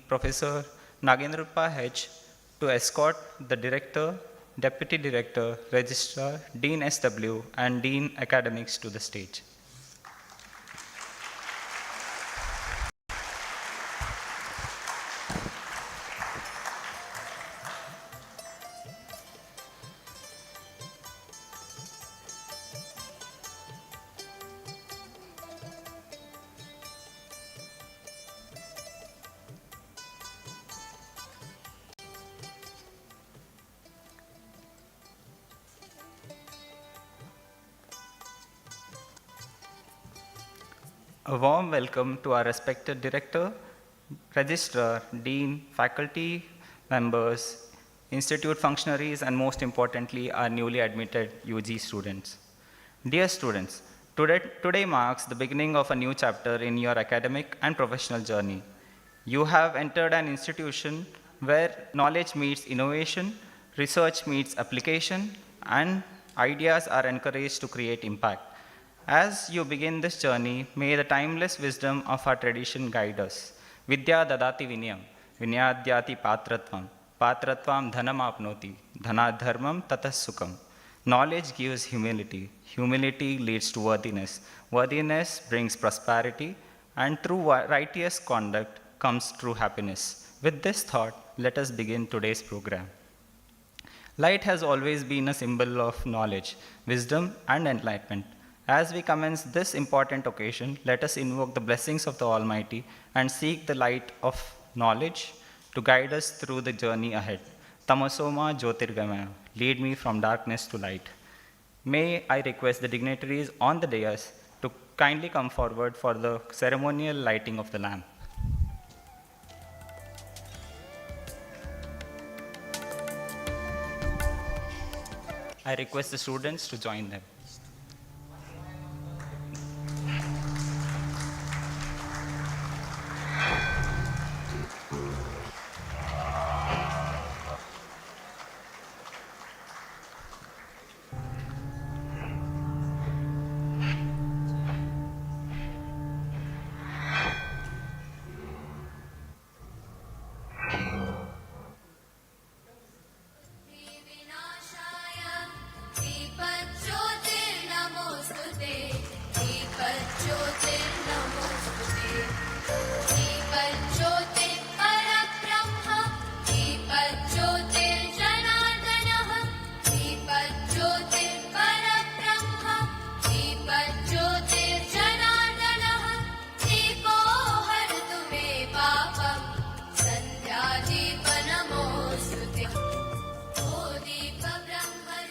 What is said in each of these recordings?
Professor Nagendra H. to escort the Director, Deputy Director, Registrar, Dean SW, and Dean Academics to the stage. A warm welcome to our respected Director, Registrar, Dean, faculty members, institute functionaries, and most importantly, our newly admitted UG students. Dear students, today marks the beginning of a new chapter in your academic and professional journey. You have entered an institution where knowledge meets innovation, research meets application, and ideas are encouraged to create impact. As you begin this journey, may the timeless wisdom of our tradition guide us. Vidya dadati vinyam, vinyadyati patratvam, patratvam dhanam apnoti, dhanadharmam tatas sukham. Knowledge gives humility, humility leads to worthiness, worthiness brings prosperity, and through righteous conduct comes true happiness. With this thought, let us begin today's program. Light has always been a symbol of knowledge, wisdom, and enlightenment. As we commence this important occasion, let us invoke the blessings of the Almighty and seek the light of knowledge to guide us through the journey ahead. Tamasoma Jyotirgamaya, lead me from darkness to light. May I request the dignitaries on the dais to kindly come forward for the ceremonial lighting of the lamp. I request the students to join them.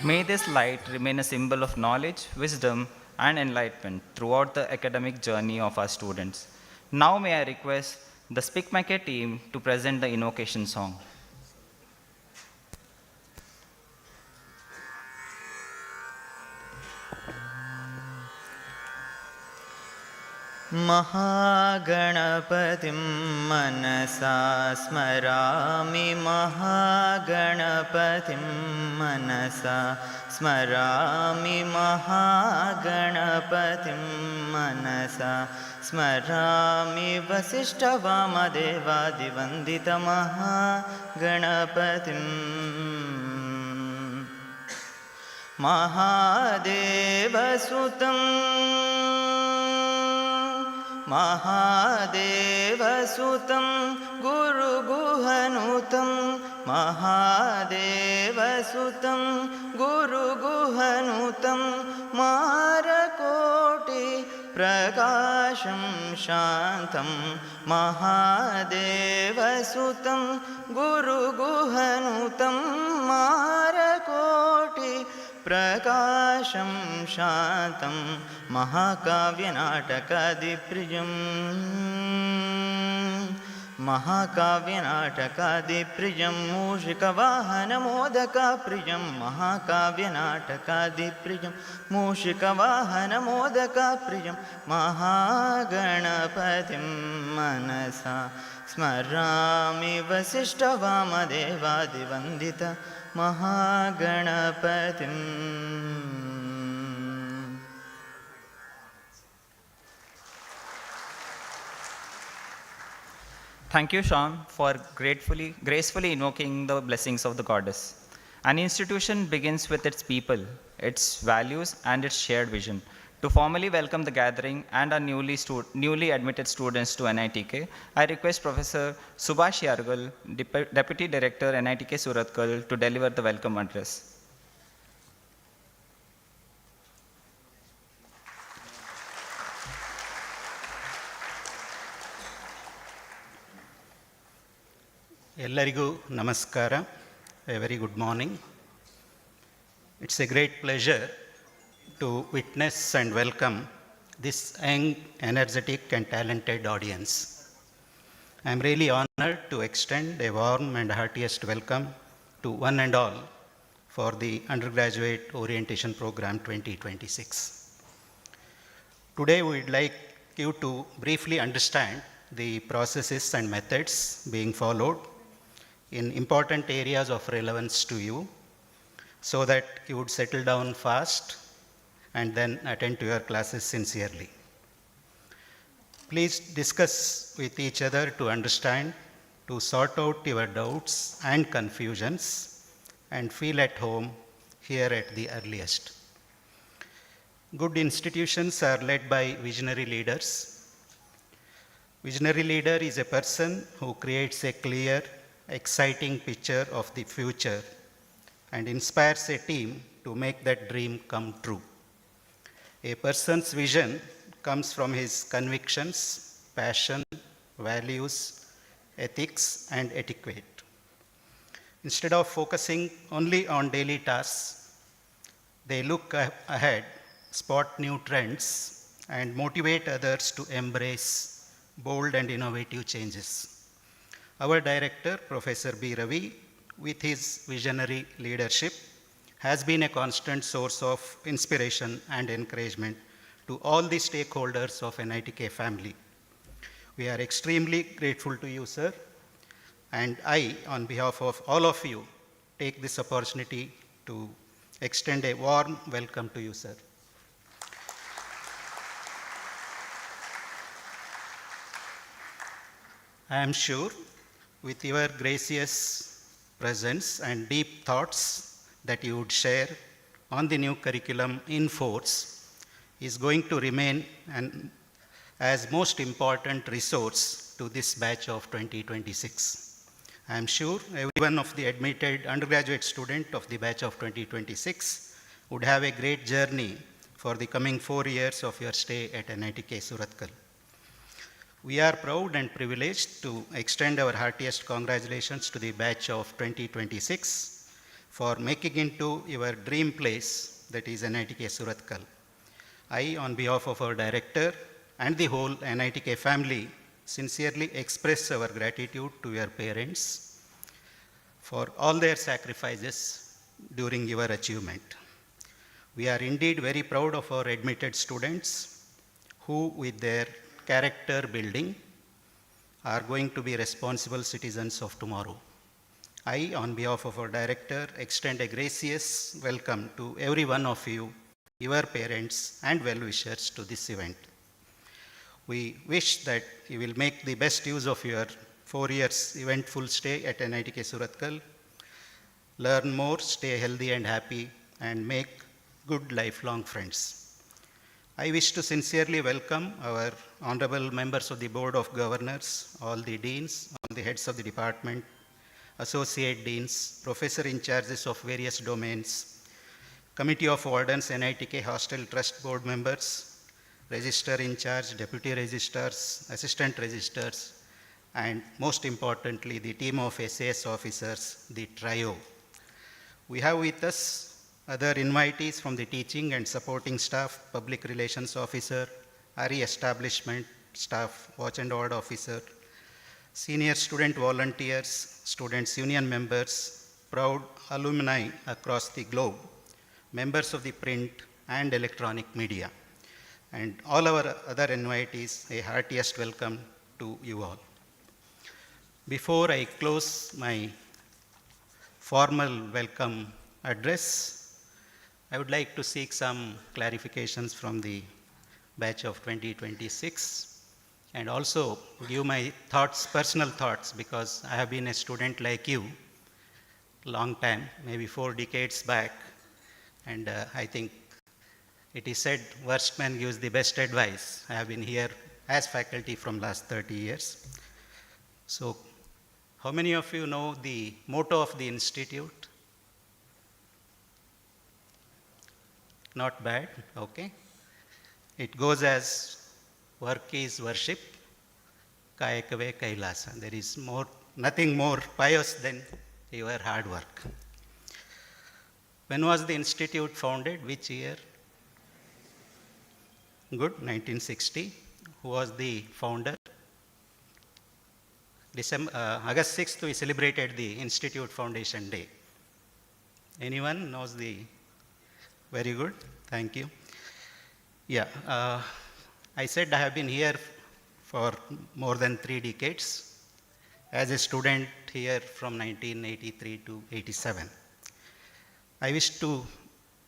May this light remain a symbol of knowledge, wisdom, and enlightenment throughout the academic journey of our students. Now may I request the Speak Maker team to present the invocation song. महागणपतिं मनसा स्मरामि महागणपतिं मनसा स्मरामि महागणपतिं मनसा स्मरामि वसिष्ठवामदेवादिवन्दितमहागणपतिम् महादेवसुतम् महादेवसुतं गुरुगुहनुतं महादेवसुतं गुरुगुहनुतं मारकोटि प्रकाशं शान्तं महादेवसुतं गुरुगुहनुतं मारकोटि प्रकाशं शान्तं महाकाव्यनाटकादिप्रियं महाकाव्यनाटकादिप्रियं मूषिकवाहनमोदकाप्रियं महाकाव्यनाटकादिप्रियं मूषिकवाहनमोदकाप्रियं महागणपतिं मनसा स्मरामि वसिष्ठवामदेवादिवन्दित महागणपतिम्. Thank you, Sean, for gracefully invoking the blessings of the goddess. An institution begins with its people, its values, and its shared vision. To formally welcome the gathering and our newly admitted students to NITK, I request Professor Subhash Yargal, Deputy Director, NITK Surathkal, to deliver the welcome address. ಎಲ್ಲರಿಗೂ ನಮಸ್ಕಾರ. A very good morning. It's a great pleasure to witness and welcome this young, energetic and talented audience. I am really honored to extend a warm and heartiest welcome to one and all for the Undergraduate Orientation Program 2026. Today we would like you to briefly understand the processes and methods being followed in important areas of relevance to you so that you would settle down fast and then attend to your classes sincerely. Please discuss with each other to understand, to sort out your doubts and confusions, and feel at home here at the earliest. Good institutions are led by visionary leaders. Visionary leader is a person who creates a clear, exciting picture of the future and inspires a team to make that dream come true. A person's vision comes from his convictions, passion, values, ethics, and etiquette. Instead of focusing only on daily tasks, they look ahead, spot new trends, and motivate others to embrace bold and innovative changes. Our director, Professor B. Ravi, with his visionary leadership, has been a constant source of inspiration and encouragement to all the stakeholders of NITK family. We are extremely grateful to you, sir, and I, on behalf of all of you, take this opportunity to extend a warm welcome to you, sir. I am sure with your gracious presence and deep thoughts that you would share on the new curriculum in force is going to remain as most important resource to this batch of 2026. I am sure every one of the admitted undergraduate student of the batch of 2026 would have a great journey for the coming 4 years of your stay at NITK Surathkal. We are proud and privileged to extend our heartiest congratulations to the batch of 2026 for making into your dream place, that is NITK Surathkal. I, on behalf of our director and the whole NITK family, sincerely express our gratitude to your parents for all their sacrifices during your achievement. We are indeed very proud of our admitted students who, with their character building, are going to be responsible citizens of tomorrow. I, on behalf of our director, extend a gracious welcome to every one of you, your parents and well-wishers to this event. We wish that you will make the best use of your 4 years eventful stay at NITK Surathkal, learn more, stay healthy and happy, and make good lifelong friends. I wish to sincerely welcome our honorable members of the Board of Governors, all the deans, all the heads of the department, associate deans, professor in charges of various domains, committee of wardens, NITK hostel trust board members, registrar in charge, deputy registrars, assistant registrars, and most importantly, the team of SAS officers, the trio. We have with us other invitees from the teaching and supporting staff, public relations officer, RE establishment staff, watch and ward officer, senior student volunteers, students union members, proud alumni across the globe, members of the print and electronic media, and all our other invitees, a heartiest welcome to you all. Before I close my formal welcome address, I would like to seek some clarifications from the batch of 2026 and also give my thoughts, personal thoughts, because I have been a student like you long time, maybe 4 decades back, and I think it is said worst man gives the best advice. I have been here as faculty from last 30 years. So how many of you know the motto of the institute? Not bad, okay. It goes as work is worship, kayakave kailasa. There is nothing more pious than your hard work. When was the institute founded? Which year? Good, 1960. Who was the founder? August 6th, we celebrated the Institute Foundation Day. Anyone knows the? Very good, thank you. Yeah, I said I have been here for more than 3 decades as a student here from 1983 to 87. I wish to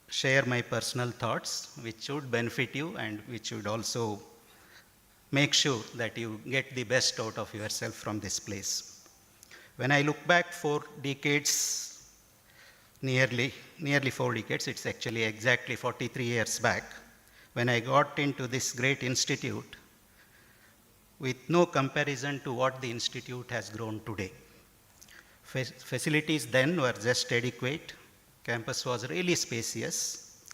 share my personal thoughts which should benefit you and which should also make sure that you get the best out of yourself from this place. When I look back 4 decades, nearly 4 decades, it's actually exactly 43 years back, when I got into this great institute with no comparison to what the institute has grown today. Facilities then were just adequate. Campus was really spacious.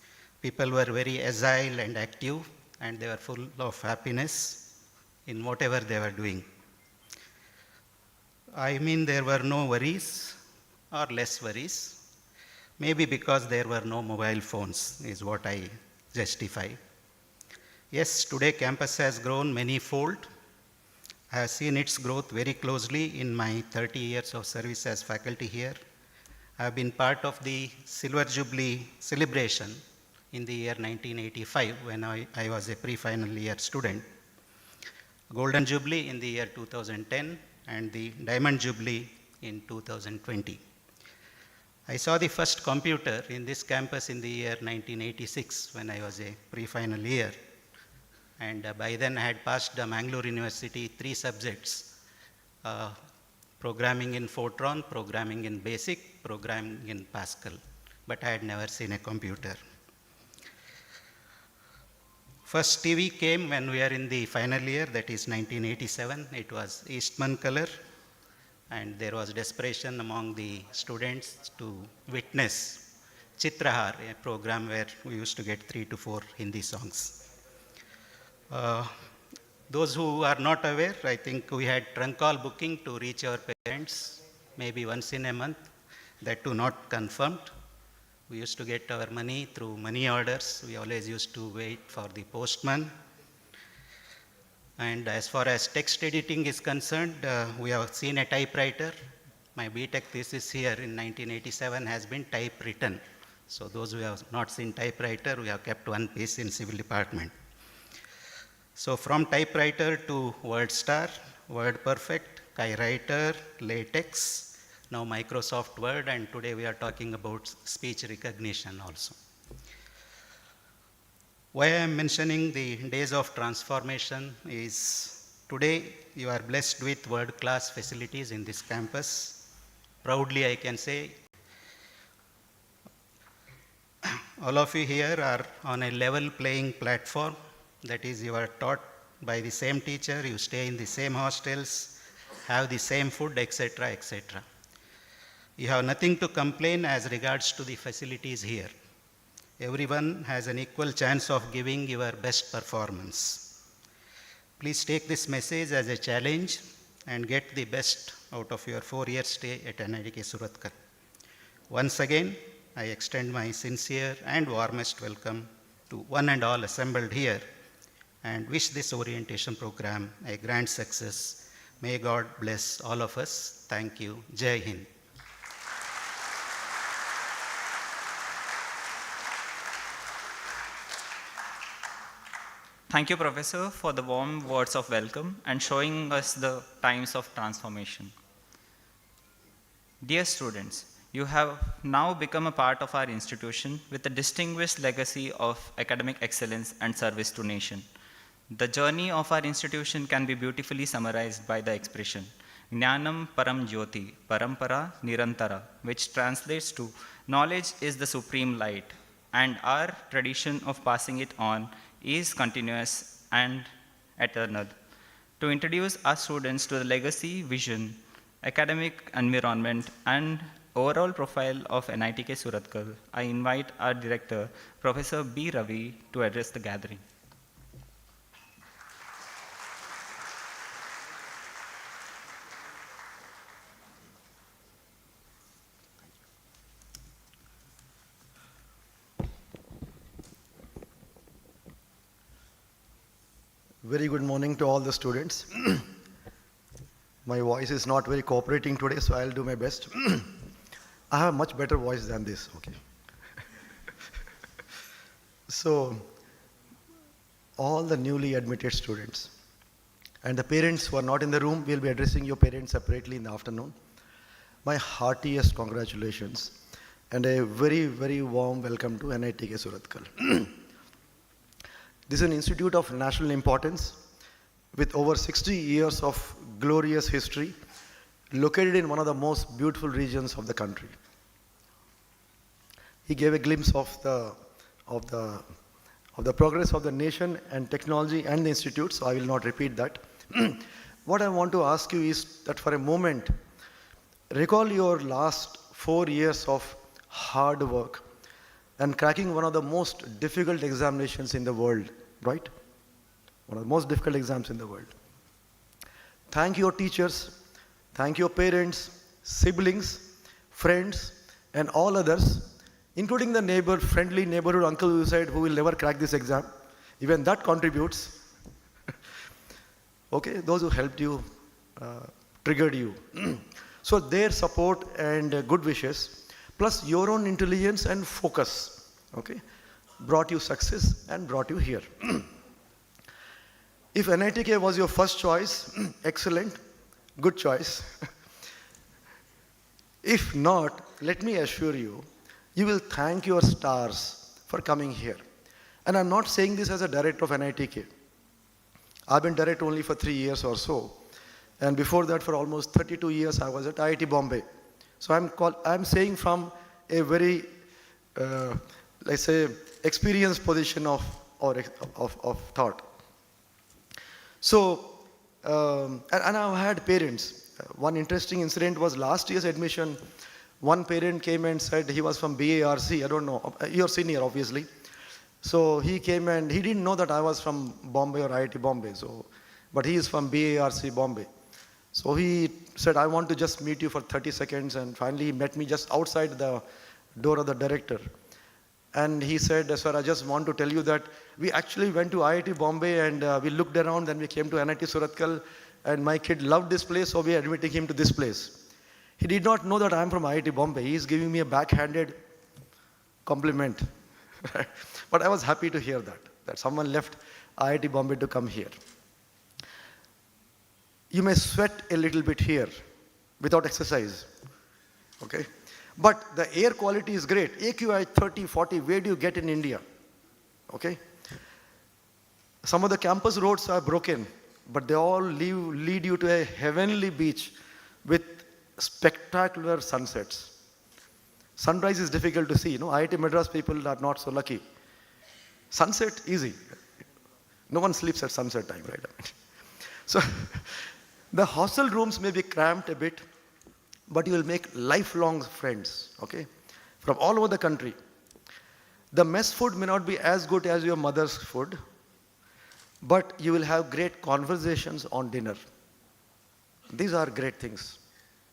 People were very agile and active, and they were full of happiness in whatever they were doing. I mean, there were no worries or less worries. Maybe because there were no mobile phones is what I justify. Yes, today campus has grown many-fold. I have seen its growth very closely in my 30 years of service as faculty here. I have been part of the Silver Jubilee celebration in the year 1985 when I was a pre-final year student. Golden Jubilee in the year 2010 and the Diamond Jubilee in 2020. I saw the first computer in this campus in the year 1986 when I was a pre-final year. And by then I had passed Mangalore University 3 subjects, programming in Fortran, programming in BASIC, programming in Pascal, but I had never seen a computer. First TV came when we were in the final year, that is 1987. It was Eastman color, and there was desperation among the students to witness Chitrahar, a program where we used to get 3 to 4 Hindi songs. Those who are not aware, I think we had trunk call booking to reach our parents maybe once in a month, that too not confirmed. We used to get our money through money orders. We always used to wait for the postman. And as far as text editing is concerned, we have seen a typewriter. My BTech thesis here in 1987 has been typewritten. So those who have not seen typewriter, we have kept one piece in civil department. So from typewriter to WordStar, WordPerfect, KaiWriter, LaTeX, now Microsoft Word, and today we are talking about speech recognition also. Why I am mentioning the days of transformation is today you are blessed with world-class facilities in this campus. Proudly I can say all of you here are on a level playing platform. That is, you are taught by the same teacher, you stay in the same hostels, have the same food, etc., etc. You have nothing to complain as regards to the facilities here. Everyone has an equal chance of giving your best performance. Please take this message as a challenge and get the best out of your 4-year stay at NIDK Suratkar. Once again, I extend my sincere and warmest welcome to one and all assembled here and wish this orientation program a grand success. May God bless all of us. Thank you. Jai Hind. Thank you, Professor, for the warm words of welcome and showing us the times of transformation. Dear students, you have now become a part of our institution with a distinguished legacy of academic excellence and service to nation. The journey of our institution can be beautifully summarized by the expression Jnanam Param Jyoti, Parampara Nirantara, which translates to knowledge is the supreme light, and our tradition of passing it on is continuous and eternal. To introduce our students to the legacy, vision, academic environment, and overall profile of NITK Surathkal, I invite our director, Professor B. Ravi, to address the gathering. Very good morning to all the students. My voice is not very cooperating today, so I'll do my best. I have a much better voice than this, okay? So, all the newly admitted students and the parents who are not in the room, we'll be addressing your parents separately in the afternoon. My heartiest congratulations and a very, very warm welcome to NITK Surathkal. This is an institute of national importance with over 60 years of glorious history, located in one of the most beautiful regions of the country. He gave a glimpse of the progress of the nation and technology and the institute, so I will not repeat that. What I want to ask you is that for a moment, recall your last 4 years of hard work and cracking one of the most difficult examinations in the world, right? One of the most difficult exams in the world. Thank your teachers, thank your parents, siblings, friends, and all others, including the friendly neighborhood uncle who said who will never crack this exam. Even that contributes. Okay, those who helped you, triggered you. So their support and good wishes, plus your own intelligence and focus, okay, brought you success and brought you here. If NITK was your first choice, excellent, good choice. If not, let me assure you, you will thank your stars for coming here. And I'm not saying this as a director of NITK. I've been director only for 3 years or so. And before that, for almost 32 years, I was at IIT Bombay. So I'm saying from a very, let's say, experienced position of thought. So, and I've had parents. One interesting incident was last year's admission. One parent came and said he was from BARC, I don't know, your senior obviously. So he came and he didn't know that I was from Bombay or IIT Bombay. So, but he is from BARC Bombay. So he said, I want to just meet you for 30 seconds, and finally he met me just outside the door of the director. And he said, sir, I just want to tell you that we actually went to IIT Bombay and we looked around, then we came to NIT Surathkal, and my kid loved this place, so we are admitting him to this place. He did not know that I am from IIT Bombay. He is giving me a backhanded compliment. But I was happy to hear that someone left IIT Bombay to come here. You may sweat a little bit here without exercise, okay? But the air quality is great. AQI 30, 40, where do you get in India? Okay? Some of the campus roads are broken, but they all lead you to a heavenly beach with spectacular sunsets. Sunrise is difficult to see. You know, IIT Madras people are not so lucky. Sunset, easy. No one sleeps at sunset time, right? So, the hostel rooms may be cramped a bit, but you will make lifelong friends, okay, from all over the country. The mess food may not be as good as your mother's food, but you will have great conversations on dinner. These are great things.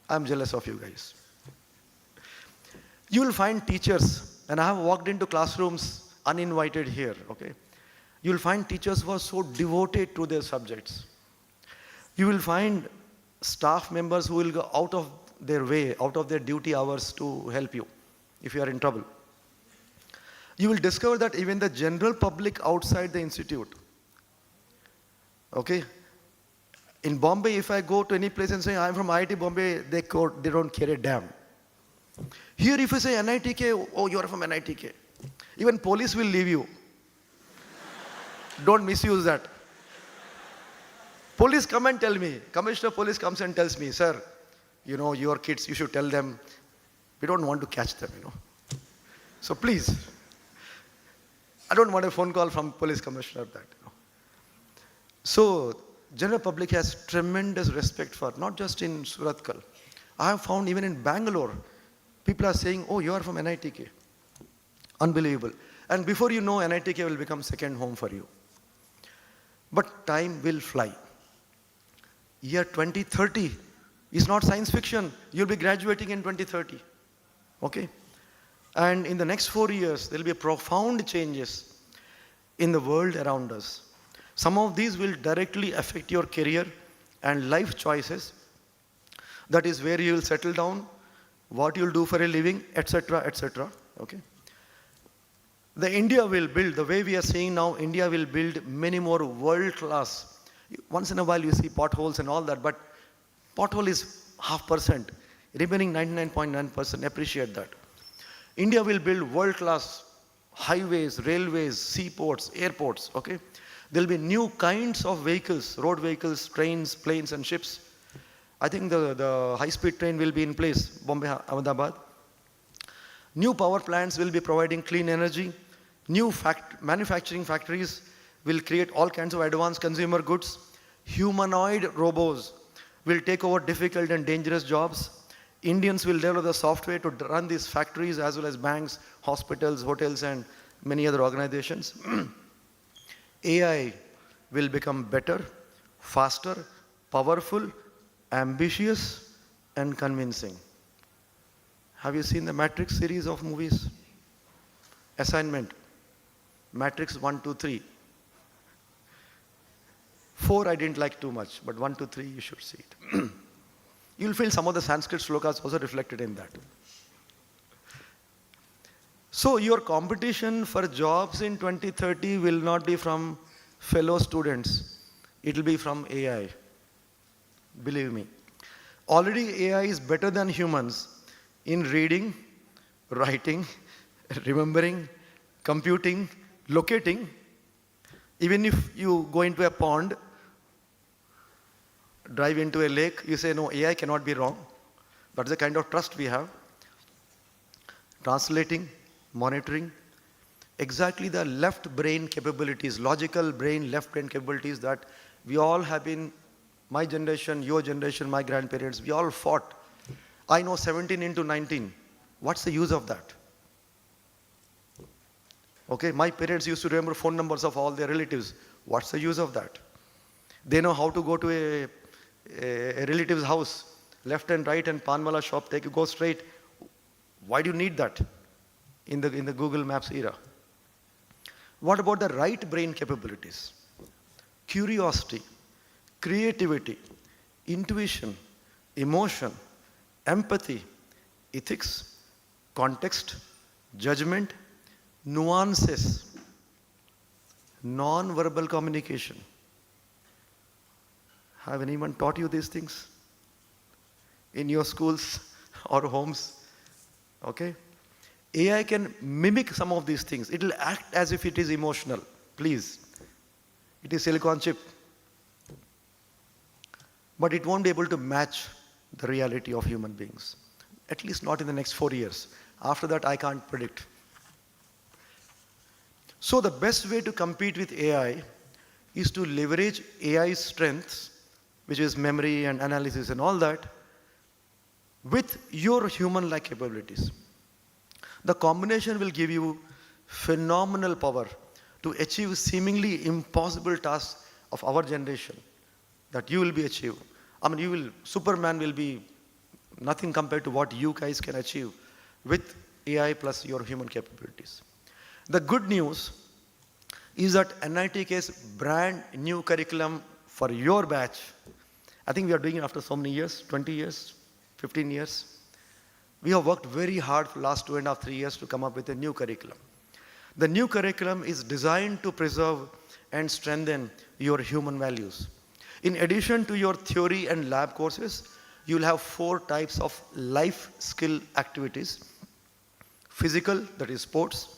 I'm jealous of you guys. You will find teachers, and I have walked into classrooms uninvited here, okay. You will find teachers who are so devoted to their subjects. You will find staff members who will go out of their way, out of their duty hours to help you if you are in trouble. You will discover that even the general public outside the institute, okay, in Bombay, if I go to any place and say I'm from IIT Bombay, they don't care a damn. Here if you say NITK, oh, you are from NITK. Even police will leave you. Don't misuse that. Police come and tell me, Commissioner Police comes and tells me, sir, you know, your kids, you should tell them, we don't want to catch them, you know. So please, I don't want a phone call from police commissioner that, you know. So general public has tremendous respect for, not just in Suratkal. I have found even in Bangalore, people are saying, oh, you are from NITK. Unbelievable. And before you know, NITK will become second home for you. But time will fly. Year 2030 is not science fiction. You'll be graduating in 2030. Okay? And in the next 4 years, there will be profound changes in the world around us. Some of these will directly affect your career and life choices. That is where you will settle down, what you'll do for a living, etc., etc. Okay? The India will build, the way we are seeing now, India will build many more world-class. Once in a while you see potholes and all that, but pothole is 0.5%. Remaining 99.9%, appreciate that. India will build world-class highways, railways, seaports, airports, okay? There will be new kinds of vehicles, road vehicles, trains, planes and ships. I think the high-speed train will be in place, Bombay, Ahmedabad. New power plants will be providing clean energy. New manufacturing factories will create all kinds of advanced consumer goods. Humanoid robots will take over difficult and dangerous jobs. Indians will develop the software to run these factories as well as banks, hospitals, hotels, and many other organizations. AI will become better, faster, powerful, ambitious, and convincing. Have you seen the Matrix series of movies? Assignment. Matrix 1, 2, 3. 4 I didn't like too much, but 1, 2, 3 you should see it. You'll feel some of the Sanskrit slokas also reflected in that. So your competition for jobs in 2030 will not be from fellow students. It will be from AI. Believe me. Already AI is better than humans in reading, writing, remembering, computing, locating. Even if you go into a pond, drive into a lake, you say, no, AI cannot be wrong. That's the kind of trust we have. Translating, monitoring, exactly the left brain capabilities, logical brain, left brain capabilities that we all have been, my generation, your generation, my grandparents, we all fought. I know 17 into 19. What's the use of that? Okay, my parents used to remember phone numbers of all their relatives. What's the use of that? They know how to go to a relative's house, left and right and Panmala shop, they could go straight. Why do you need that in the Google Maps era? What about the right brain capabilities? Curiosity, creativity, intuition, emotion, empathy, ethics, context, judgment, nuances, non-verbal communication. Have anyone taught you these things in your schools or homes? Okay? AI can mimic some of these things. It will act as if it is emotional. Please. It is silicon chip. But it won't be able to match the reality of human beings. At least not in the next 4 years. After that, I can't predict. So the best way to compete with AI is to leverage AI's strengths, which is memory and analysis and all that, with your human-like capabilities. The combination will give you phenomenal power to achieve seemingly impossible tasks of our generation that you will be achieved. I mean, Superman will be nothing compared to what you guys can achieve with AI plus your human capabilities. The good news is that NITK's brand new curriculum for your batch, I think we are doing it after so many years, 20 years, 15 years. We have worked very hard for the last 2.5, 3 years to come up with a new curriculum. The new curriculum is designed to preserve and strengthen your human values. In addition to your theory and lab courses, you will have 4 types of life skill activities. Physical, that is sports.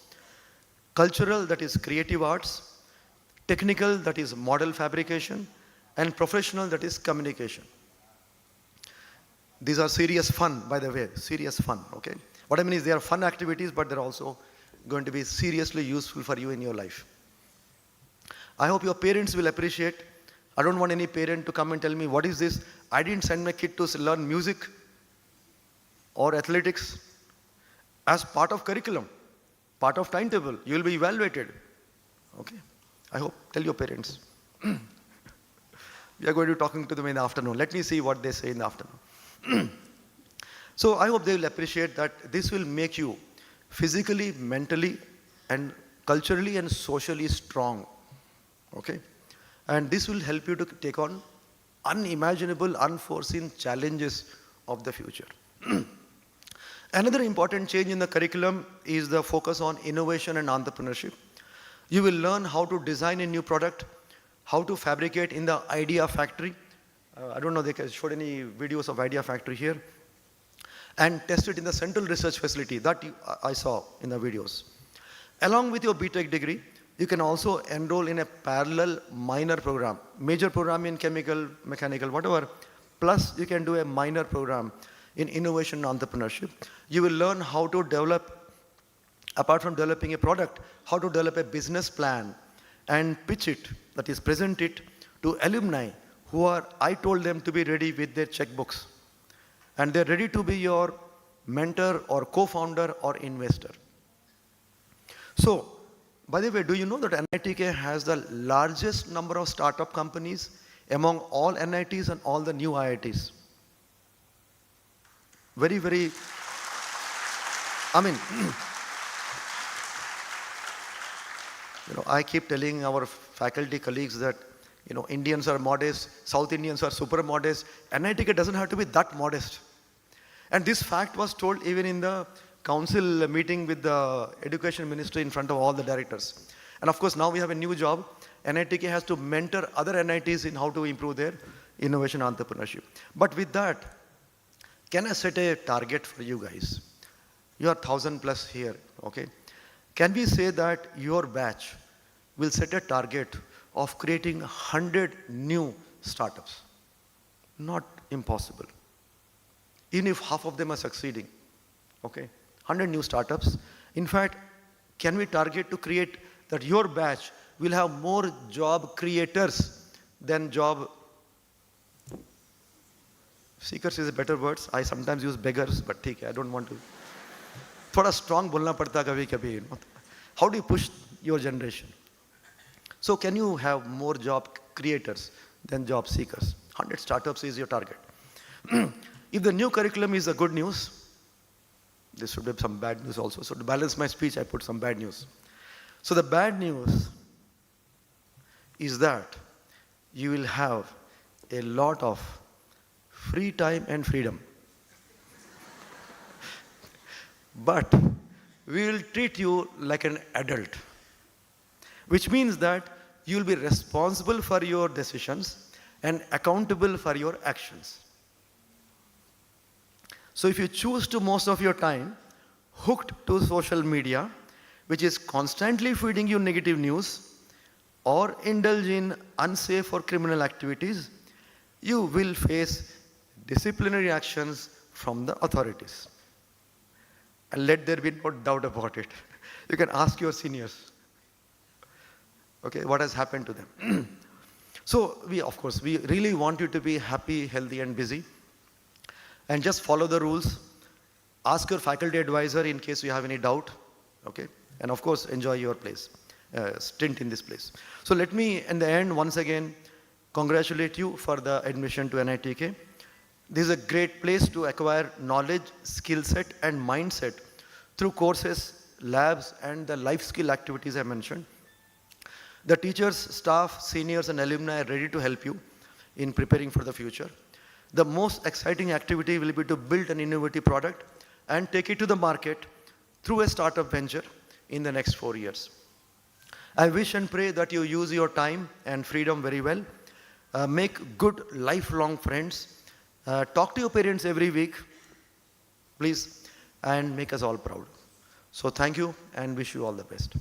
Cultural, that is creative arts. Technical, that is model fabrication. and professional, that is communication. These are serious fun, by the way, serious fun, okay? What I mean is they are fun activities, but they're also going to be seriously useful for you in your life. I hope your parents will appreciate. I don't want any parent to come and tell me, what is this? I didn't send my kid to learn music or athletics as part of curriculum, part of timetable. You will be evaluated. Okay? I hope, tell your parents. We are going to be talking to them in the afternoon. Let me see what they say in the afternoon. So I hope they will appreciate that this will make you physically, mentally, and culturally and socially strong. Okay? And this will help you to take on unimaginable, unforeseen challenges of the future. Another important change in the curriculum is the focus on innovation and entrepreneurship. You will learn how to design a new product, how to fabricate in the idea factory. I don't know if they showed any videos of idea factory here. And test it in the central research facility that I saw in the videos. Along with your BTech degree, you can also enroll in a parallel minor program, major program in chemical, mechanical, whatever. Plus, you can do a minor program in innovation and entrepreneurship. You will learn how to develop, apart from developing a product, how to develop a business plan and pitch it, that is, present it to alumni who are, I told them to be ready with their checkbooks. And they're ready to be your mentor or co-founder or investor. So, by the way, do you know that NITK has the largest number of startup companies among all NITs and all the new IITs? Very, very, I mean, I keep telling our faculty colleagues that, Indians are modest, South Indians are super modest. NITK doesn't have to be that modest. And this fact was told even in the council meeting with the education ministry in front of all the directors. And of course, now we have a new job. NITK has to mentor other NITs in how to improve their innovation entrepreneurship. But with that, can I set a target for you guys? You are 1,000 plus here, okay? Can we say that your batch will set a target of creating 100 new startups? Not impossible. Even if half of them are succeeding, okay? 100 new startups. In fact, can we target to create that your batch will have more job creators than job seekers is a better word. I sometimes use beggars, but I don't want to. Thoda strong bolna padta kabhi kabhi. How do you push your generation? So can you have more job creators than job seekers? 100 startups is your target. If the new curriculum is the good news, there should be some bad news also. So to balance my speech, I put some bad news. So the bad news is that you will have a lot of free time and freedom. But we will treat you like an adult, which means that you will be responsible for your decisions and accountable for your actions. So if you choose to most of your time hooked to social media, which is constantly feeding you negative news, or indulge in unsafe or criminal activities, you will face disciplinary actions from the authorities. And let there be no doubt about it. You can ask your seniors, okay, what has happened to them. So of course, we really want you to be happy, healthy and busy. And just follow the rules. Ask your faculty advisor in case you have any doubt, okay? And of course, enjoy your stint in this place. So let me, in the end, once again, congratulate you for the admission to NITK. This is a great place to acquire knowledge, skill set, and mindset through courses, labs, and the life skill activities I mentioned. The teachers, staff, seniors, and alumni are ready to help you in preparing for the future. The most exciting activity will be to build an innovative product and take it to the market through a startup venture in the next 4 years. I wish and pray that you use your time and freedom very well. Make good lifelong friends. Talk to your parents every week, please, and make us all proud. So thank you and wish you all the best.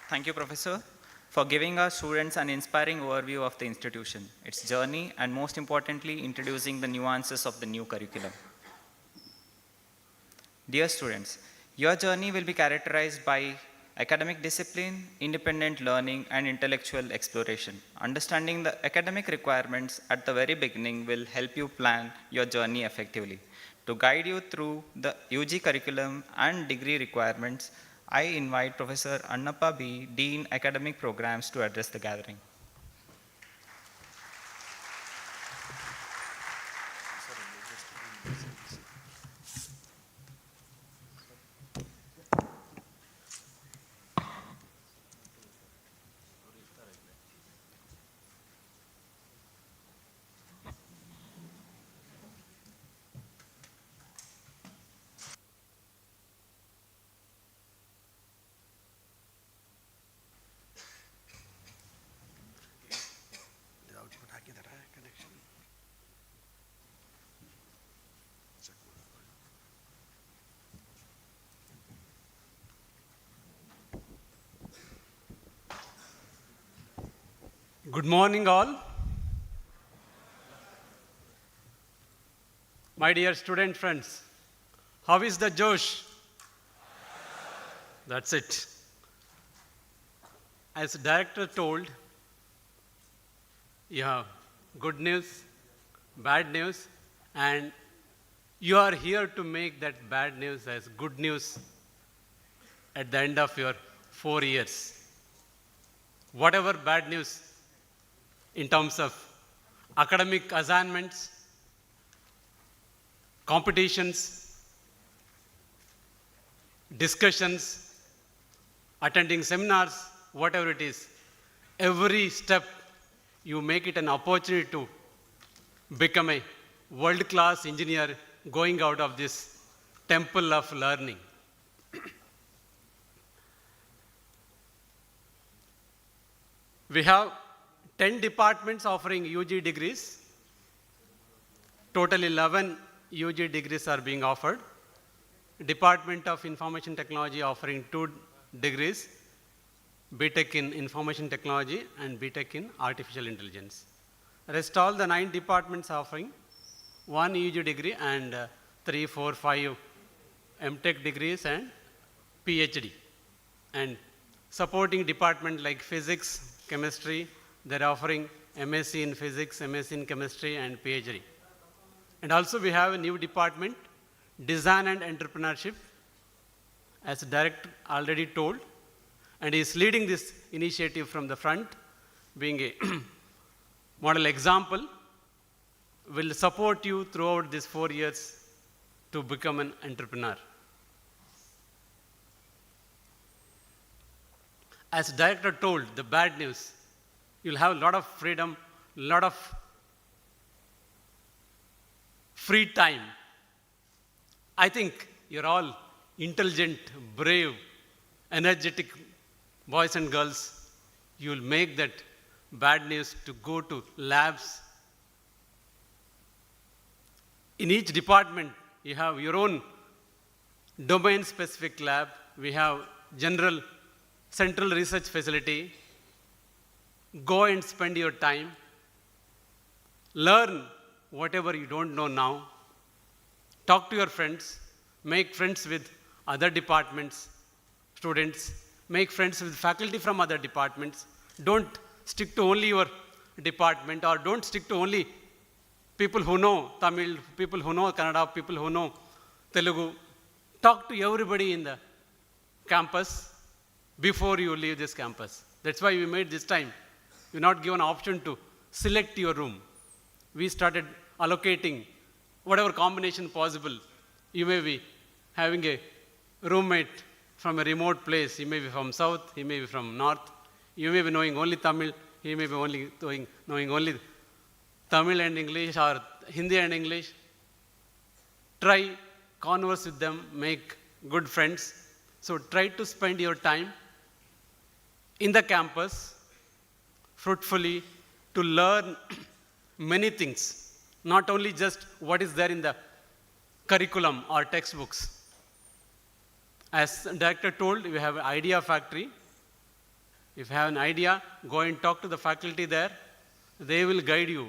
Thank you, Professor, for giving our students an inspiring overview of the institution, its journey, and most importantly, introducing the nuances of the new curriculum. Dear students, your journey will be characterized by academic discipline, independent learning, and intellectual exploration. Understanding the academic requirements at the very beginning will help you plan your journey effectively. To guide you through the UG curriculum and degree requirements, I invite Professor Annappa B., Dean Academic Programs, to address the gathering. Good morning, all. My dear student friends, how is the Josh? That's it. As the director told, you have good news, bad news, and you are here to make that bad news as good news at the end of your 4 years. Whatever bad news in terms of academic assignments, competitions, discussions, attending seminars, whatever it is, every step you make it an opportunity to become a world-class engineer going out of this temple of learning. We have 10 departments offering UG degrees. Total 11 UG degrees are being offered. Department of Information Technology offering 2 degrees, BTech in Information Technology and BTech in Artificial Intelligence. Rest all the 9 departments offering 1 UG degree and 3, 4, 5 MTech degrees and PhD. And supporting department like physics, chemistry, they're offering MSc in physics, MSc in chemistry, and PhD. And also we have a new department, design and entrepreneurship, as the director already told, and he is leading this initiative from the front, being a model example, will support you throughout these 4 years to become an entrepreneur. As director told, the bad news, you'll have a lot of freedom, a lot of free time. I think you're all intelligent, brave, energetic boys and girls. You'll make that bad news to go to labs. In each department, you have your own domain-specific lab. We have general central research facility. Go and spend your time. Learn whatever you don't know now. Talk to your friends. Make friends with other departments, students. Make friends with faculty from other departments. Don't stick to only your department, or don't stick to only people who know Tamil, people who know Kannada, people who know Telugu. Talk to everybody in the campus before you leave this campus. That's why we made this time. You're not given an option to select your room. We started allocating whatever combination possible. You may be having a roommate from a remote place. He may be from south, he may be from north. You may be knowing only Tamil, he may be only knowing only Tamil and English, or Hindi and English. Try, converse with them, make good friends. So try to spend your time in the campus fruitfully to learn many things, not only just what is there in the curriculum or textbooks. As director told, we have an idea factory. If you have an idea, go and talk to the faculty there. They will guide you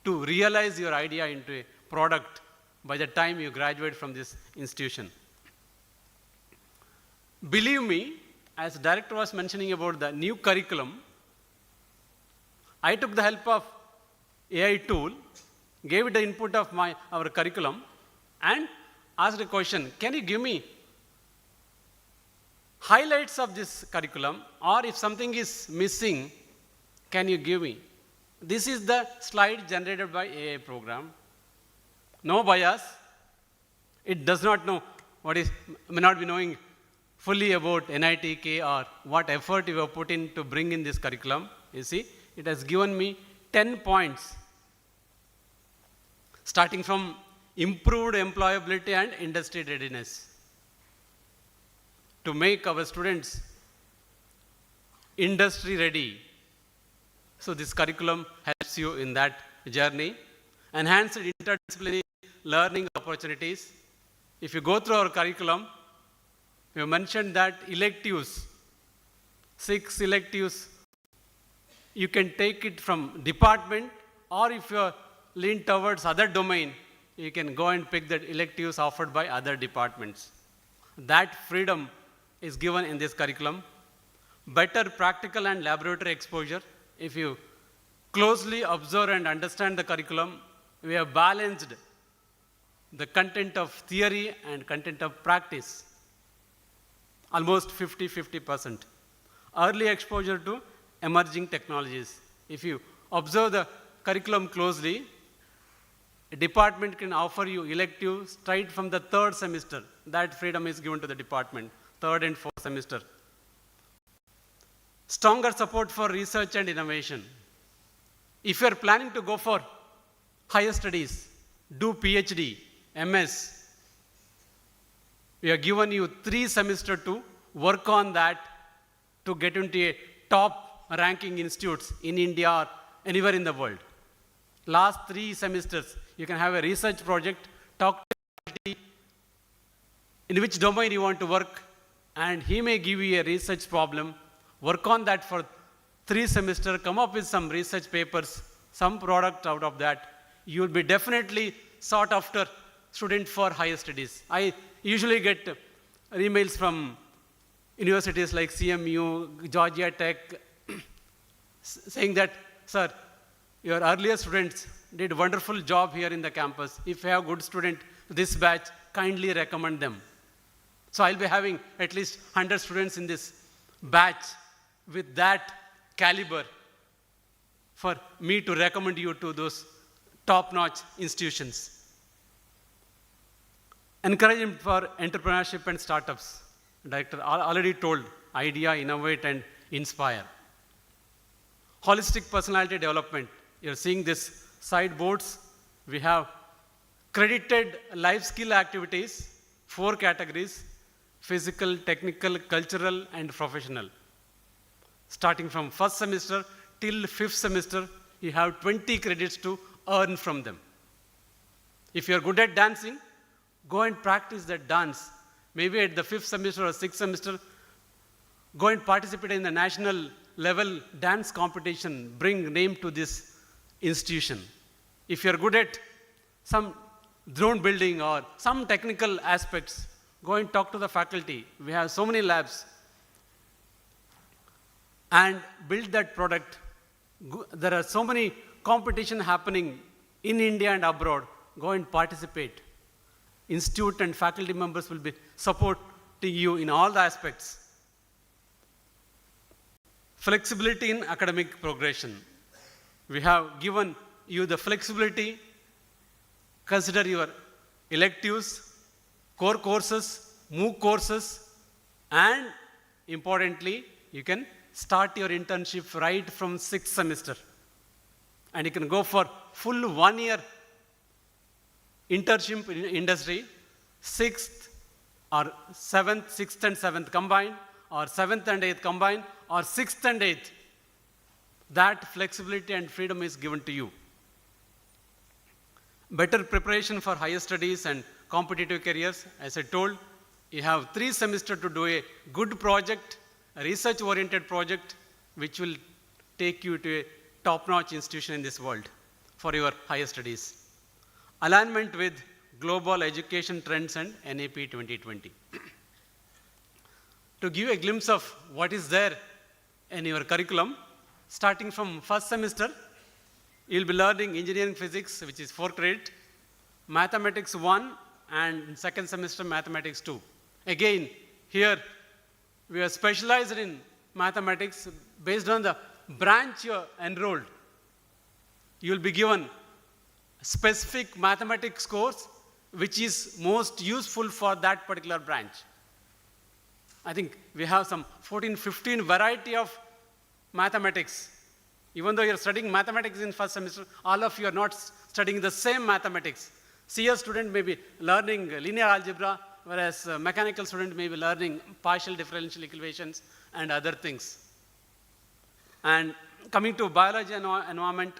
to realize your idea into a product by the time you graduate from this institution. Believe me, as director was mentioning about the new curriculum, I took the help of AI tool, gave it the input of our curriculum, and asked a question, can you give me highlights of this curriculum, or if something is missing, can you give me? This is the slide generated by AI program. No bias. It does not know may not be knowing fully about NITK or what effort you have put in to bring in this curriculum. You see, it has given me 10 points, starting from improved employability and industry readiness, to make our students industry ready. So this curriculum helps you in that journey. Enhanced interdisciplinary learning opportunities. If you go through our curriculum, we have mentioned that electives, 6 electives, you can take it from department, or if you lean towards other domain, you can go and pick the electives offered by other departments. That freedom is given in this curriculum. Better practical and laboratory exposure. If you closely observe and understand the curriculum, we have balanced the content of theory and content of practice, almost 50-50%. Early exposure to emerging technologies. If you observe the curriculum closely, a department can offer you elective straight from the 3rd semester. That freedom is given to the department, 3rd and 4th semester. Stronger support for research and innovation. If you are planning to go for higher studies, do PhD, MS, we have given you 3 semesters to work on that to get into a top ranking institutes in India or anywhere in the world. Last 3 semesters, you can have a research project, talk to faculty in which domain you want to work, and he may give you a research problem, work on that for 3 semesters, come up with some research papers, some product out of that. You will be definitely sought after student for higher studies. I usually get emails from universities like CMU, Georgia Tech, saying that, sir, your earlier students did a wonderful job here in the campus. If you have good student, this batch, kindly recommend them. So I'll be having at least 100 students in this batch with that caliber for me to recommend you to those top-notch institutions. Encouragement for entrepreneurship and startups. Director already told, idea, innovate, and inspire. Holistic personality development. You're seeing this side boards. We have credited life skill activities, 4 categories: physical, technical, cultural, and professional. Starting from 1st semester till 5th semester, you have 20 credits to earn from them. If you're good at dancing, go and practice that dance. Maybe at the 5th semester or 6th semester, go and participate in the national level dance competition, bring name to this institution. If you're good at some drone building or some technical aspects, go and talk to the faculty. We have so many labs. And build that product. There are so many competition happening in India and abroad. Go and participate. Institute and faculty members will be supporting you in all the aspects. Flexibility in academic progression. We have given you the flexibility. Consider your electives, core courses, MOOC courses, and importantly, you can start your internship right from 6th semester. And you can go for full 1 year internship in industry, 6th or 7th, 6th and 7th combined, or 7th and 8th combined, or 6th and 8th. That flexibility and freedom is given to you. Better preparation for higher studies and competitive careers. As I told, you have 3 semesters to do a good project, a research-oriented project which will take you to a top-notch institution in this world for your higher studies. Alignment with global education trends and NAP 2020. To give a glimpse of what is there in your curriculum, starting from first semester, you'll be learning engineering physics, which is 4 credit, mathematics 1, and in second semester, mathematics 2. Again, here we are specialized in mathematics based on the branch you are enrolled. You will be given specific mathematics course which is most useful for that particular branch. I think we have some 14, 15 variety of mathematics. Even though you're studying mathematics in first semester, all of you are not studying the same mathematics. CS student may be learning linear algebra, whereas mechanical student may be learning partial differential equations and other things. And coming to biology and environment,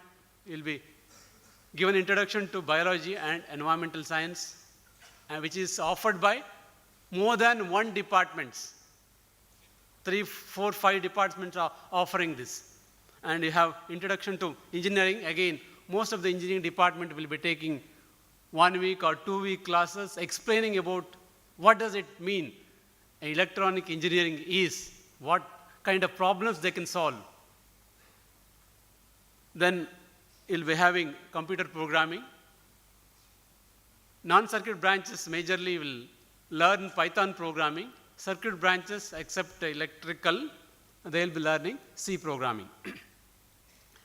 you'll be given introduction to biology and environmental science, which is offered by more than one departments. 3, 4, 5 departments are offering this. And you have introduction to engineering. Again, most of the engineering department will be taking 1 week or 2 week classes explaining about what does it mean electronic engineering is, what kind of problems they can solve. Then you'll be having computer programming. Non-circuit branches majorly will learn Python programming. Circuit branches, except electrical, they'll be learning C programming.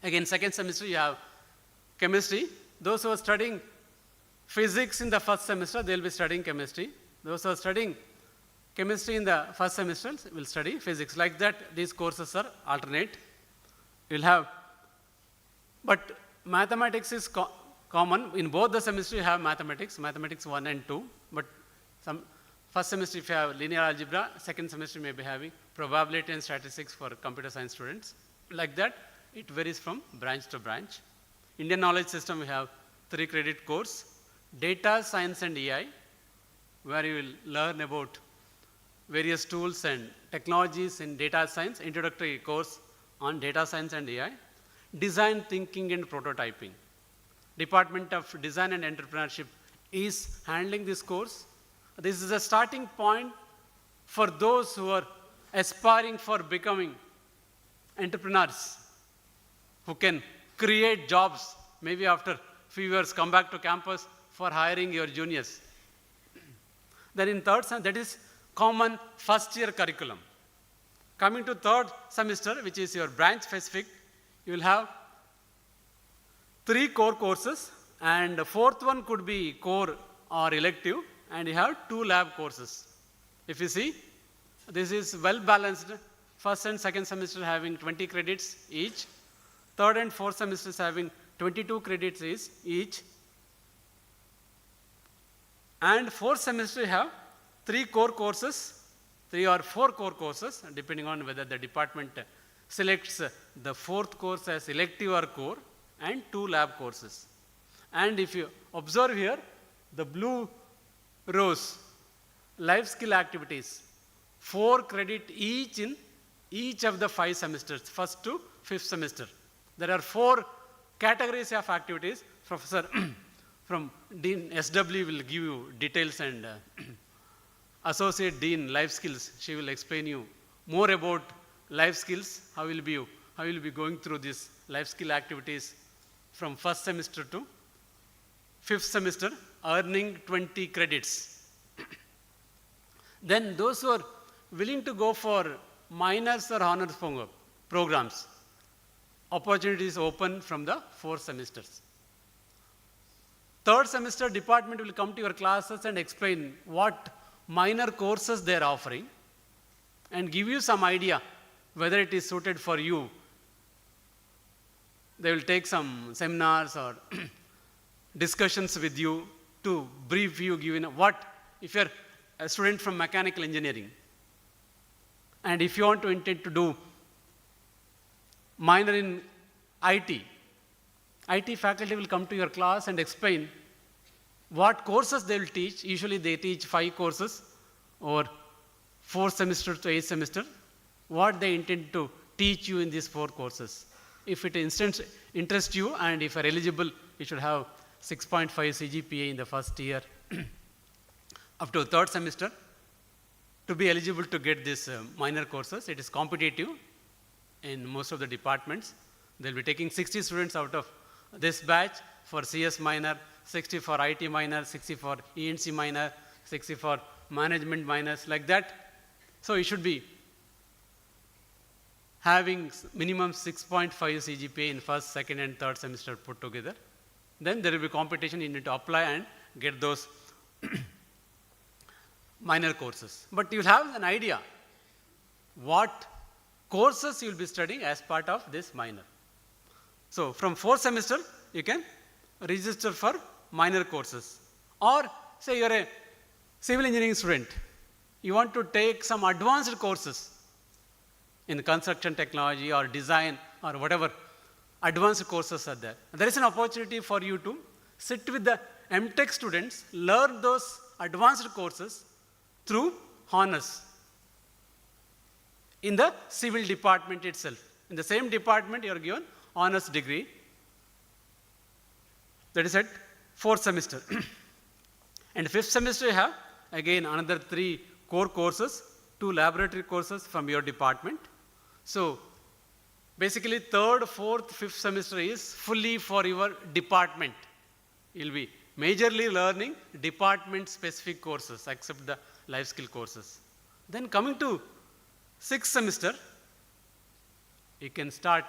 Again, second semester you have chemistry. Those who are studying physics in the first semester, they'll be studying chemistry. Those who are studying chemistry in the first semester will study physics. Like that, these courses are alternate. You'll have, but mathematics is common. In both the semesters you have mathematics 1 and 2, but first semester if you have linear algebra, second semester you may be having probability and statistics for computer science students. Like that, it varies from branch to branch. Indian knowledge system, we have 3 credit course, data science and AI, where you will learn about various tools and technologies in data science, introductory course on data science and AI, design thinking and prototyping. Department of Design and Entrepreneurship is handling this course. This is a starting point for those who are aspiring for becoming entrepreneurs, who can create jobs, maybe after few years come back to campus for hiring your juniors. Then in third semester, that is common first year curriculum. Coming to third semester, which is your branch specific, you will have 3 core courses, and the fourth one could be core or elective, and you have 2 lab courses. If you see, this is well balanced. First and second semester having 20 credits each. Third and fourth semesters having 22 credits each. And fourth semester you have 3 core courses, 3 or 4 core courses, depending on whether the department selects the fourth course as elective or core, and 2 lab courses. And if you observe here, the blue rows, life skill activities, 4 credit each in each of the 5 semesters, first to 5th semester. There are 4 categories of activities. Professor from Dean SW will give you details, and Associate Dean Life Skills, she will explain you more about life skills, how will you be going through these life skill activities from first semester to 5th semester, earning 20 credits. Then those who are willing to go for minors or honors programs, opportunities open from the 4 semesters. Third semester, department will come to your classes and explain what minor courses they are offering and give you some idea whether it is suited for you. They will take some seminars or discussions with you to brief you, given what, if you're a student from mechanical engineering, and if you want to intend to do minor in IT, IT faculty will come to your class and explain what courses they will teach. Usually they teach 5 courses or 4 semesters to 8 semester. what they intend to teach you in these 4 courses. If it interests you and if you are eligible, you should have 6.5 CGPA in the first year up to 3rd semester to be eligible to get these minor courses. It is competitive in most of the departments. They will be taking 60 students out of this batch for CS minor, 60 for IT minor, 60 for ENC minor, 60 for management minors, like that. So you should be having minimum 6.5 CGPA in first, second and third semester put together. Then there will be competition, you need to apply and get those minor courses. But you will have an idea what courses you will be studying as part of this minor. So from 4th semester, you can register for minor courses. Or say you are a civil engineering student, you want to take some advanced courses in construction technology or design or whatever advanced courses are there. There is an opportunity for you to sit with the MTech students, learn those advanced courses through honors in the civil department itself. In the same department, you are given honors degree. That is at 4th semester. And 5th semester, you have again another 3 core courses, 2 laboratory courses from your department. So basically 3rd, 4th, 5th semester is fully for your department. You will be majorly learning department specific courses except the life skill courses. Then coming to 6th semester, you can start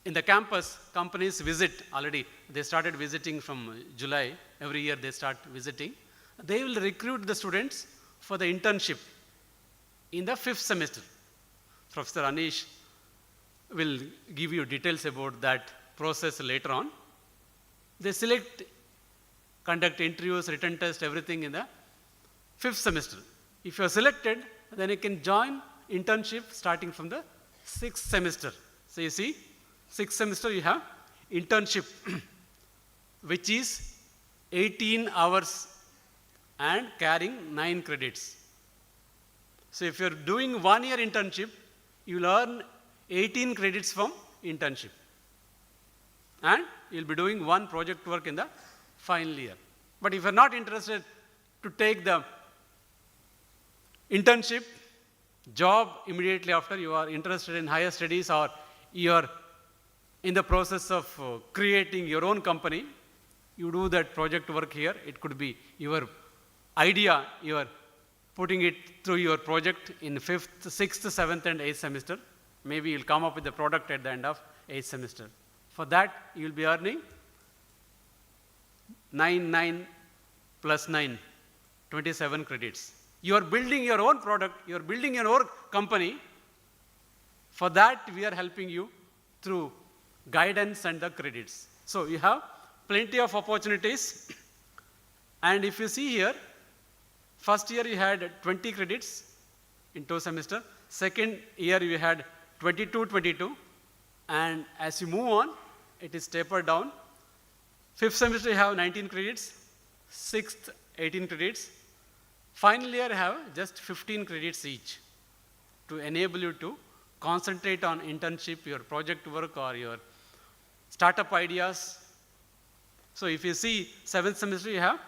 in the campus. Companies visit already. They started visiting from July. Every year they start visiting. They will recruit the students for the internship in the 5th semester. Professor Anish will give you details about that process later on. They select, conduct interviews, written test, everything in the 5th semester. If you are selected, then you can join internship starting from the 6th semester. So you see, 6th semester you have internship, which is 18 hours and carrying 9 credits. So if you are doing 1 year internship, you will earn 18 credits from internship. And you will be doing 1 project work in the final year. But if you are not interested to take the internship, job immediately after, you are interested in higher studies or you are in the process of creating your own company, you do that project work here. It could be your idea, you are putting it through your project in 5th, 6th, 7th and 8th semester. Maybe you will come up with the product at the end of 8th semester. For that, you will be earning 9 plus 9, 27 credits. You are building your own product, you are building your own company. For that, we are helping you through guidance and the credits. So you have plenty of opportunities. And if you see here, first year you had 20 credits in 2 semester. Second year you had 22. And as you move on, it is tapered down. 5th semester you have 19 credits. 6th, 18 credits. Final year you have just 15 credits each to enable you to concentrate on internship, your project work or your startup ideas. So if you see 7th semester, you have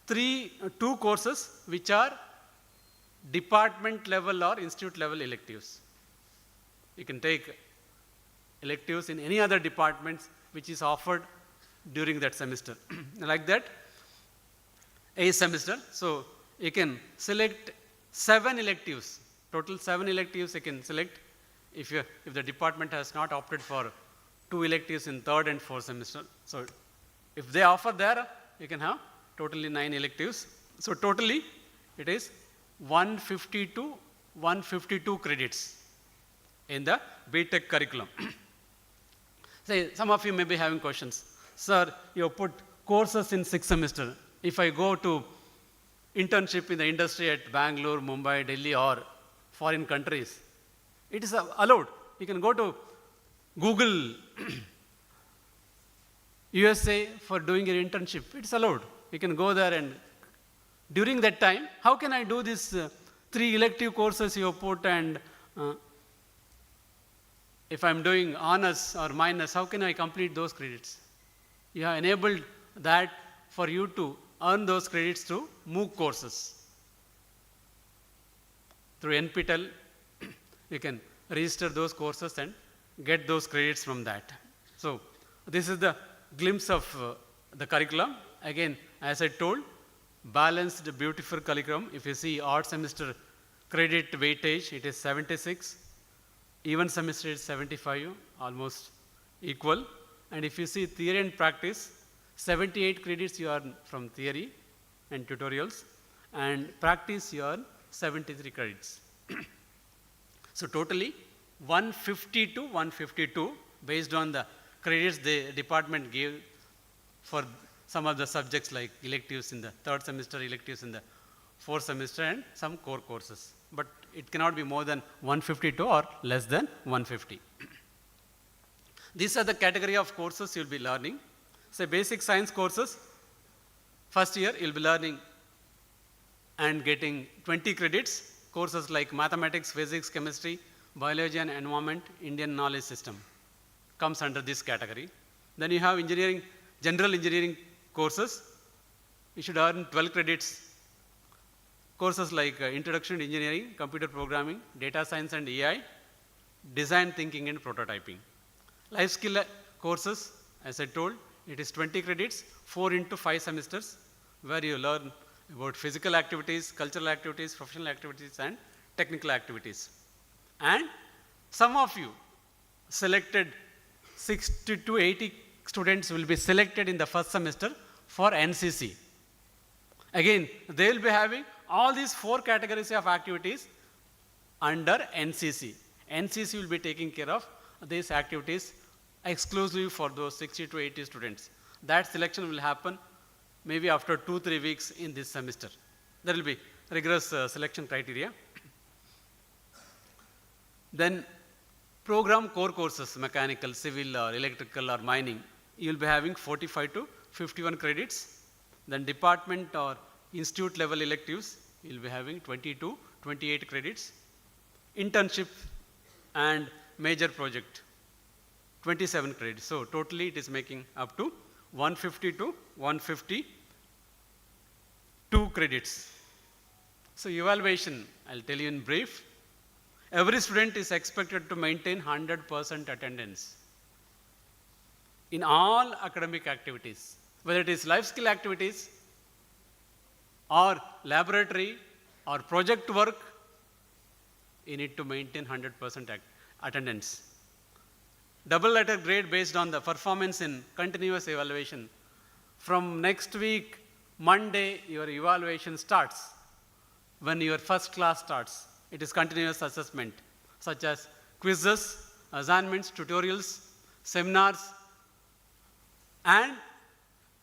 2 courses which are department level or institute level electives. You can take electives in any other departments which is offered during that semester. Like that, 8th semester. So you can select 7 electives, total 7 electives you can select if the department has not opted for 2 electives in 3rd and 4th semester. So if they offer there, you can have totally 9 electives. So totally it is 152 credits in the BTech curriculum. Say, some of you may be having questions. Sir, you put courses in 6th semester. If I go to internship in the industry at Bangalore, Mumbai, Delhi or foreign countries, it is allowed. You can go to Google USA for doing your internship. It's allowed. You can go there and during that time, how can I do this 3 elective courses you put and if I'm doing honors or minus, how can I complete those credits? You have enabled that for you to earn those credits through MOOC courses. Through NPTEL, you can register those courses and get those credits from that. So this is the glimpse of the curriculum. Again, as I told, balanced, beautiful curriculum. If you see odd semester credit weightage, it is 76. Even semester is 75, almost equal. And if you see theory and practice, 78 credits you earn from theory and tutorials, and practice you earn 73 credits. So totally 152 based on the credits the department gave for some of the subjects like electives in the third semester, electives in the fourth semester, and some core courses. But it cannot be more than 152 or less than 150. These are the category of courses you'll be learning. Say basic science courses, first year you'll be learning and getting 20 credits. Courses like mathematics, physics, chemistry, biology and environment, Indian knowledge system comes under this category. Then you have engineering, general engineering courses. You should earn 12 credits. Courses like introduction to engineering, computer programming, data science and AI, design thinking and prototyping. Life skill courses, as I told, it is 20 credits, 4 into 5 semesters, where you learn about physical activities, cultural activities, professional activities, and technical activities. And some of you selected 60 to 80 students will be selected in the first semester for NCC. Again, they will be having all these 4 categories of activities under NCC. NCC will be taking care of these activities exclusively for those 60 to 80 students. That selection will happen maybe after 2-3 weeks in this semester. There will be rigorous selection criteria. Then program core courses, mechanical, civil, or electrical, or mining, you will be having 45 to 51 credits. Then department or institute level electives, you will be having 20 to 28 credits. Internship and major project, 27 credits. So totally it is making up to 150 to 152 credits. So evaluation, I'll tell you in brief. Every student is expected to maintain 100% attendance in all academic activities, whether it is life skill activities or laboratory or project work, you need to maintain 100% attendance. Double letter grade based on the performance in continuous evaluation. From next week, Monday, your evaluation starts. When your first class starts, it is continuous assessment, such as quizzes, assignments, tutorials, seminars, and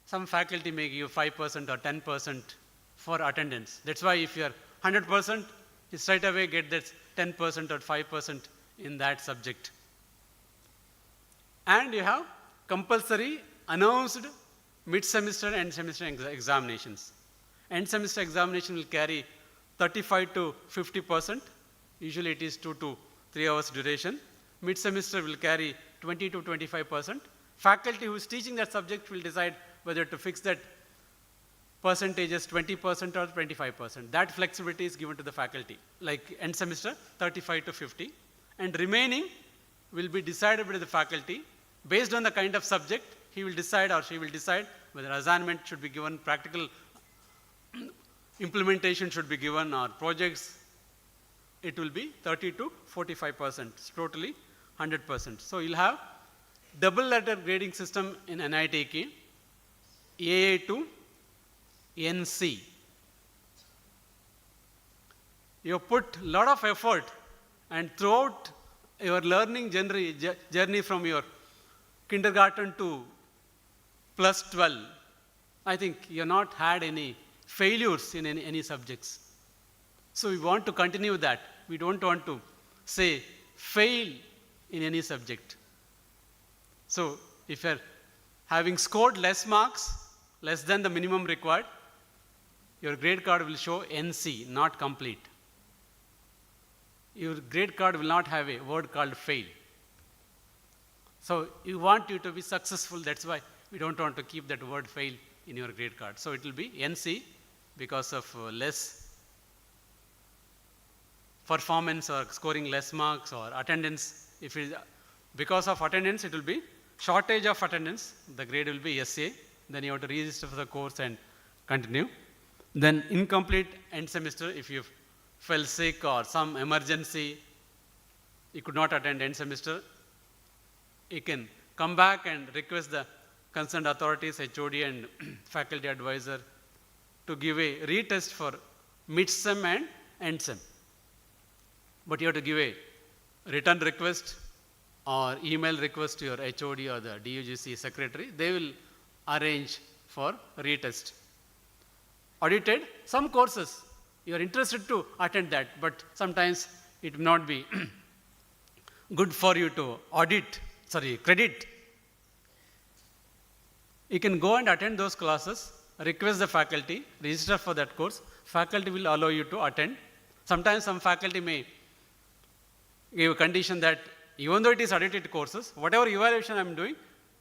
some faculty may give 5% or 10% for attendance. That's why if you are 100%, you straight away get that 10% or 5% in that subject. And you have compulsory announced mid-semester and semester examinations. End semester examination will carry 35 to 50%. Usually it is 2 to 3 hours duration. Mid-semester will carry 20 to 25%. Faculty who is teaching that subject will decide whether to fix that percentage as 20% or 25%. That flexibility is given to the faculty, like end semester 35 to 50. And remaining will be decided by the faculty based on the kind of subject. He will decide or she will decide whether assignment should be given, practical implementation should be given, or projects. It will be 30 to 45%, totally 100%. So you'll have double letter grading system in NITK, AA to NC. You put a lot of effort, and throughout your learning journey from your kindergarten to plus 12, I think you have not had any failures in any subjects. So we want to continue that. We don't want to say fail in any subject. So if you are having scored less marks, less than the minimum required, your grade card will show NC, not complete. Your grade card will not have a word called fail. So you want you to be successful. That's why we don't want to keep that word fail in your grade card. So it will be NC because of less performance or scoring less marks or attendance. If it is because of attendance, it will be shortage of attendance. The grade will be SA. Then you have to register for the course and continue. Then incomplete end semester, if you fell sick or some emergency, you could not attend end semester, you can come back and request the concerned authorities, HOD and faculty advisor to give a retest for mid-sem and end-sem. But you have to give a written request or email request to your HOD or the DUGC secretary. They will arrange for retest. Audited, some courses, you are interested to attend that, but sometimes it will not be good for you to credit. You can go and attend those classes, request the faculty, register for that course. Faculty will allow you to attend. Sometimes some faculty may give a condition that even though it is audited courses, whatever evaluation I am doing,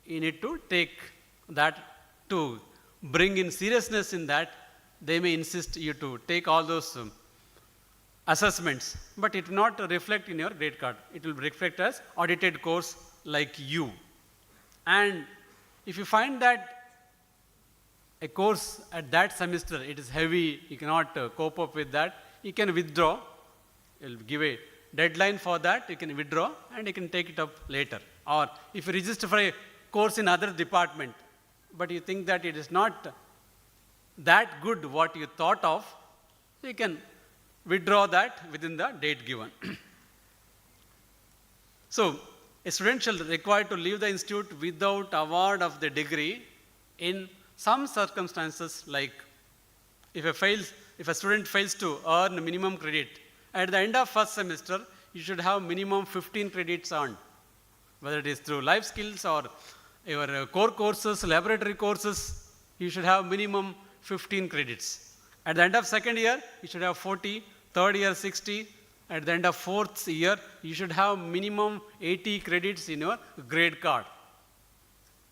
you need to take that to bring in seriousness in that. They may insist you to take all those assessments, but it will not reflect in your grade card. It will reflect as audited course like you. And if you find that a course at that semester, it is heavy, you cannot cope up with that, you can withdraw. You will give a deadline for that, you can withdraw and you can take it up later. Or if you register for a course in other department, but you think that it is not that good what you thought of, you can withdraw that within the date given. So, a student shall required to leave the institute without award of the degree in some circumstances, like if a student fails to earn minimum credit, at the end of first semester, you should have minimum 15 credits earned, whether it is through life skills or your core courses, laboratory courses, you should have minimum 15 credits. At the end of second year, you should have 40, third year 60, at the end of fourth year, you should have minimum 80 credits in your grade card.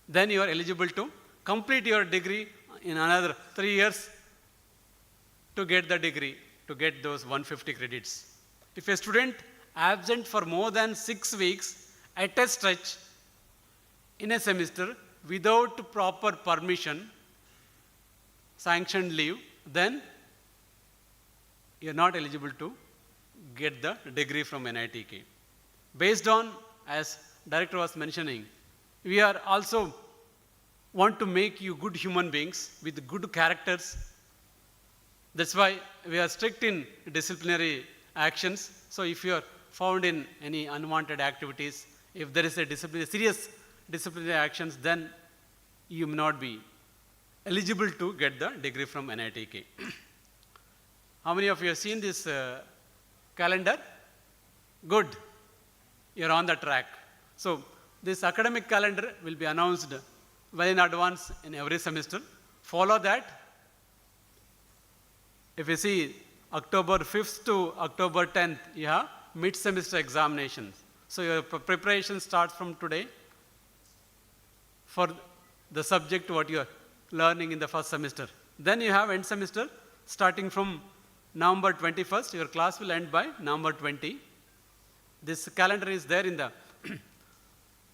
Then you are eligible to complete your degree in another 3 years to get the degree, to get those 150 credits. If a student absent for more than 6 weeks at a stretch in a semester without proper permission, sanctioned leave, then you are not eligible to get the degree from NITK. Based on, as director was mentioning, we are also want to make you good human beings with good characters. That's why we are strict in disciplinary actions. So if you are found in any unwanted activities, if there is a serious disciplinary actions, then you may not be eligible to get the degree from NITK. How many of you have seen this calendar? Good. You're on the track. So this academic calendar will be announced well in advance in every semester. Follow that. If you see October 5th to October 10th, you have mid-semester examinations. So your preparation starts from today for the subject what you are learning in the first semester. Then you have end semester starting from November 21st. Your class will end by November 20. This calendar is there in the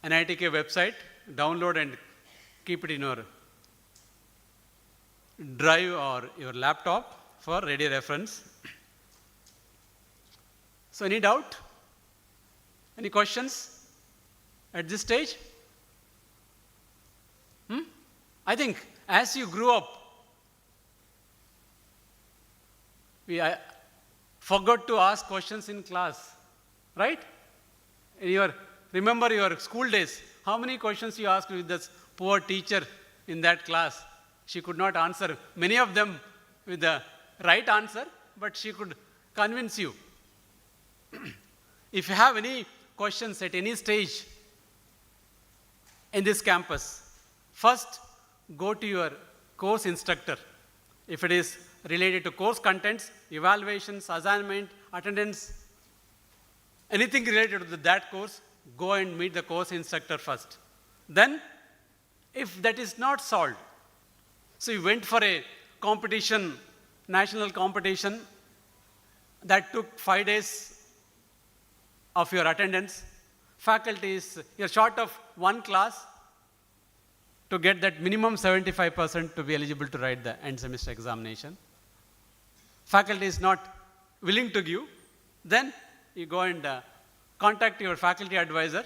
NITK website. Download and keep it in your drive or your laptop for ready reference. So any doubt? Any questions at this stage? I think as you grew up, I forgot to ask questions in class, right? Remember your school days, how many questions you asked with this poor teacher in that class? She could not answer many of them with the right answer, but she could convince you. If you have any questions at any stage in this campus, first go to your course instructor. If it is related to course contents, evaluations, assignment, attendance, anything related to that course, go and meet the course instructor first. Then, if that is not solved, so you went for a competition, national competition, that took 5 days of your attendance. Faculty is, you're short of one class to get that minimum 75% to be eligible to write the end semester examination. Faculty is not willing to give, then you go and contact your faculty advisor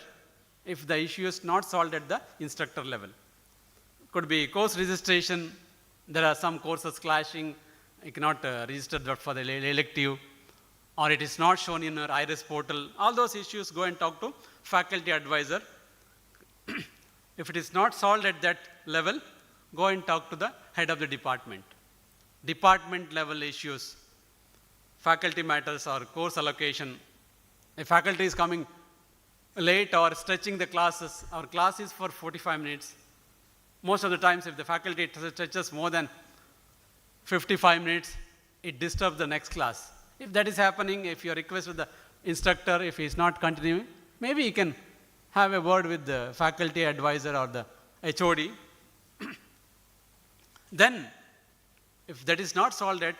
if the issue is not solved at the instructor level. Could be course registration, there are some courses clashing, you cannot register that for the elective, or it is not shown in your IRIS portal. All those issues, go and talk to faculty advisor. If it is not solved at that level, go and talk to the head of the department. Department level issues, faculty matters or course allocation. If faculty is coming late or stretching the classes, our class is for 45 minutes. Most of the times, if the faculty stretches more than 55 minutes, it disturbs the next class. If that is happening, if you request with the instructor, if he is not continuing, maybe you can have a word with the faculty advisor or the HOD. Then, if that is not solved yet,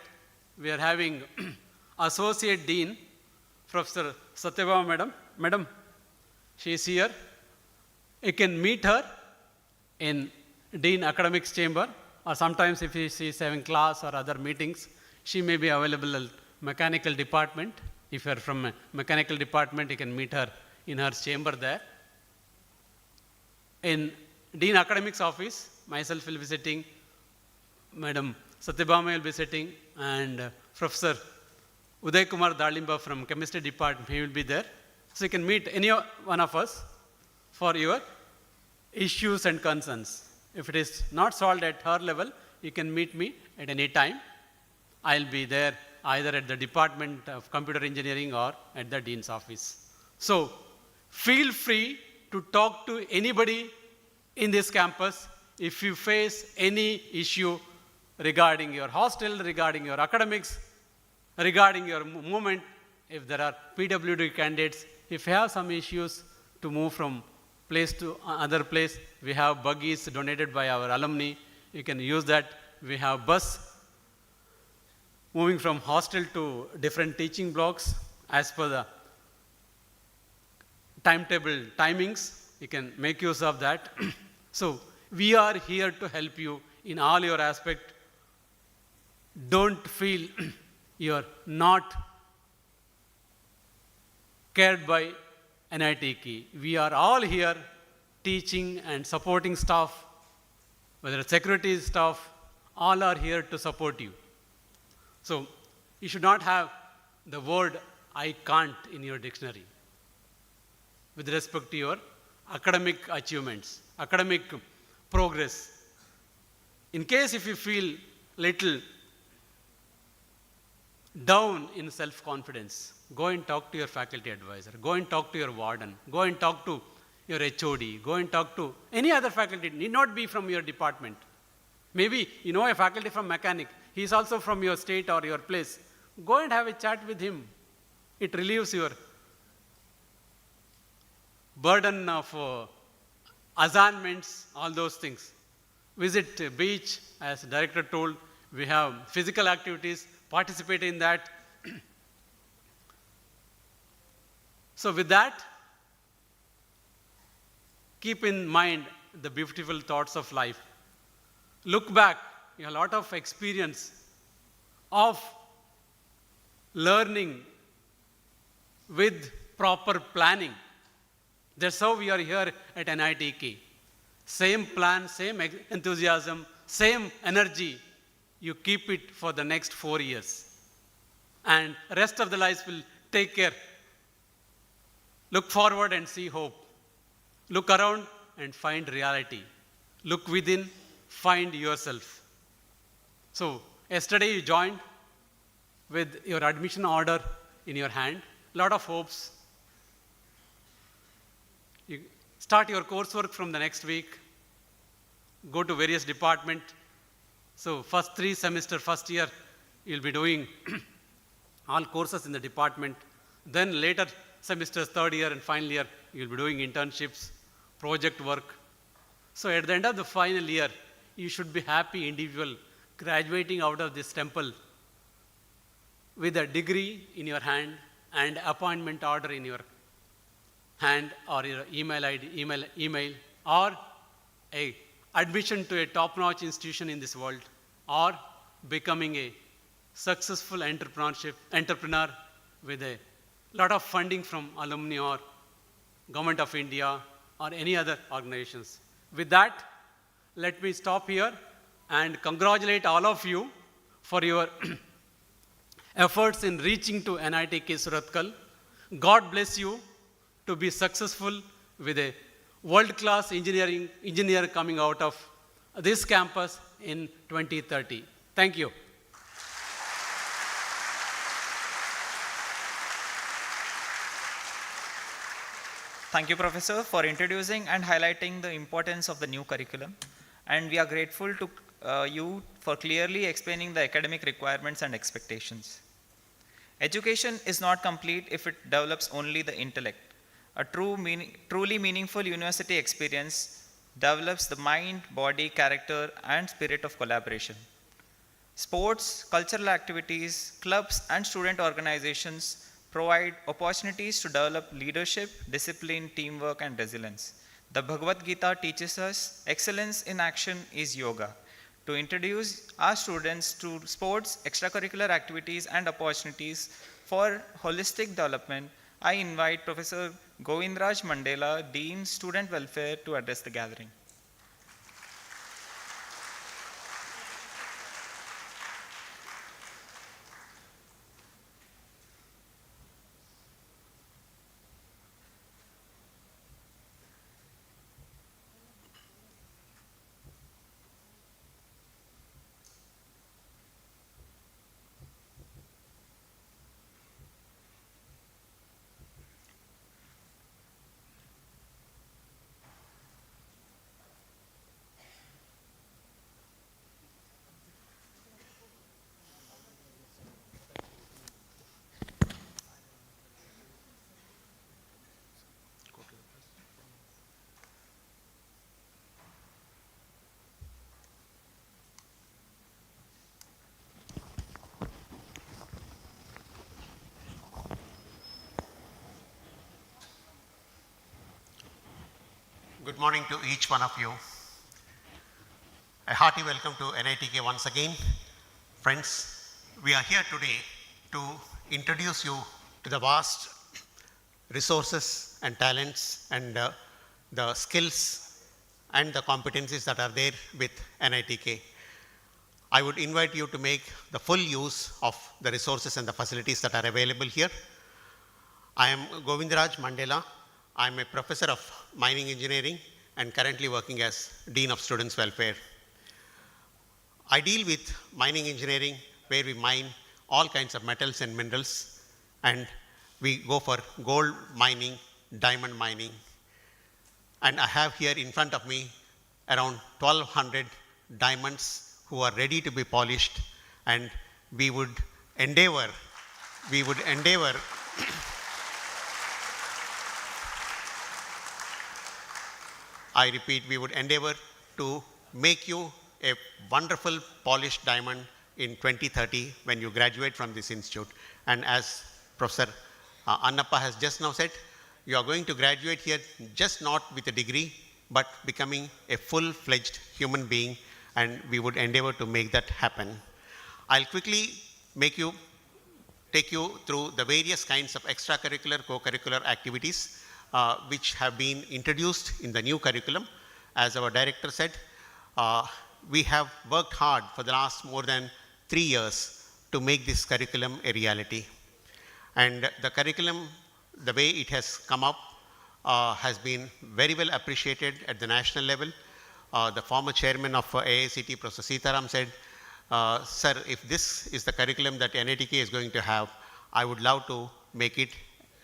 we are having Associate Dean, Professor Satyabhama Madam. Madam, she is here. You can meet her in Dean Academics Chamber, or sometimes if she is having class or other meetings, she may be available at Mechanical Department. If you are from a Mechanical Department, you can meet her in her chamber there. In Dean Academics Office, myself will be sitting, Madam Satyabhama will be sitting, and Professor Uday Kumar Dalimba from Chemistry Department, he will be there. So you can meet any one of us for your issues and concerns. If it is not solved at her level, you can meet me at any time. I'll be there either at the Department of Computer Engineering or at the Dean's office. So feel free to talk to anybody in this campus if you face any issue regarding your hostel, regarding your academics, regarding your movement. If there are PWD candidates, if you have some issues to move from place to other place, we have buggies donated by our alumni. You can use that. We have bus moving from hostel to different teaching blocks as per the timetable timings. You can make use of that. So we are here to help you in all your aspect. Don't feel you're not cared by NIT Key. We are all here teaching and supporting staff, whether it's security staff, all are here to support you. So you should not have the word I can't in your dictionary with respect to your academic achievements, academic progress. In case if you feel little down in self-confidence, go and talk to your faculty advisor, go and talk to your warden, go and talk to your HOD, go and talk to any other faculty. It need not be from your department. Maybe you know a faculty from mechanic, he is also from your state or your place. Go and have a chat with him. It relieves your burden of assignments, all those things. Visit beach, as director told, we have physical activities, participate in that. So with that, keep in mind the beautiful thoughts of life. Look back, you have a lot of experience of learning with proper planning. That's how we are here at NITK. Same plan, same enthusiasm, same energy. You keep it for the next 4 years. And rest of the lives will take care. Look forward and see hope. Look around and find reality. Look within, find yourself. So, yesterday you joined with your admission order in your hand, lot of hopes. You start your coursework from the next week, go to various departments. So, first 3 semester, first year, you'll be doing all courses in the department. Then later semesters, third year and final year, you'll be doing internships, project work. So at the end of the final year, you should be happy individual graduating out of this temple with a degree in your hand and appointment order in your hand or your email ID, email or a admission to a top-notch institution in this world or becoming a successful entrepreneur with a lot of funding from alumni or Government of India or any other organizations. With that, let me stop here and congratulate all of you for your efforts in reaching to NITK Surathkal. God bless you to be successful with a world-class engineer coming out of this campus in 2030. Thank you. Thank you, Professor, for introducing and highlighting the importance of the new curriculum. And we are grateful to you for clearly explaining the academic requirements and expectations. Education is not complete if it develops only the intellect. A truly meaningful university experience develops the mind, body, character, and spirit of collaboration. Sports, cultural activities, clubs, and student organizations provide opportunities to develop leadership, discipline, teamwork, and resilience. The Bhagavad Gita teaches us excellence in action is yoga. To introduce our students to sports, extracurricular activities, and opportunities for holistic development, I invite Professor Govindraj Mandela, Dean, Student Welfare, to address the gathering. Good morning to each one of you. A hearty welcome to NITK once again. Friends, we are here today to introduce you to the vast resources and talents and the skills and the competencies that are there with NITK. I would invite you to make the full use of the resources and the facilities that are available here. I am Govindraj Mandela. I am a professor of mining engineering and currently working as Dean of Students Welfare. I deal with mining engineering where we mine all kinds of metals and minerals, and we go for gold mining, diamond mining. And I have here in front of me around 1,200 diamonds who are ready to be polished, and we would endeavor I repeat, we would endeavor to make you a wonderful polished diamond in 2030 when you graduate from this institute. And as Professor Annappa has just now said, you are going to graduate here just not with a degree, but becoming a full-fledged human being, and we would endeavor to make that happen. I'll quickly take you through the various kinds of extracurricular, co-curricular activities which have been introduced in the new curriculum. As our director said, we have worked hard for the last more than 3 years to make this curriculum a reality. And the curriculum, the way it has come up, has been very well appreciated at the national level. The former chairman of AICT, Professor Sitaram, said, sir, if this is the curriculum that NITK is going to have, I would love to make it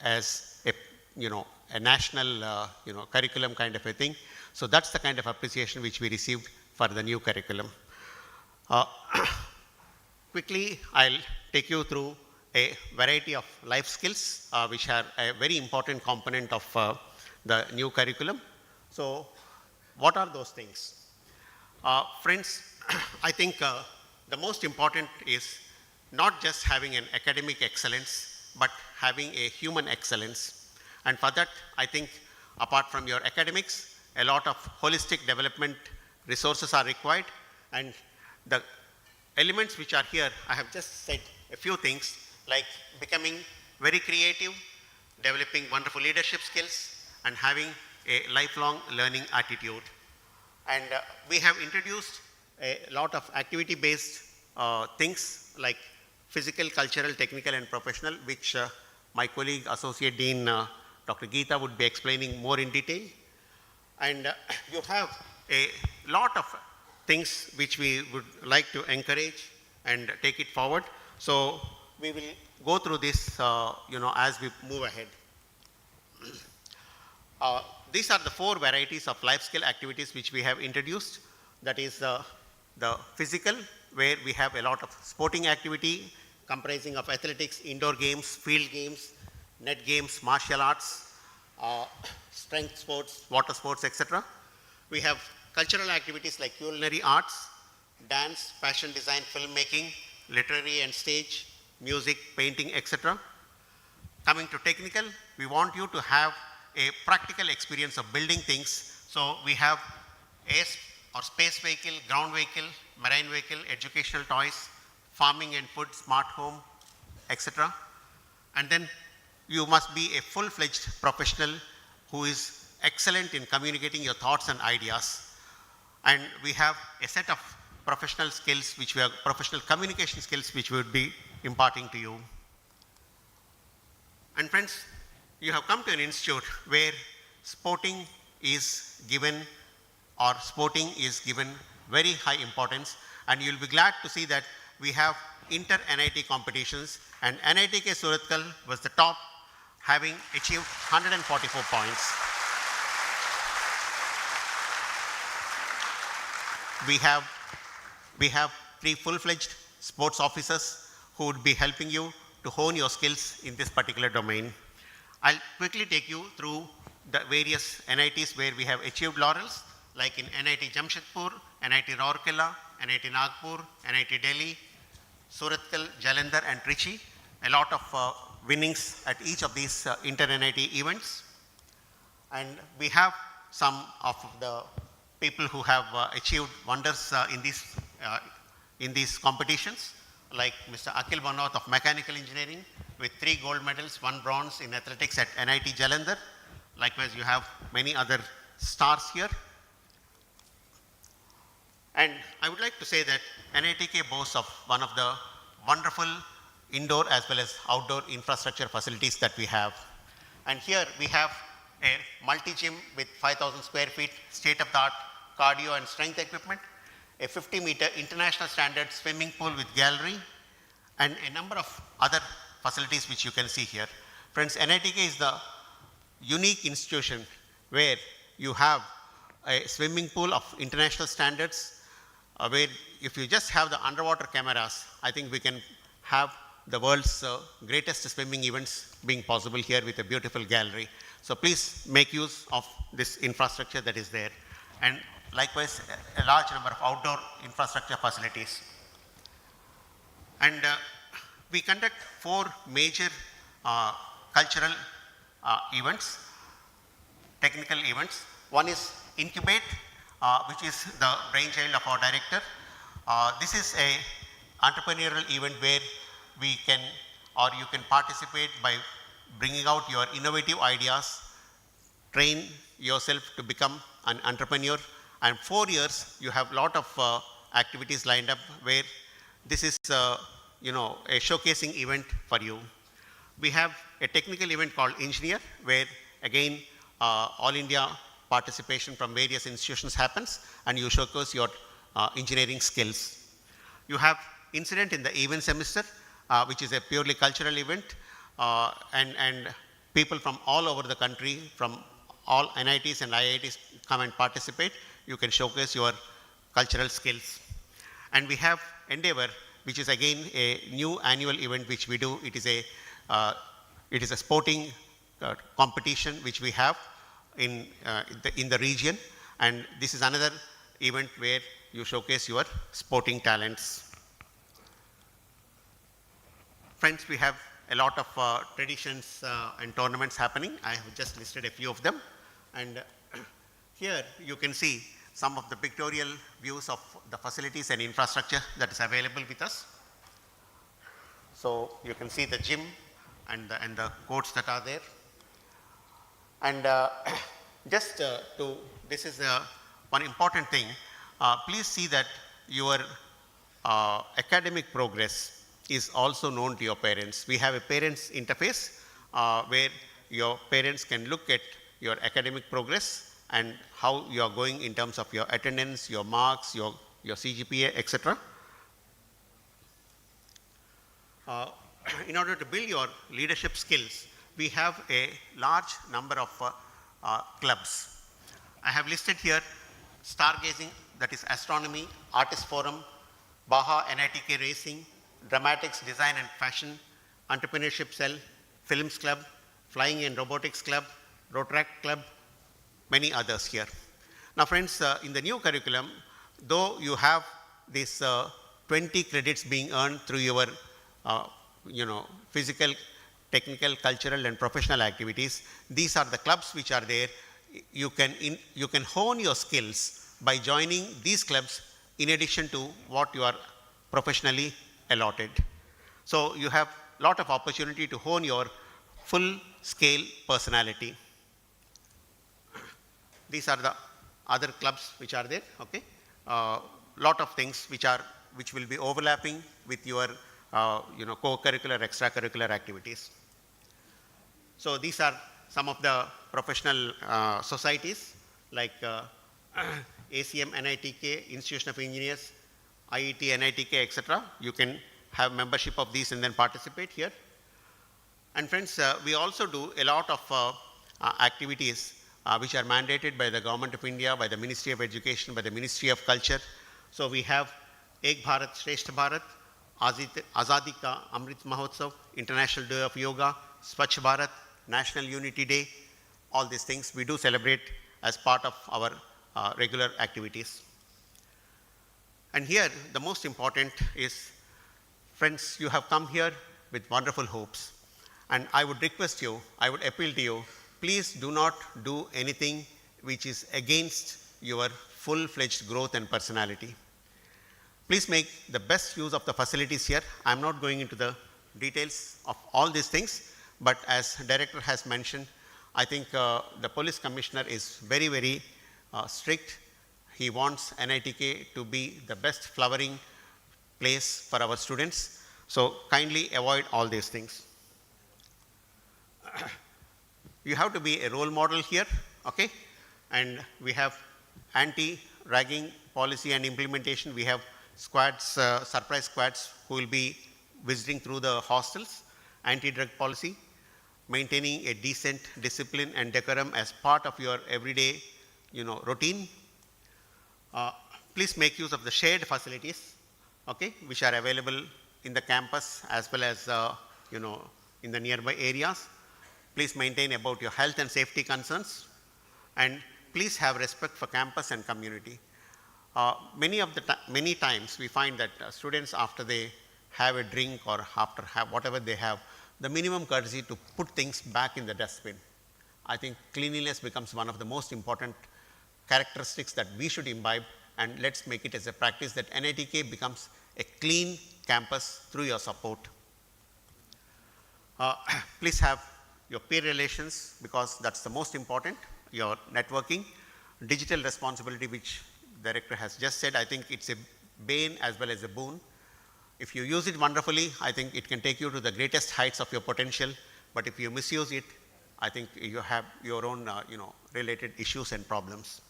as a national curriculum kind of a thing. So that's the kind of appreciation which we received for the new curriculum. Quickly, I'll take you through a variety of life skills which are a very important component of the new curriculum. So what are those things? Friends, I think the most important is not just having an academic excellence, but having a human excellence. And for that, I think apart from your academics, a lot of holistic development resources are required. And the elements which are here, I have just said a few things like becoming very creative, developing wonderful leadership skills, and having a lifelong learning attitude. And we have introduced a lot of activity-based things like physical, cultural, technical, and professional, which my colleague, Associate Dean Dr. Geeta would be explaining more in detail. And you have a lot of things which we would like to encourage and take it forward. So we will go through this, as we move ahead. These are the 4 varieties of life skill activities which we have introduced. That is the physical, where we have a lot of sporting activity comprising of athletics, indoor games, field games, net games, martial arts, strength sports, water sports, etc. We have cultural activities like culinary arts, dance, fashion design, filmmaking, literary and stage, music, painting, etc. Coming to technical, we want you to have a practical experience of building things. So we have air or space vehicle, ground vehicle, marine vehicle, educational toys, farming and food, smart home, etc. And then you must be a full-fledged professional who is excellent in communicating your thoughts and ideas. And we have a set of professional skills, professional communication skills, which we would be imparting to you. And friends, you have come to an institute where sporting is given very high importance, and you'll be glad to see that we have inter-NIT competitions, and NITK Surathkal was the top, having achieved 144 points. We have 3 full-fledged sports officers who would be helping you to hone your skills in this particular domain. I'll quickly take you through the various NITs where we have achieved laurels, like in NIT Jamshedpur, NIT Rourkela, NIT Nagpur, NIT Delhi, Surathkal, Jalandhar, and Trichy. A lot of winnings at each of these inter-NIT events. And we have some of the people who have achieved wonders in these competitions, like Mr. Akhil Bhanot of Mechanical Engineering with 3 gold medals, 1 bronze in athletics at NIT Jalandhar. Likewise, you have many other stars here. And I would like to say that NITK boasts of one of the wonderful indoor as well as outdoor infrastructure facilities that we have. And here we have a multi-gym with 5,000 square feet, state-of-the-art cardio and strength equipment, a 50-meter international standard swimming pool with gallery, and a number of other facilities which you can see here. Friends, NITK is the unique institution where you have a swimming pool of international standards, where if you just have the underwater cameras, I think we can have the world's greatest swimming events being possible here with a beautiful gallery. So please make use of this infrastructure that is there. And likewise, a large number of outdoor infrastructure facilities. And we conduct 4 major cultural events, technical events. One is Incubate, which is the brainchild of our director. This is a entrepreneurial event where we can, or you can participate by bringing out your innovative ideas, train yourself to become an entrepreneur, and 4 years you have a lot of activities lined up where this is a showcasing event for you. We have a technical event called Engineer, where again all India participation from various institutions happens, and you showcase your engineering skills. You have Incident in the Event Semester, which is a purely cultural event, and people from all over the country, from all NITs and IITs come and participate. You can showcase your cultural skills. And we have Endeavor, which is again a new annual event which we do. It is a sporting competition which we have. in the region. And this is another event where you showcase your sporting talents. Friends, we have a lot of traditions and tournaments happening. I have just listed a few of them. And here you can see some of the pictorial views of the facilities and infrastructure that is available with us. So you can see the gym and the courts that are there. And this is one important thing. Please see that your academic progress is also known to your parents. We have a parents interface where your parents can look at your academic progress and how you are going in terms of your attendance, your marks, your CGPA, etc. In order to build your leadership skills, we have a large number of clubs. I have listed here stargazing, that is astronomy, artist forum, Baja NITK racing, dramatics, design and fashion, entrepreneurship cell, films club, flying and robotics club, Rotaract club, many others here. Now friends, in the new curriculum, though you have these 20 credits being earned through your physical, technical, cultural and professional activities, these are the clubs which are there. You can hone your skills by joining these clubs in addition to what you are professionally allotted. So you have a lot of opportunity to hone your full scale personality. These are the other clubs which are there, okay? Lot of things which will be overlapping with your co-curricular, extracurricular activities. So these are some of the professional societies like ACM, NITK, Institution of Engineers, IET, NITK, etc. You can have membership of these and then participate here. And friends, we also do a lot of activities which are mandated by the Government of India, by the Ministry of Education, by the Ministry of Culture. So we have Ek Bharat, Shreshth Bharat, Azadi Ka Amrit Mahotsav, International Day of Yoga, Swachh Bharat, National Unity Day, all these things we do celebrate as part of our regular activities. And here the most important is, friends, you have come here with wonderful hopes. And I would request you, I would appeal to you, please do not do anything which is against your full-fledged growth and personality. Please make the best use of the facilities here. I am not going into the details of all these things, but as Director has mentioned, I think the Police Commissioner is very, very strict. He wants NITK to be the best flowering place for our students. So kindly avoid all these things. You have to be a role model here, okay? And we have anti-ragging policy and implementation. We have squads, surprise squads who will be visiting through the hostels, anti-drug policy, maintaining a decent discipline and decorum as part of your everyday, routine. Please make use of the shared facilities, okay, which are available in the campus as well as, in the nearby areas. Please maintain about your health and safety concerns, and please have respect for campus and community. Many times we find that students, after they have a drink or after have whatever they have, the minimum courtesy to put things back in the dustbin. I think cleanliness becomes one of the most important characteristics that we should imbibe, and let's make it as a practice that NITK becomes a clean campus through your support. Please have your peer relations, because that's the most important, your networking, digital responsibility, which the Director has just said. I think it's a bane as well as a boon. If you use it wonderfully, I think it can take you to the greatest heights of your potential, but if you misuse it, I think you have your own related issues and problems.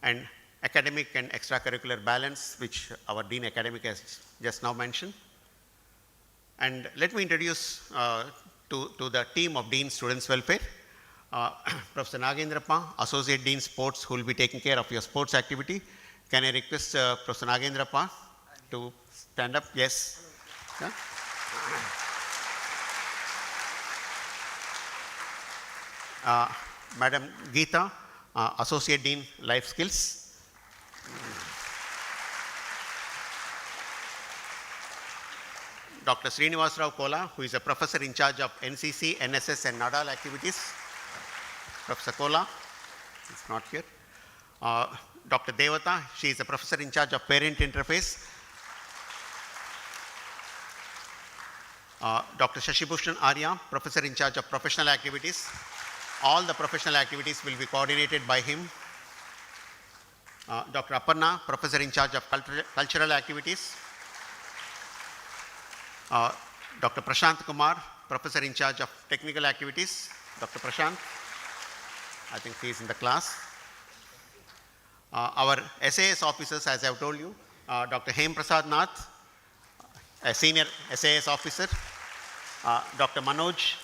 And academic and extracurricular balance, which our Dean Academic has just now mentioned. And let me introduce to the team of Dean Students Welfare, Professor Nagendrappa, Associate Dean Sports, who will be taking care of your sports activity. Can I request Professor Nagendrappa to stand up? Yes. Yeah. Madam Geeta, Associate Dean, Life Skills. Dr. Srinivasrao Kola, who is a professor in charge of NCC, NSS and NADAL activities. Professor Kola is not here. Dr. Devata, she is a professor in charge of parent interface. Dr. Shashibhushan Arya, professor in charge of professional activities. All the professional activities will be coordinated by him. Dr. Aparna, professor in charge of cultural activities. Dr. Prashant Kumar, professor in charge of technical activities. Dr. Prashant, I think he is in the class. Our SAS officers, as I have told you, Dr. Hem Prasad Nath, a senior SAS officer. Dr. Manoj,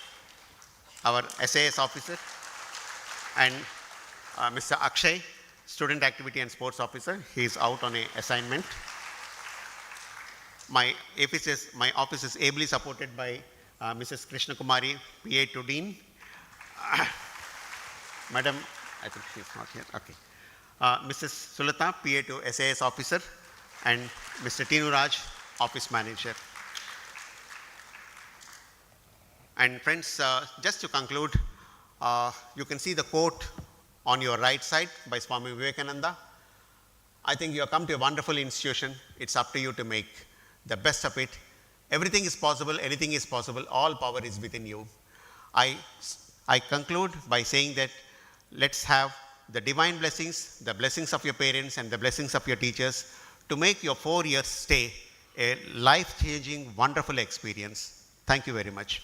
our SAS officer. And Mr. Akshay, student activity and sports officer. He is out on an assignment. My office is ably supported by Mrs. Krishna Kumari, PA to Dean. Madam, I think she is not here. Okay. Mrs. Sulata, PA to SAS officer, and Mr. Tinu Raj, office manager. And friends, just to conclude, you can see the quote on your right side by Swami Vivekananda. I think you have come to a wonderful institution. It's up to you to make the best of it. Everything is possible, anything is possible, all power is within you. I conclude by saying that let's have the divine blessings, the blessings of your parents and the blessings of your teachers to make your 4 years stay a life-changing, wonderful experience. Thank you very much.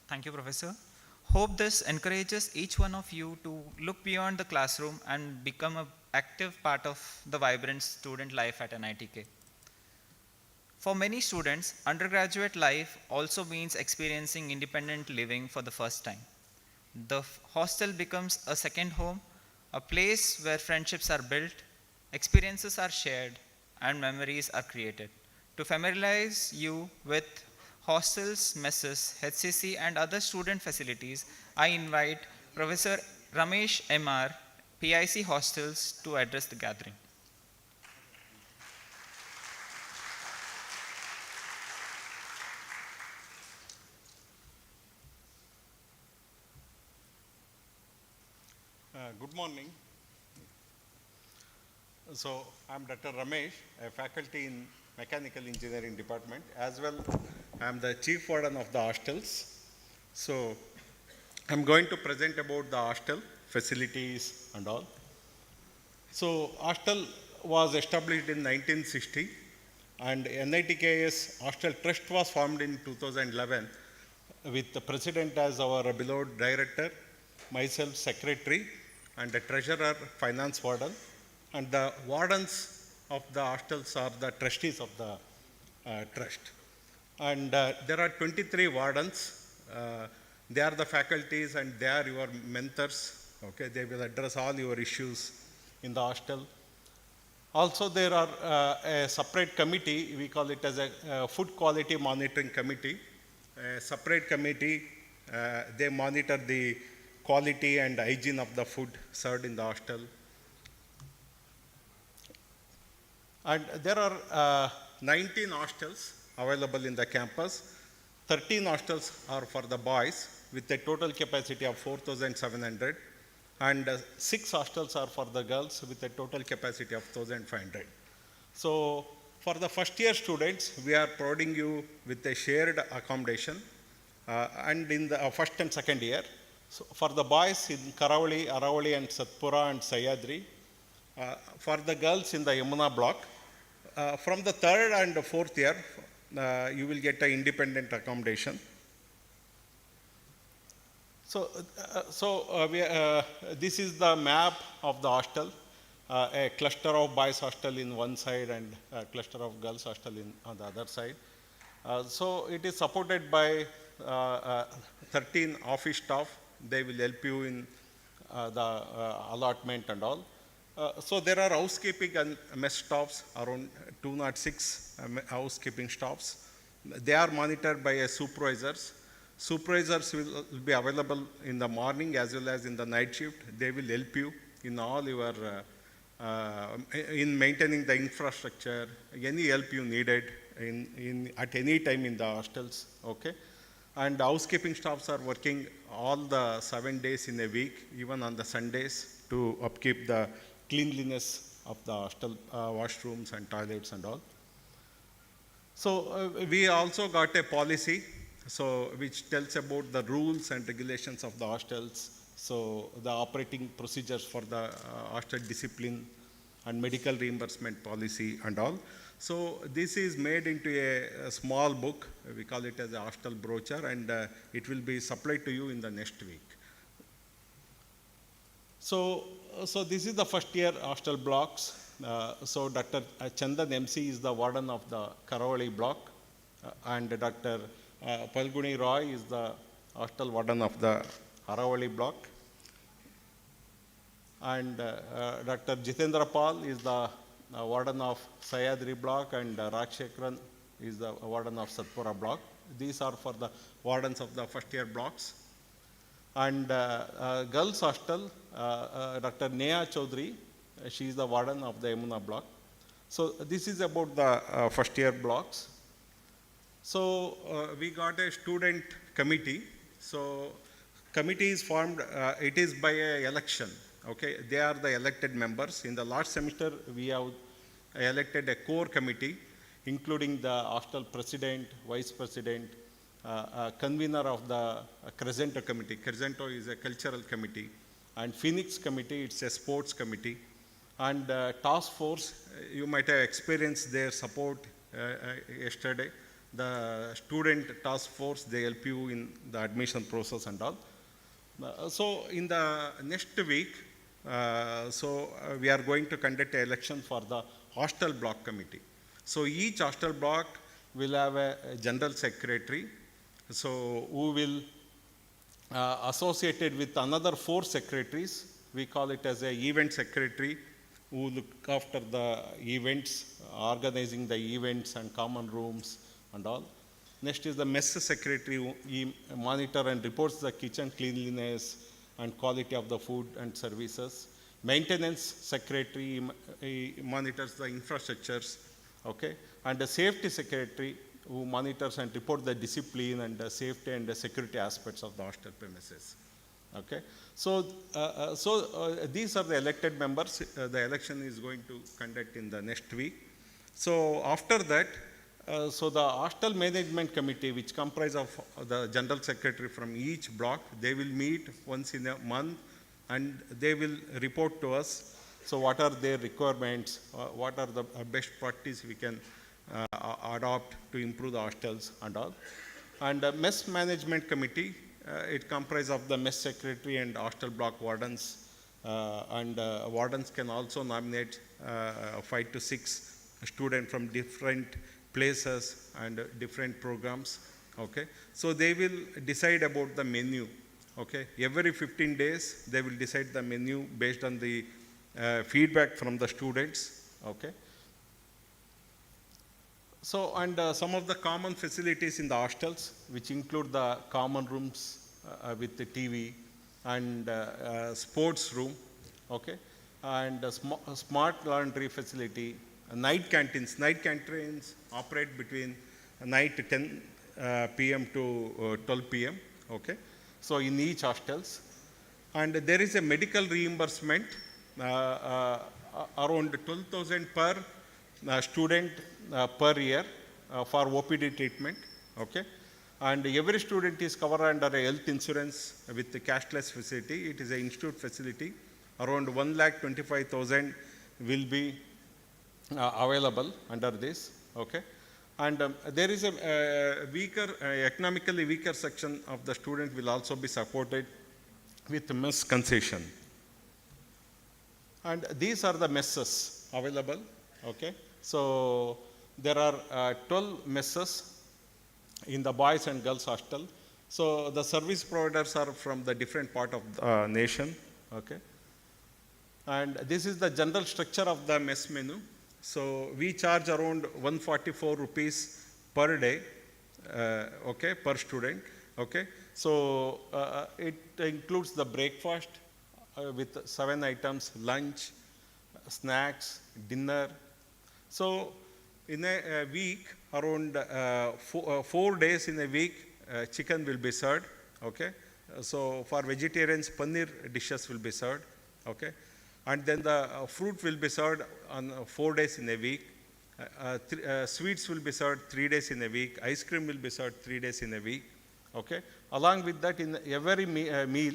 Thank you, Professor. Hope this encourages each one of you to look beyond the classroom and become an active part of the vibrant student life at NITK. For many students, undergraduate life also means experiencing independent living for the first time. The hostel becomes a second home, a place where friendships are built, experiences are shared, and memories are created. To familiarize you with hostels, messes, HCC, and other student facilities, I invite Professor Ramesh MR, PIC Hostels, to address the gathering. Good morning. So, I am Dr. Ramesh, a faculty in Mechanical Engineering Department. As well, I am the Chief Warden of the hostels. So, I am going to present about the hostel facilities and all. So, hostel was established in 1960 and NITK's Hostel Trust was formed in 2011 with the President as our beloved Director, myself Secretary, and the Treasurer, Finance Warden, and the wardens of the hostels are the trustees of the trust. And there are 23 wardens. They are the faculties and they are your mentors. Okay, they will address all your issues in the hostel. Also, there are a separate committee, we call it as a food quality monitoring committee. A separate committee, they monitor the quality and hygiene of the food served in the hostel. And there are 19 hostels available in the campus. 13 hostels are for the boys with a total capacity of 4,700. And 6 hostels are for the girls with a total capacity of 1,500. So, for the first year students, we are providing you with a shared accommodation and in the first and second year. So, for the boys in Karavali, Aravali and Satpura and Sayadri. For the girls in the Yamuna block. From the third and fourth year, you will get an independent accommodation. So, this is the map of the hostel, a cluster of boys hostel in one side and a cluster of girls hostel on the other side. So, it is supported by 13 office staff. They will help you in allotment and all. So there are housekeeping and mess stops, around 206 housekeeping stops. They are monitored by supervisors. Supervisors will be available in the morning as well as in the night shift. They will help you in all your, in maintaining the infrastructure, any help you needed at any time in the hostels, okay? And housekeeping staffs are working all the 7 days in a week, even on the Sundays, to upkeep the cleanliness of the hostel washrooms and toilets and all. So we also got a policy, so which tells about the rules and regulations of the hostels. So the operating procedures for the hostel discipline and medical reimbursement policy and all. So this is made into a small book. We call it as a hostel brochure, and it will be supplied to you in the next week. So this is the first year hostel blocks. So Dr. Chandan MC is the warden of the Karavali block, and Dr. Palguni Roy is the hostel warden of the Haravali block. And Dr. Jitendra Pal is the warden of Sayadri block, and Rakshekran is the warden of Satpura block. These are for the wardens of the first year blocks. And girls hostel, Dr. Neha Chaudhary, she is the warden of the Yamuna block. So this is about the first year blocks. So we got a student committee. So committee is formed, it is by a election. Okay, they are the elected members. In the last semester, we have elected a core committee, including the hostel president, vice president, convener of the Crescento committee. Crescento is a cultural committee. And Phoenix committee, it's a sports committee. And task force, you might have experienced their support yesterday. The student task force, they help you in the admission process and all. So in the next week, we are going to conduct an election for the hostel block committee. So each hostel block will have a general secretary, so who will associated with another 4 secretaries. We call it as a event secretary, who look after the events, organizing the events and common rooms and all. Next is the mess secretary, who monitor and reports the kitchen cleanliness and quality of the food and services. Maintenance secretary, he monitors the infrastructures, okay? And the safety secretary, who monitors and reports the discipline and the safety and the security aspects of the hostel premises, okay? So, these are the elected members. The election is going to conduct in the next week. So after that, so the hostel management committee, which comprises of the general secretary from each block, they will meet once in a month, and they will report to us. So what are their requirements? What are the best practices we can adopt to improve the hostels and all? And the mess management committee, it comprises of the mess secretary and hostel block wardens. Wardens can also nominate 5 to 6 students from different places and different programs, okay? So they will decide about the menu, okay? Every 15 days, they will decide the menu based on the feedback from the students, okay? So, and some of the common facilities in the hostels, which include the common rooms with the TV and sports room, okay? And smart laundry facility, night canteens. Night canteens operate between night 10 p.m. to 12 p.m., okay? So in each hostels. And there is a medical reimbursement around 12,000 per student per year for OPD treatment, okay? And every student is covered under a health insurance with the cashless facility. It is an institute facility. Around 1,25,000 will be available under this, okay? And there is a economically weaker section of the student will also be supported with mess concession. And these are the messes available, okay? So there are 12 messes in the boys and girls hostel. So the service providers are from the different part of the nation, Okay. And this is the general structure of the mess menu. So we charge around 144 rupees per day, okay, per student. Okay. So it includes the breakfast with 7 items, lunch, snacks, dinner. So in a week, around 4 days in a week, chicken will be served. Okay. So for vegetarians, paneer dishes will be served. Okay. And then the fruit will be served on 4 days in a week. Sweets will be served 3 days in a week. Ice cream will be served 3 days in a week. Okay. Along with that, in every meal,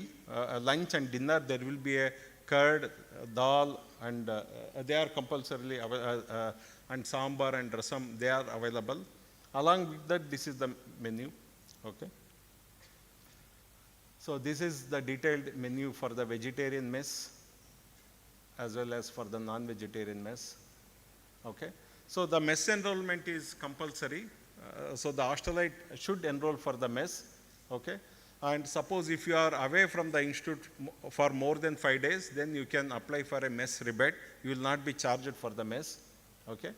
lunch and dinner, there will be a curd, dal, and they are compulsorily and sambar and rasam, they are available. Along with that, this is the menu. Okay. So this is the detailed menu for the vegetarian mess as well as for the non-vegetarian mess. Okay. So the mess enrollment is compulsory. So the hostelite should enroll for the mess. Okay. And suppose if you are away from the institute for more than 5 days, then you can apply for a mess rebate. You will not be charged for the mess. Okay.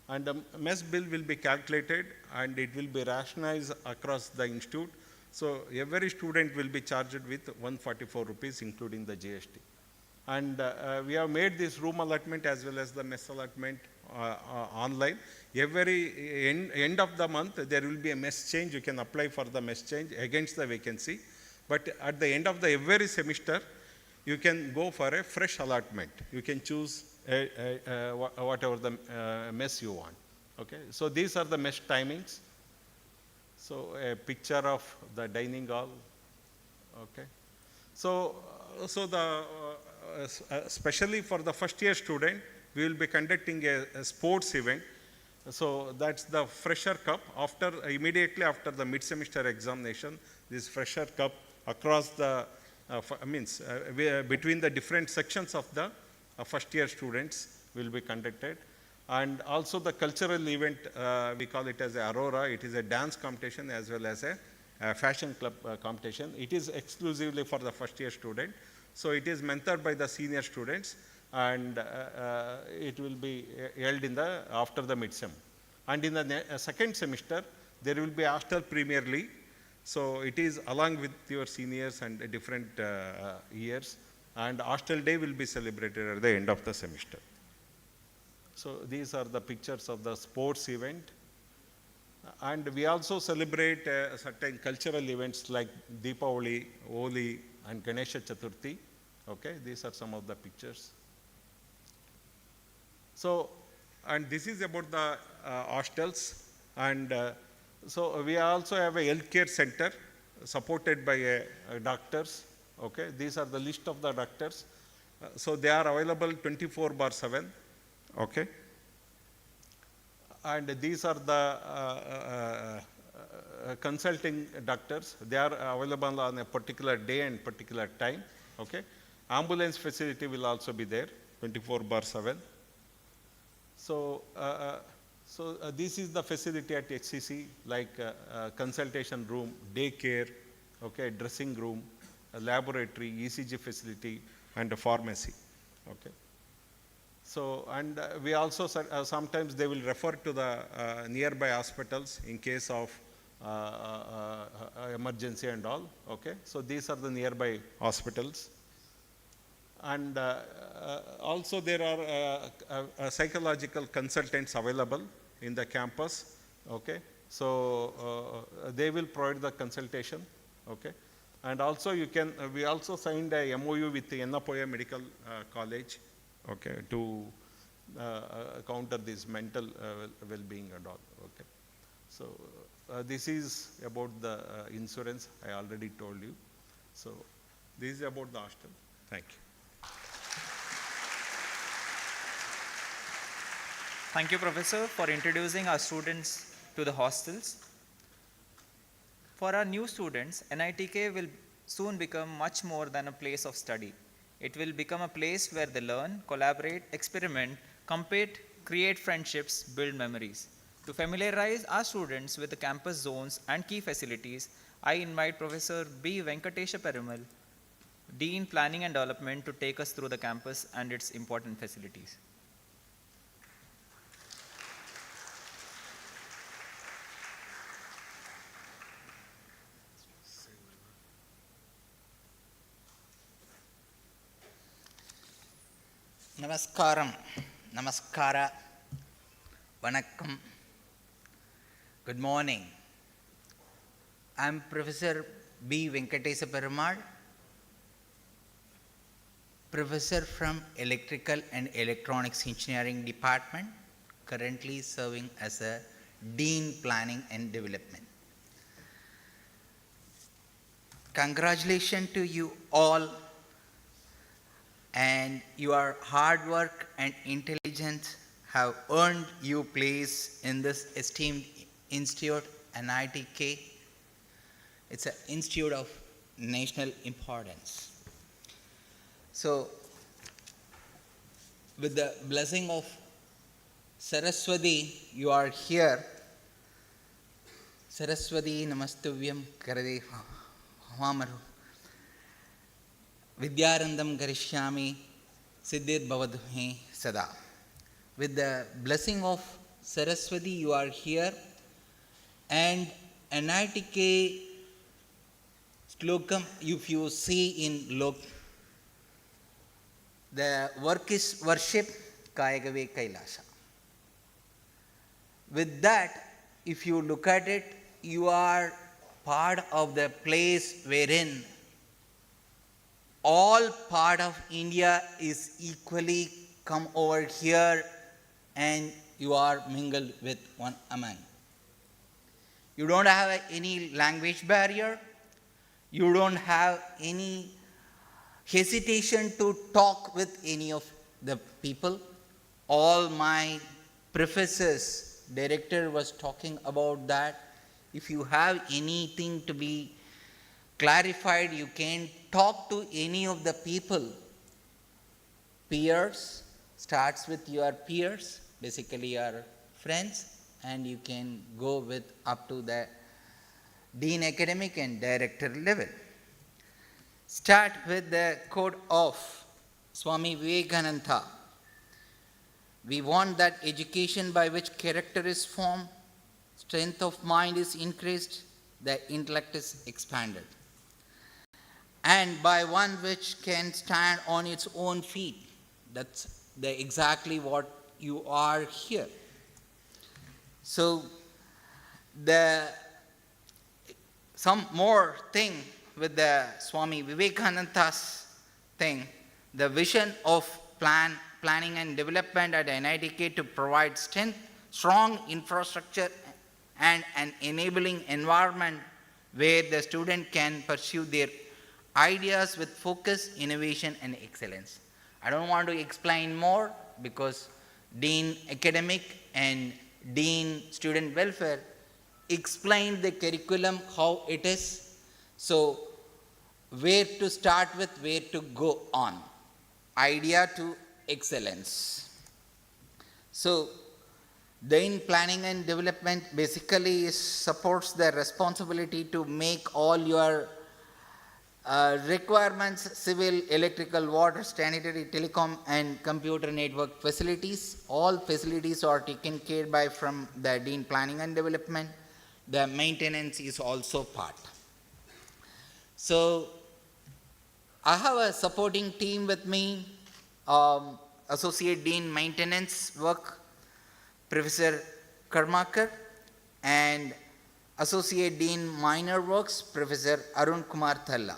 And the mess bill will be calculated and it will be rationalized across the institute. So every student will be charged with 144 rupees including the GST. And we have made this room allotment as well as the mess allotment online. Every end of the month, there will be a mess change. You can apply for the mess change against the vacancy. But at the end of the every semester, you can go for a fresh allotment. You can choose whatever the mess you want. Okay. So these are the mess timings. So a picture of the dining hall. Okay. So the especially for the first year student, we will be conducting a sports event. So that's the fresher cup. Immediately after the mid-semester examination, this fresher cup across the between the different sections of the first year students will be conducted. And also the cultural event, we call it as a Aurora. It is a dance competition as well as a fashion club competition. It is exclusively for the first year student. So it is mentored by the senior students, and it will be held in after the mid-sem. And in the second semester, there will be hostel Premier League. So it is along with your seniors and different years, and hostel day will be celebrated at the end of the semester. So these are the pictures of the sports event. And we also celebrate certain cultural events like Deepavali, Holi, and Ganesha Chaturthi. Okay, these are some of the pictures. So, and this is about the hostels. And so we also have a healthcare center supported by doctors. Okay, these are the list of the doctors. So they are available 24/7. Okay. And these are the consulting doctors. They are available on a particular day and particular time. Okay. Ambulance facility will also be there 24/7. So, this is the facility at HCC, like consultation room, daycare, okay, dressing room, a laboratory, ECG facility, and a pharmacy. Okay. So, and we also sometimes they will refer to the nearby hospitals in case of emergency and all. Okay. So these are the nearby hospitals. And also there are psychological consultants available in the campus. Okay. So they will provide the consultation. Okay. And also you can, we also signed a MOU with the Yennapoya Medical College, okay, to counter this mental well-being and all. Okay. So this is about the insurance, I already told you. So this is about the hostel. Thank you. Thank you, Professor, for introducing our students to the hostels. For our new students, NITK will soon become much more than a place of study. It will become a place where they learn, collaborate, experiment, compete, create friendships, build memories. To familiarize our students with the campus zones and key facilities, I invite Professor B. Venkatesha Perumal, Dean Planning and Development, to take us through the campus and its important facilities. Namaskaram, Namaskara, Vanakkam, good morning. I am Professor B. Venkatesa Perumal, Professor from Electrical and Electronics Engineering Department, currently serving as a Dean Planning and Development. Congratulations to you all, and your hard work and intelligence have earned you place in this esteemed institute, NITK. It's an institute of national importance. So, with the blessing of Saraswati, you are here. Saraswati namastuvyam karade hamaru. Vidyarandam karishyami siddhir bhavadhe sada. With the blessing of Saraswati, you are here, and NITK Slokam, if you see in Lok, the work is worship, Kayagave Kailasa. With that, if you look at it, you are part of the place wherein all part of India is equally come over here and you are mingled with one among. You don't have any language barrier. You don't have any hesitation to talk with any of the people. All my professors, director was talking about that. If you have anything to be clarified, you can talk to any of the people. Peers, starts with your peers, basically your friends, and you can go with up to the Dean Academic and Director level. Start with the quote of Swami Vivekananda. We want that education by which character is formed, strength of mind is increased, the intellect is expanded, and by one which can stand on its own feet. That's exactly what you are here. So, some more thing with the Swami Vivekananda's thing, the vision of planning and development at NITK to provide strong infrastructure and an enabling environment where the student can pursue their ideas with focus, innovation and excellence. I don't want to explain more because Dean Academic and Dean Student Welfare explained the curriculum, how it is. So, where to start with, where to go on. Idea to excellence. So, Dean Planning and Development basically supports the responsibility to make all your requirements, civil, electrical, water, sanitary, telecom and computer network facilities. All facilities are taken care by from the Dean Planning and Development. The maintenance is also part. So, I have a supporting team with me, Associate Dean Maintenance Work, Professor Karmakar, and Associate Dean Minor Works, Professor Arun Kumar Thalla.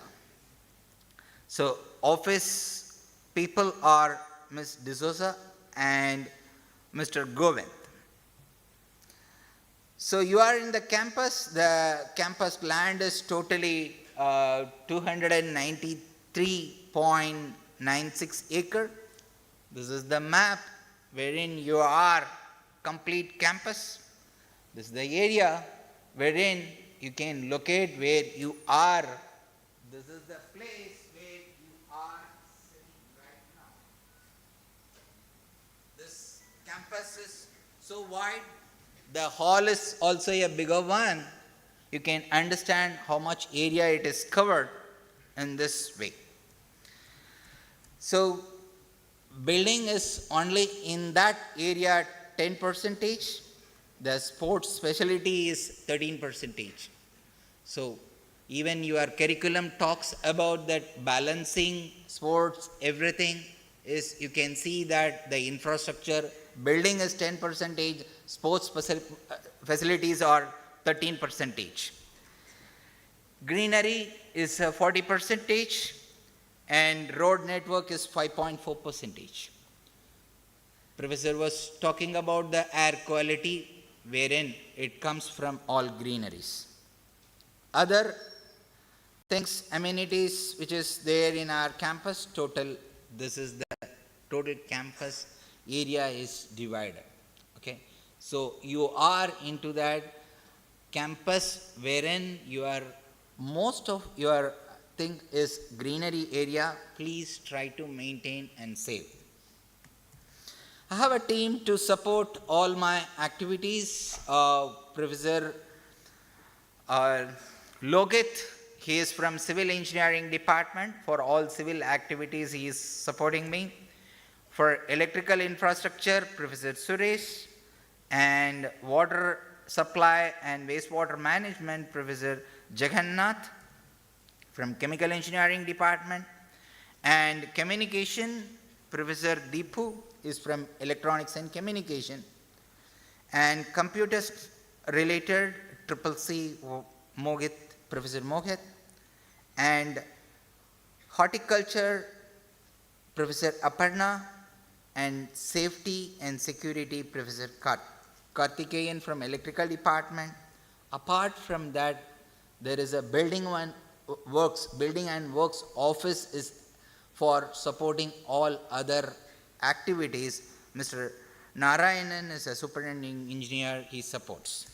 So, office people are Ms. D'Souza and Mr. Govind. So, you are in the campus land is totally 293.96 acre. This is the map wherein you are complete campus. This is the area wherein you can locate where you are. This is the place where you are sitting right now. This campus is so wide. The hall is also a bigger one. You can understand how much area it is covered in this way. So building is only in that area 10%. The sports facility is 13%. So even your curriculum talks about that balancing sports, everything is, you can see that the infrastructure building is 10%, sports facilities are 13%. Greenery is 40%, and road network is 5.4%. Professor was talking about the air quality, wherein it comes from all greeneries. Other things, amenities which is there in our campus, total, this is the total campus area is divided. Okay, so you are into that campus wherein most of your thing is greenery area. Please try to maintain and save. I have a team to support all my activities. Professor Logit, he is from Civil Engineering Department. For all civil activities, he is supporting me. For electrical infrastructure, Professor Suresh, and water supply and wastewater management, Professor Jagannath from Chemical Engineering Department, and communication, Professor Deepu is from Electronics and Communication, and computers related, CCC Mohit, Professor Mohit, and horticulture, Professor Aparna, and safety and security, Professor Karthikeyan from Electrical Department. Apart from that, there is a building and works office is for supporting all other activities. Mr. Narayanan is a superintending engineer, he supports.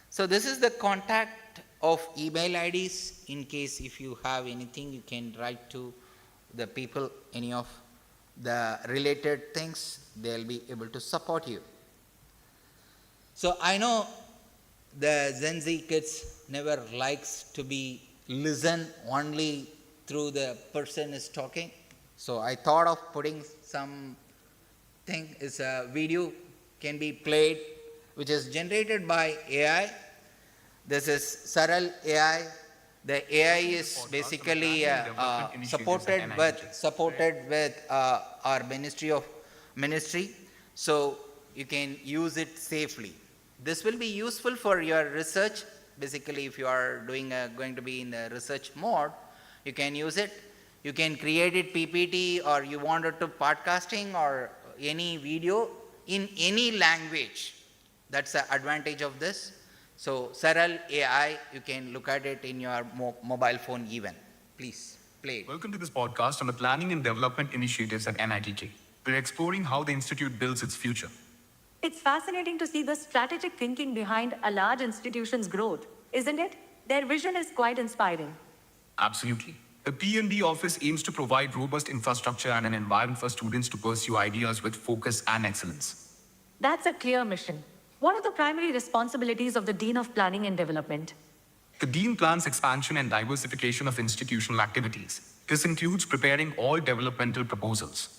So this is the contact of email IDs. In case if you have anything, you can write to the people, any of the related things, they'll be able to support you. So I know the Gen Z kids never likes to be listen only through the person is talking. So I thought of putting something, is a video can be played which is generated by AI. This is Saral AI. The AI is basically supported with our ministry, so you can use it safely. This will be useful for your research. Basically, if you are going to be in the research mode, you can use it. You can create it PPT, or you wanted to podcasting or any video in any language. That's the advantage of this. So Saral AI, you can look at it in your mobile phone even. Please play it. Welcome to this podcast on the planning and development initiatives at NITK. We're exploring how the institute builds its future. It's fascinating to see the strategic thinking behind a large institution's growth, isn't it? Their vision is quite inspiring. Absolutely. The P&D office aims to provide robust infrastructure and an environment for students to pursue ideas with focus and excellence. That's a clear mission. What are the primary responsibilities of the Dean of Planning and Development? The Dean plans expansion and diversification of institutional activities. This includes preparing all developmental proposals.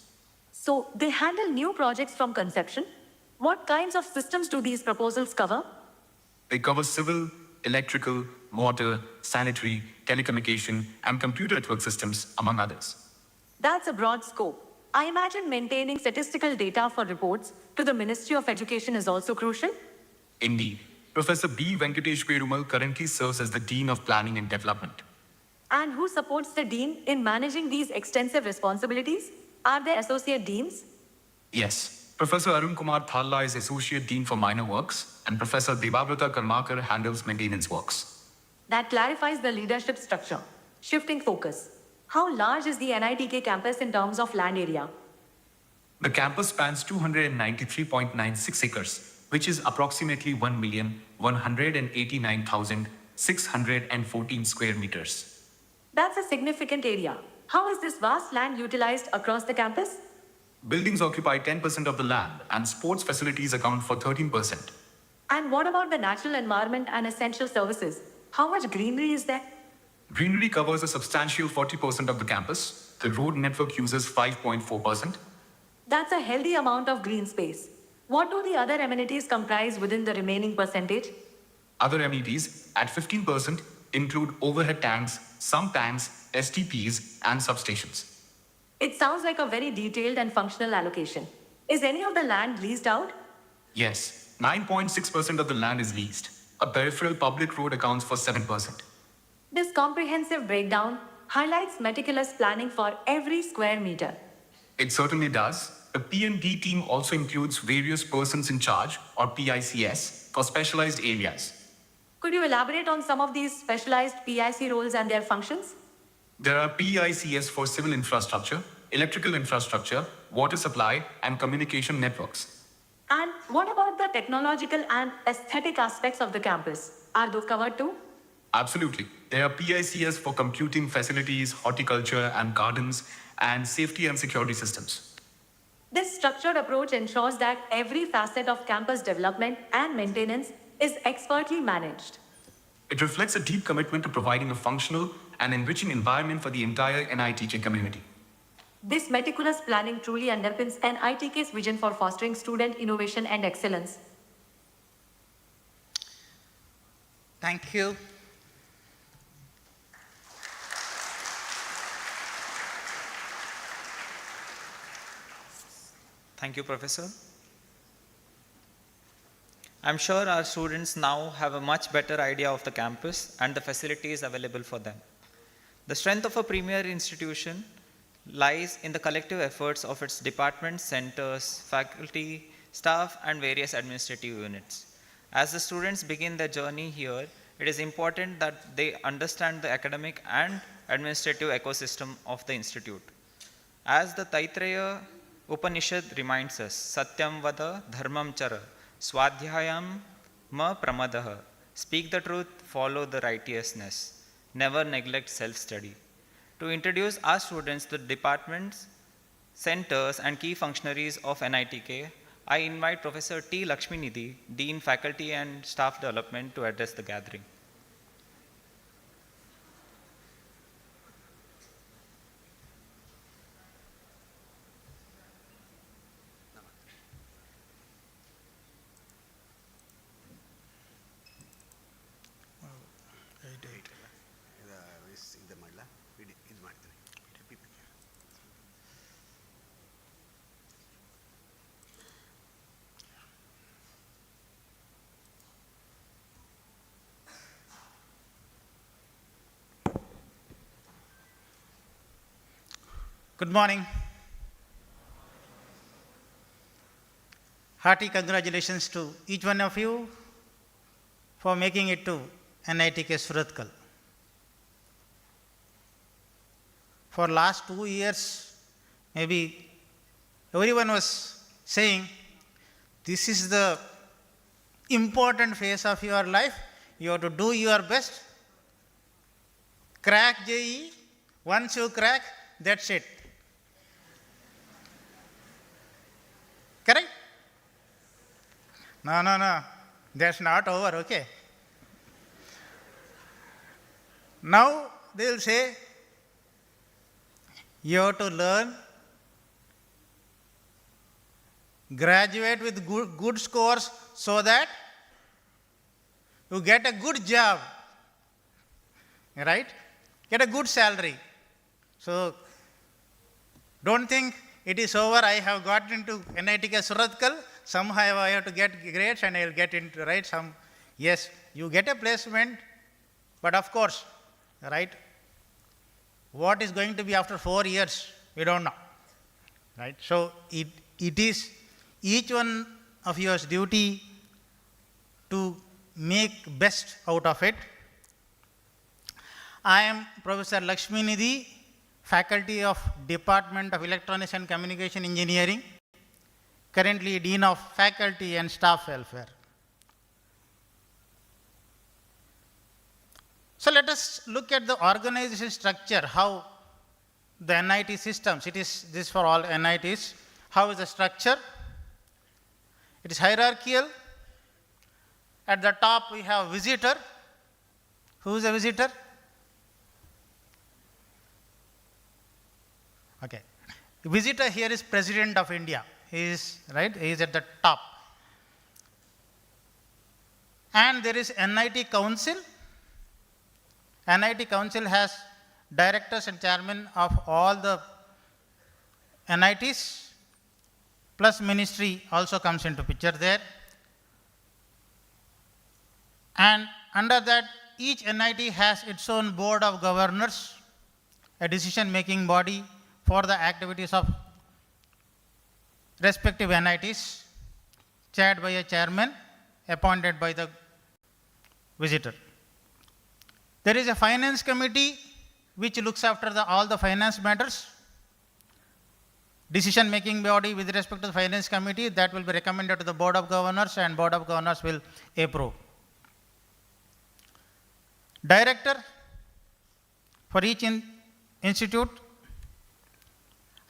So they handle new projects from conception? What kinds of systems do these proposals cover? They cover civil, electrical, water, sanitary, telecommunication, and computer network systems, among others. That's a broad scope. I imagine maintaining statistical data for reports to the Ministry of Education is also crucial? Indeed. Professor B. Venkatesh Perumal currently serves as the Dean of Planning and Development. And who supports the Dean in managing these extensive responsibilities? Are there associate deans? Yes. Professor Arun Kumar Thalla is Associate Dean for Minor Works, and Professor Debabrata Karmakar handles Maintenance Works. That clarifies the leadership structure. Shifting focus. How large is the NITK campus in terms of land area? The campus spans 293.96 acres, which is approximately 1,189,614 square meters. That's a significant area. How is this vast land utilized across the campus? Buildings occupy 10% of the land, and sports facilities account for 13%. And what about the natural environment and essential services? How much greenery is there? Greenery covers a substantial 40% of the campus. The road network uses 5.4%. That's a healthy amount of green space. What do the other amenities comprise within the remaining percentage? Other amenities at 15% include overhead tanks, sump tanks, STPs, and substations. It sounds like a very detailed and functional allocation. Is any of the land leased out? Yes, 9.6% of the land is leased. A peripheral public road accounts for 7%. This comprehensive breakdown highlights meticulous planning for every square meter. It certainly does. The P&D team also includes various persons in charge, or PICS, for specialized areas. Could you elaborate on some of these specialized PIC roles and their functions? There are PICS for civil infrastructure, electrical infrastructure, water supply, and communication networks. And what about the technological and aesthetic aspects of the campus? Are those covered too? Absolutely. There are PICS for computing facilities, horticulture and gardens, and safety and security systems. This structured approach ensures that every facet of campus development and maintenance is expertly managed. It reflects a deep commitment to providing a functional and enriching environment for the entire NITJ community. This meticulous planning truly underpins NITK's vision for fostering student innovation and excellence. Thank you. Thank you, Professor. I'm sure our students now have a much better idea of the campus and the facilities available for them. The strength of a premier institution lies in the collective efforts of its departments, centers, faculty, staff, and various administrative units. As the students begin their journey here, it is important that they understand the academic and administrative ecosystem of the institute. As the Taittiriya Upanishad reminds us, Satyam vada dharmam chara, swadhyayam ma pramadaha. Speak the truth, follow the righteousness. Never neglect self-study. To introduce our students to departments, centers, and key functionaries of NITK, I invite Professor T. Lakshminidhi, Dean Faculty and Staff Development, to address the gathering. Good morning. Hearty congratulations to each one of you for making it to NITK Surathkal. For last 2 years, maybe everyone was saying, this is the important phase of your life. You have to do your best. Crack JE. Once you crack, that's it. Correct? No. That's not over, okay? Now they will say, you have to learn, graduate with good scores so that you get a good job, right? Get a good salary. So don't think it is over, I have got into NITK Surathkal, somehow I have to get grades and I will get into, right? Yes, you get a placement, but of course, right? What is going to be after 4 years, we don't know, right? So it is each one of yours duty to make best out of it. I am Professor Lakshminidhi, Faculty of Department of Electronics and Communication Engineering, currently Dean of Faculty and Staff Welfare. So let us look at the organization structure, how the NIT systems, it is this for all NITs, how is the structure? It is hierarchical. At the top we have visitor. Who is a visitor? Okay. Visitor here is President of India. He is, right, he is at the top. And there is NIT Council. NIT Council has directors and chairmen of all the NITs, plus ministry also comes into picture there. And under that, each NIT has its own board of governors, a decision-making body for the activities of respective NITs, chaired by a chairman appointed by the visitor. There is a finance committee which looks after all the finance matters. Decision-making body with respect to the finance committee that will be recommended to the board of governors, and board of governors will approve. Director for each institute,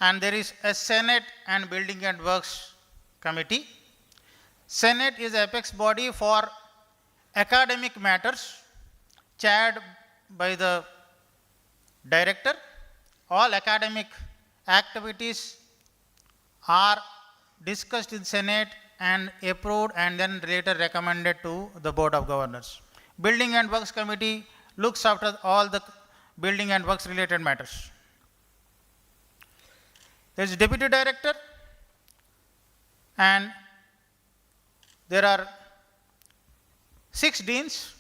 and there is a Senate and Building and Works Committee. Senate is the apex body for academic matters, chaired by the director. All academic activities are discussed in Senate and approved and then later recommended to the board of governors. Building and Works Committee looks after all the building and works related matters. There is deputy director, and there are 6 deans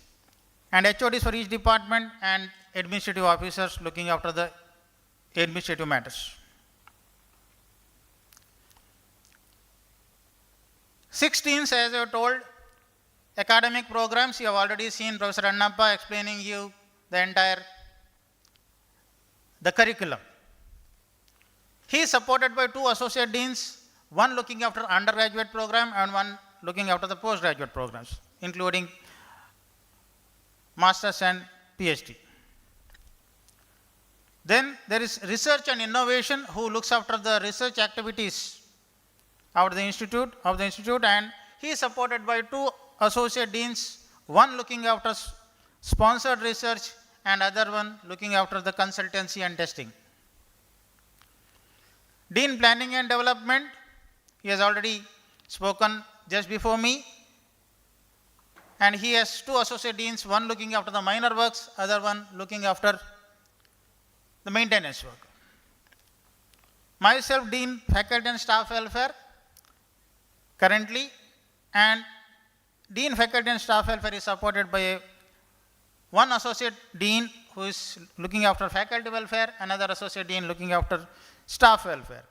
and HODs for each department, and administrative officers looking after the administrative matters. 6 deans, as I have told, academic programs. You have already seen Professor Annappa explaining you the entire curriculum. He is supported by 2 associate deans, one looking after undergraduate program and one looking after the postgraduate programs, including masters and PhD. Then there is research and innovation, who looks after the research activities of the institute, and he is supported by 2 associate deans, one looking after sponsored research and other one looking after the consultancy and testing. Dean Planning and Development, he has already spoken just before me, and he has 2 associate deans, one looking after the minor works, other one looking after the maintenance work. Myself, Dean Faculty and Staff Welfare currently, and Dean Faculty and Staff Welfare is supported by one associate dean who is looking after faculty welfare, another associate dean looking after staff welfare.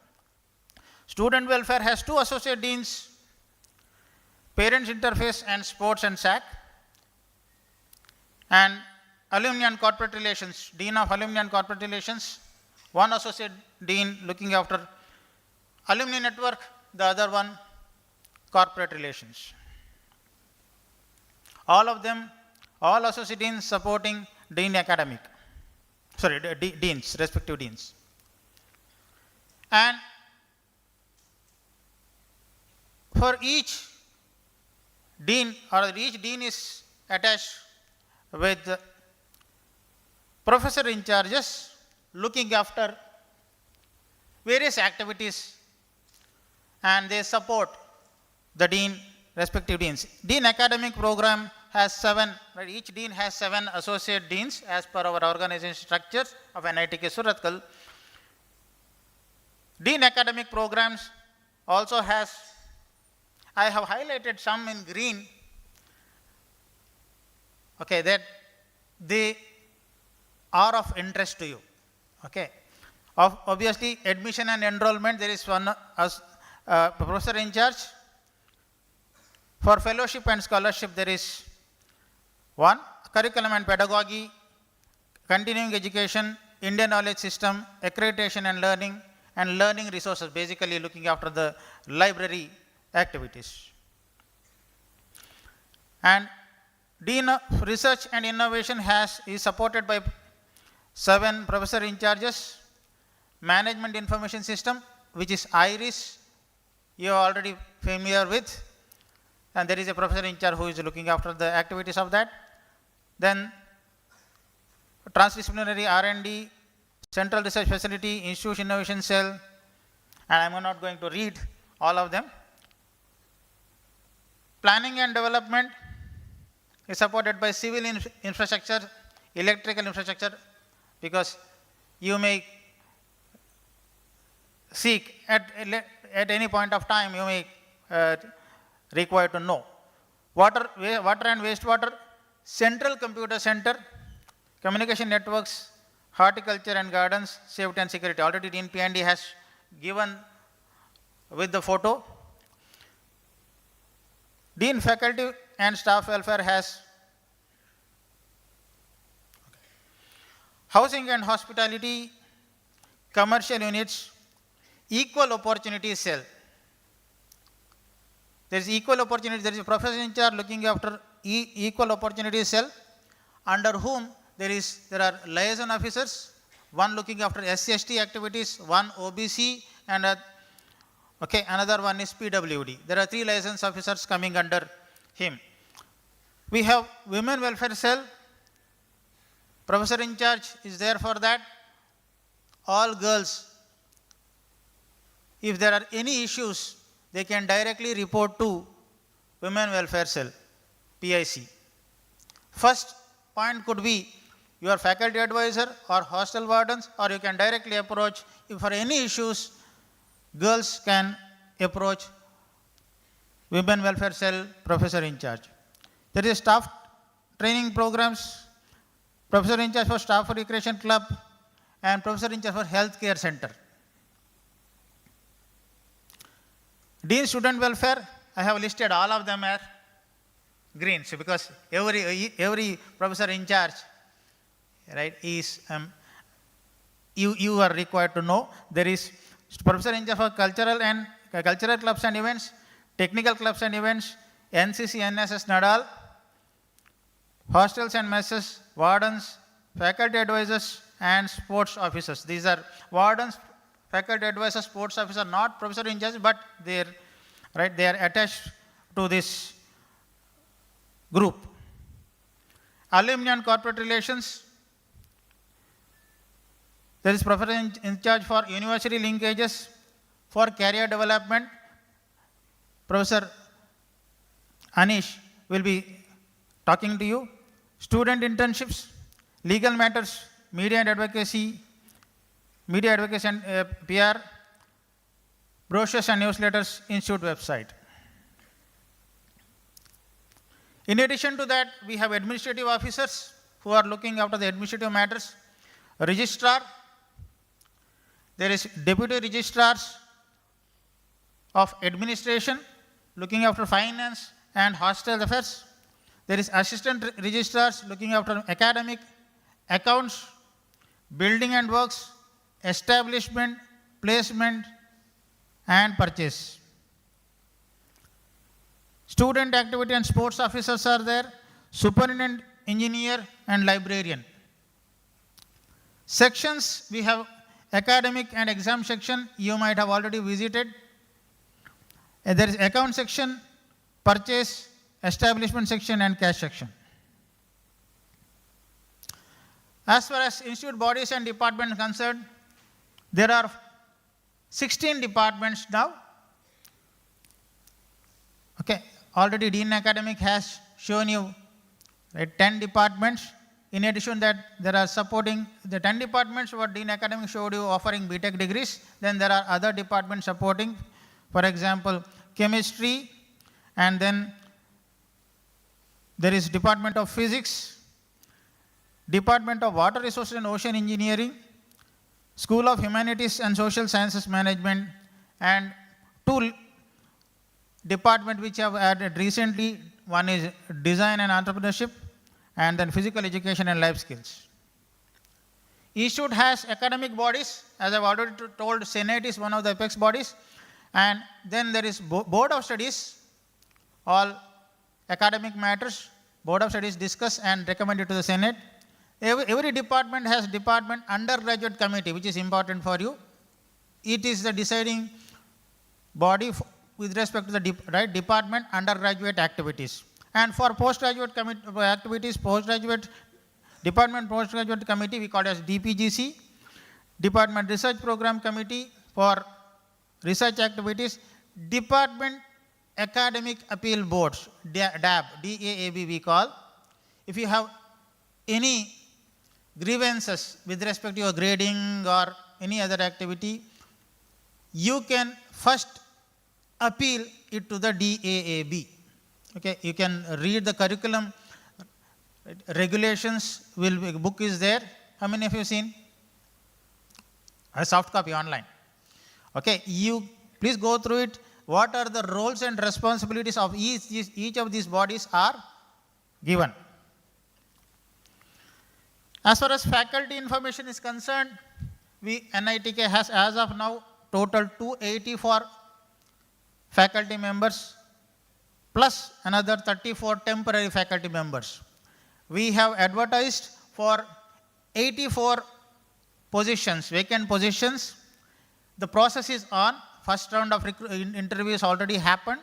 Student welfare has 2 associate deans, parents interface and sports and SAC, and alumni and corporate relations, dean of alumni and corporate relations, one associate dean looking after alumni network, the other one corporate relations. All of them, all associate deans supporting dean academic, deans, respective deans. And for each dean, or each dean is attached with professor in charges looking after various activities, and they support the dean, respective deans. Dean academic program has 7, right? Each dean has 7 associate deans as per our organization structure of NITK Surathkal. Dean academic programs also has, I have highlighted some in green, okay, that they are of interest to you. Okay. Obviously, admission and enrollment, there is one professor in charge. For fellowship and scholarship, there is one. Curriculum and pedagogy, continuing education, Indian knowledge system, accreditation and learning resources, basically looking after the library activities. And Dean of Research and Innovation is supported by 7 professor in charges. Management Information System, which is IRIS, you are already familiar with, and there is a professor in charge who is looking after the activities of that. Then transdisciplinary R&D, Central Research Facility, Institution Innovation Cell, and I'm not going to read all of them. Planning and development is supported by civil infrastructure, electrical infrastructure, because you may seek at any point of time, you may require to know. Water and wastewater, central computer center, communication networks, horticulture and gardens, safety and security. Already Dean P&D has given with the photo. Dean Faculty and Staff Welfare has housing and hospitality, commercial units, equal opportunity cell. There is equal opportunity, there is a professor in charge looking after equal opportunity cell, under whom there are liaison officers, one looking after SC/ST activities, one OBC, and another one is PWD. There are 3 liaison officers coming under him. We have women welfare cell. Professor in charge is there for that. All girls, if there are any issues, they can directly report to women welfare cell, PIC. First point could be your faculty advisor or hostel wardens, or you can directly approach. If for any issues, girls can approach women welfare cell professor in charge. There is staff training programs, professor in charge for staff recreation club, and professor in charge for healthcare center. Dean student welfare, I have listed all of them as green, so because every professor in charge, right, is you are required to know. There is professor in charge for cultural clubs and events, technical clubs and events, NCC, NSS, NADAL, hostels and messes, wardens, faculty advisors, and sports officers. These are wardens, faculty advisors, sports officer, not professor in charge, but they are attached to this group. Alumni and corporate relations. There is professor in charge for university linkages, for career development. Professor Anish will be talking to you. Student internships, legal matters, media advocacy and PR, brochures and newsletters, institute website. In addition to that, we have administrative officers who are looking after the administrative matters. Registrar, there is deputy registrars of administration looking after finance and hostel affairs. There is assistant registrars looking after academic, accounts, building and works, establishment, placement, and purchase. Student activity and sports officers are there, superintendent, engineer, and librarian. Sections, we have academic and exam section, you might have already visited. And there is account section, purchase, establishment section, and cash section. As far as institute bodies and departments concerned, there are 16 departments now. Okay, already Dean Academic has shown you 10 departments. In addition that, there are supporting the 10 departments what Dean Academic showed you offering BTech degrees. Then there are other departments supporting, for example, chemistry, and then there is Department of Physics, Department of Water Resources and Ocean Engineering, School of Humanities and Social Sciences Management, and 2 departments which have added recently. One is Design and Entrepreneurship, and then Physical Education and Life Skills. Institute has academic bodies. As I've already told, Senate is one of the apex bodies. And then there is Board of Studies. All academic matters, Board of Studies discuss and recommend it to the Senate. Every department has department undergraduate committee, which is important for you. It is the deciding body with respect to the department undergraduate activities. And for postgraduate activities, department postgraduate committee, we call it as DPGC. Department Research Program Committee for research activities, Department Academic Appeal Boards, DAB, DAAB we call. If you have any grievances with respect to your grading or any other activity, you can first appeal it to the DAAB. Okay, you can read the curriculum regulations. Book is there. How many of you seen? A soft copy online. Okay, you please go through it. What are the roles and responsibilities of each of these bodies are given. As far as faculty information is concerned, NITK has as of now total 284 faculty members plus another 34 temporary faculty members. We have advertised for 84 positions, vacant positions. The process is on. First round of interviews already happened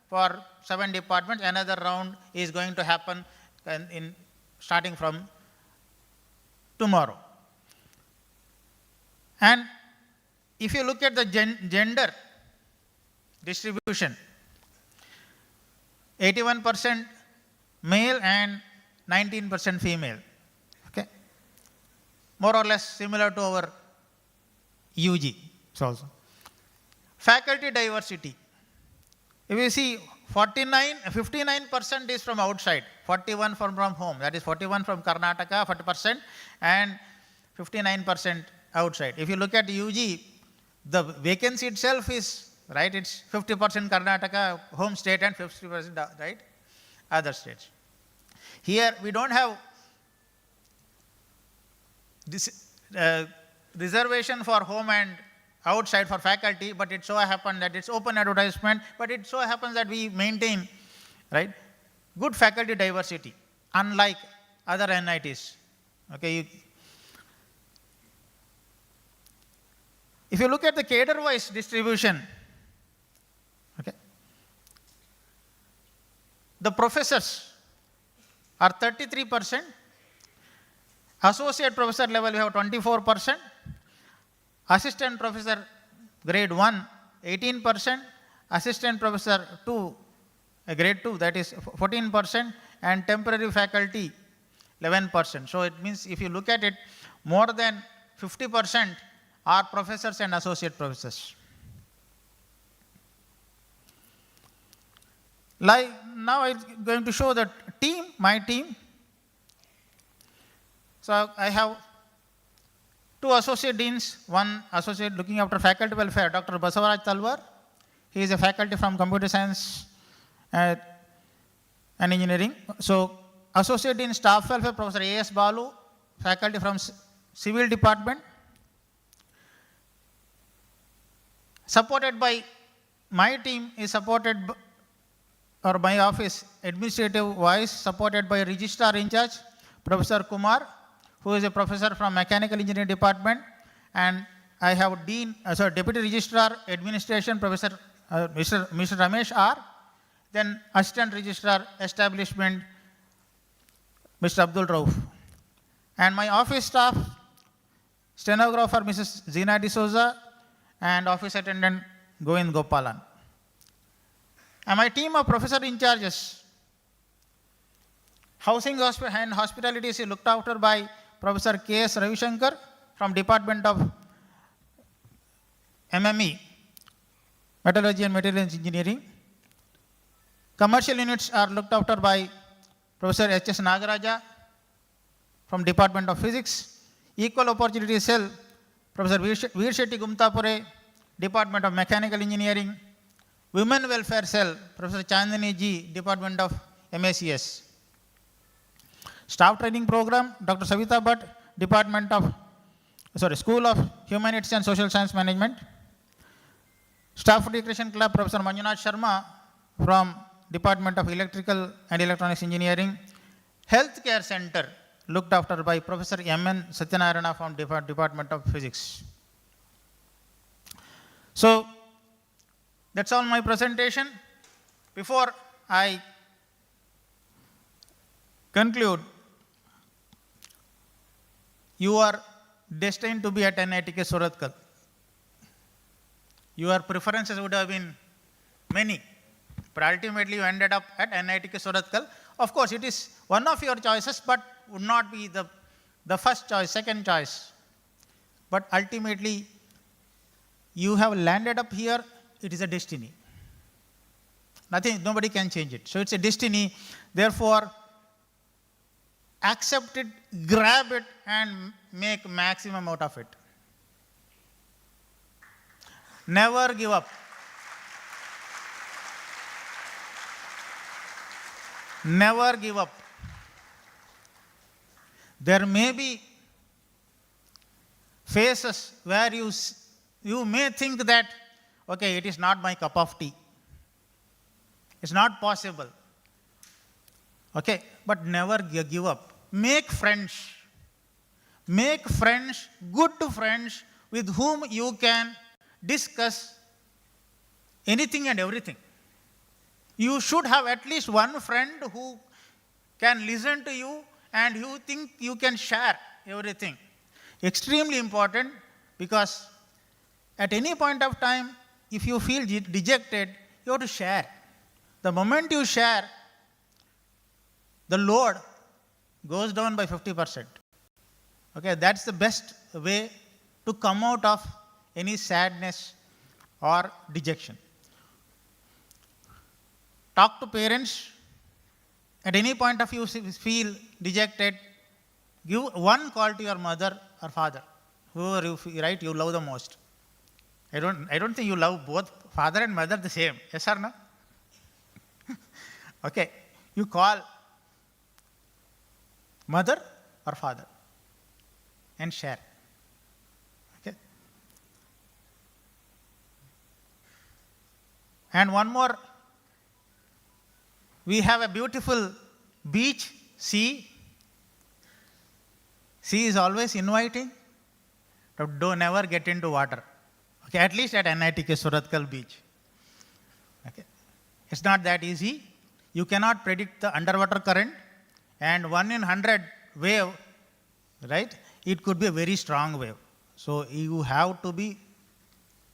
for 7 departments. Another round is going to happen starting from tomorrow. And if you look at the gender distribution, 81% male and 19% female. Okay, more or less similar to our UG also. Faculty diversity. If you see 59% is from outside, 41 from home. That is 41 from Karnataka, 40%, and 59% outside. If you look at UG, the vacancy itself is, right, it's 50% Karnataka, home state, and 50%, right, other states. Here we don't have this reservation for home and outside for faculty, but it so happened that it's open advertisement, but it so happens that we maintain, right, good faculty diversity, unlike other NITs. Okay, if you look at the cadre-wise distribution, okay, the professors are 33%, associate professor level we have 24%, assistant professor grade 1, 18%, assistant professor 2, grade 2, that is 14%, and temporary faculty 11%. So it means if you look at it, more than 50% are professors and associate professors. Like now I'm going to show the team, my team. So I have 2 associate deans, 1 associate looking after faculty welfare, Dr. Basavaraj Talwar. He is a faculty from computer science and engineering. So associate dean staff welfare, Professor A.S. Balu, faculty from civil department. Supported by my team is supported, or my office administrative wise supported by registrar in charge, Professor Kumar, who is a professor from mechanical engineering department, and I have deputy registrar administration, Professor Mr. Ramesh R, then assistant registrar establishment, Mr. Abdul Rauf, and my office staff, stenographer Mrs. Zina D'Souza, and office attendant Govind Gopalan. And my team of professor in charges, housing and hospitality is looked after by Professor K.S. Ravishankar from Department of MME, Metallurgy and Materials Engineering. Commercial units are looked after by Professor H.S. Nagaraja from Department of Physics. Equal Opportunity Cell, Professor Veer Shetty Gumtapure, Department of Mechanical Engineering. Women Welfare Cell, Professor Chandani G, Department of MACS. Staff Training Program, Dr. Savita Bhatt, School of Humanities and Social Science Management. Staff Recreation Club, Professor Manjunath Sharma from Department of Electrical and Electronics Engineering. Healthcare Center, looked after by Professor M.N. Satyanarayana from Department of Physics. So, that's all my presentation. Before I conclude, you are destined to be at NITK Surathkal. Your preferences would have been many, but ultimately you ended up at NITK Surathkal. Of course, it is one of your choices, but would not be the first choice, second choice. But ultimately, you have landed up here, it is a destiny. Nobody can change it. So it's a destiny. Therefore, accept it, grab it, and make maximum out of it. Never give up. Never give up. There may be phases where you may think that, okay, it is not my cup of tea. It's not possible. Okay, but never give up. Make friends. Make friends, good friends, with whom you can discuss anything and everything. You should have at least one friend who can listen to you and you think you can share everything. Extremely important, because at any point of time, if you feel dejected, you have to share. The moment you share, the load goes down by 50%. Okay, that's the best way to come out of any sadness or dejection. Talk to parents. At any point of you feel dejected, give one call to your mother or father, whoever you love the most. I don't think you love both father and mother the same. Yes or no? Okay, you call mother or father and share. Okay. And one more, we have a beautiful beach, sea. Sea is always inviting, but don't never get into water. Okay, at least at NITK Surathkal beach. Okay. It's not that easy. You cannot predict the underwater current, and 1 in 100 wave, right? It could be a very strong wave. So you have to be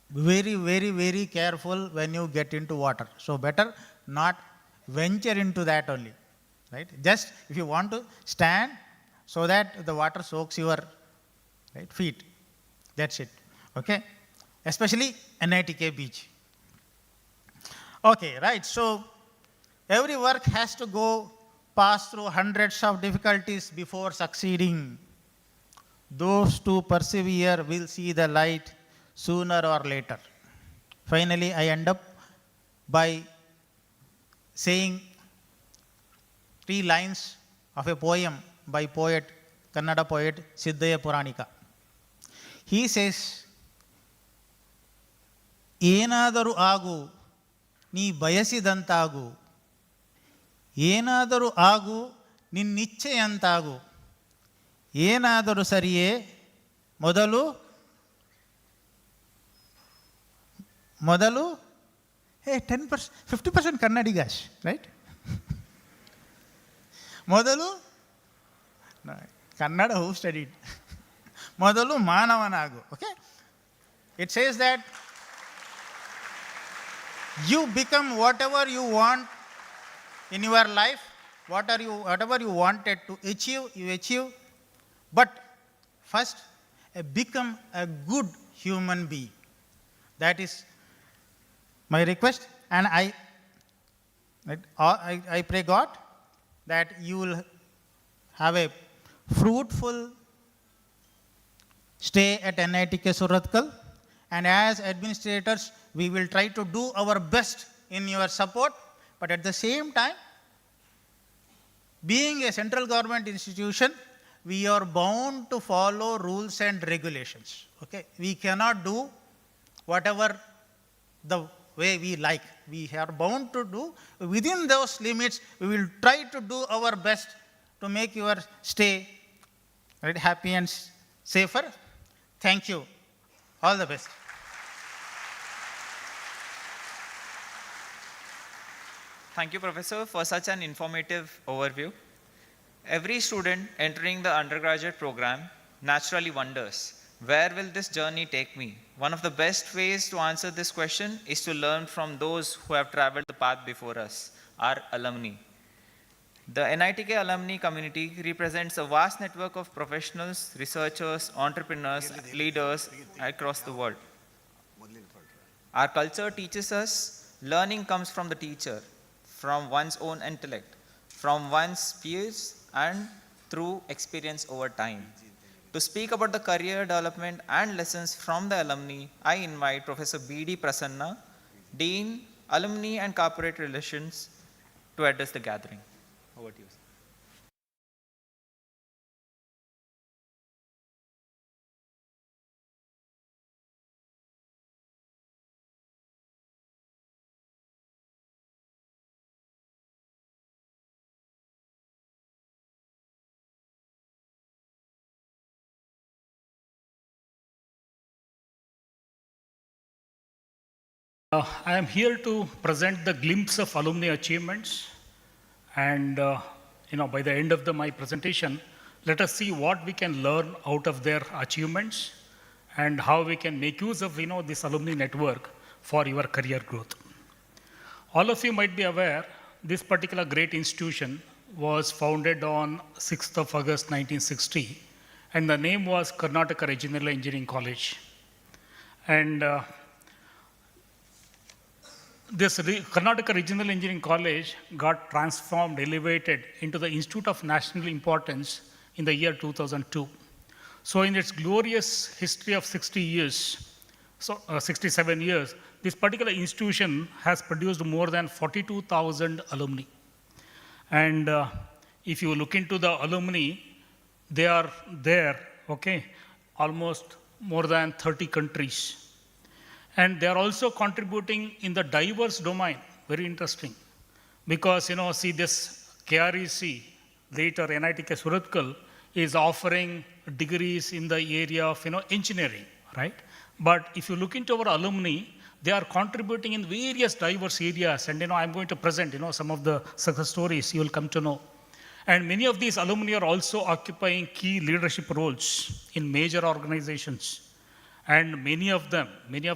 very, very, very careful when you get into water. So better not venture into that only, right? Just if you want to stand so that the water soaks your feet. That's it. Okay? Especially NITK beach. Okay, right. So every work has to pass through hundreds of difficulties before succeeding. Those who persevere will see the light sooner or later. Finally, I end up by saying 3 lines of a poem by Kannada poet Siddhaya Puranika. He says, Enadaru agu, ni bayasidantagu. Enadaru agu, ninnichchayantagu. Enadaru sariye, modalu, hey, 10%, 50% Kannadi guys, right? Modalu, no, Kannada who studied? Modalu manavanagu, okay? It says that you become whatever you want in your life, whatever you wanted to achieve, you achieve. But first, become a good human being. That is my request, and I pray God that you will have a fruitful stay at NITK Surathkal, and as administrators, we will try to do our best in your support, but at the same time, being a central government institution, we are bound to follow rules and regulations. Okay? We cannot do whatever the way we like. We are bound to do within those limits. We will try to do our best to make your stay happy and safer. Thank you. All the best. Thank you, Professor, for such an informative overview. Every student entering the undergraduate program naturally wonders, where will this journey take me? One of the best ways to answer this question is to learn from those who have traveled the path before us, our alumni. The NITK alumni community represents a vast network of professionals, researchers, entrepreneurs, leaders across the world. Our culture teaches us learning comes from the teacher, from one's own intellect, from one's peers, and through experience over time. To speak about the career development and lessons from the alumni, I invite Professor B.D. Prasanna, Dean, Alumni and Corporate Relations, to address the gathering. Over to you, sir. I am here to present the glimpse of alumni achievements, and by the end of my presentation, let us see what we can learn out of their achievements and how we can make use of this alumni network for your career growth. All of you might be aware, this particular great institution was founded on 6th of August 1960, and the name was Karnataka Regional Engineering College. And this Karnataka Regional Engineering College got transformed, elevated into the Institute of National Importance in the year 2002. So in its glorious history of 60 years, 67 years, this particular institution has produced more than 42,000 alumni. And if you look into the alumni, they are there, almost more than 30 countries. And they are also contributing in the diverse domain, very interesting. Because, see this KREC, later NITK Surathkal, is offering degrees in the area of, engineering, right? But if you look into our alumni, they are contributing in various diverse areas. And, I'm going to present, some of the success stories you will come to know. And many of these alumni are also occupying key leadership roles in major organizations. And many of the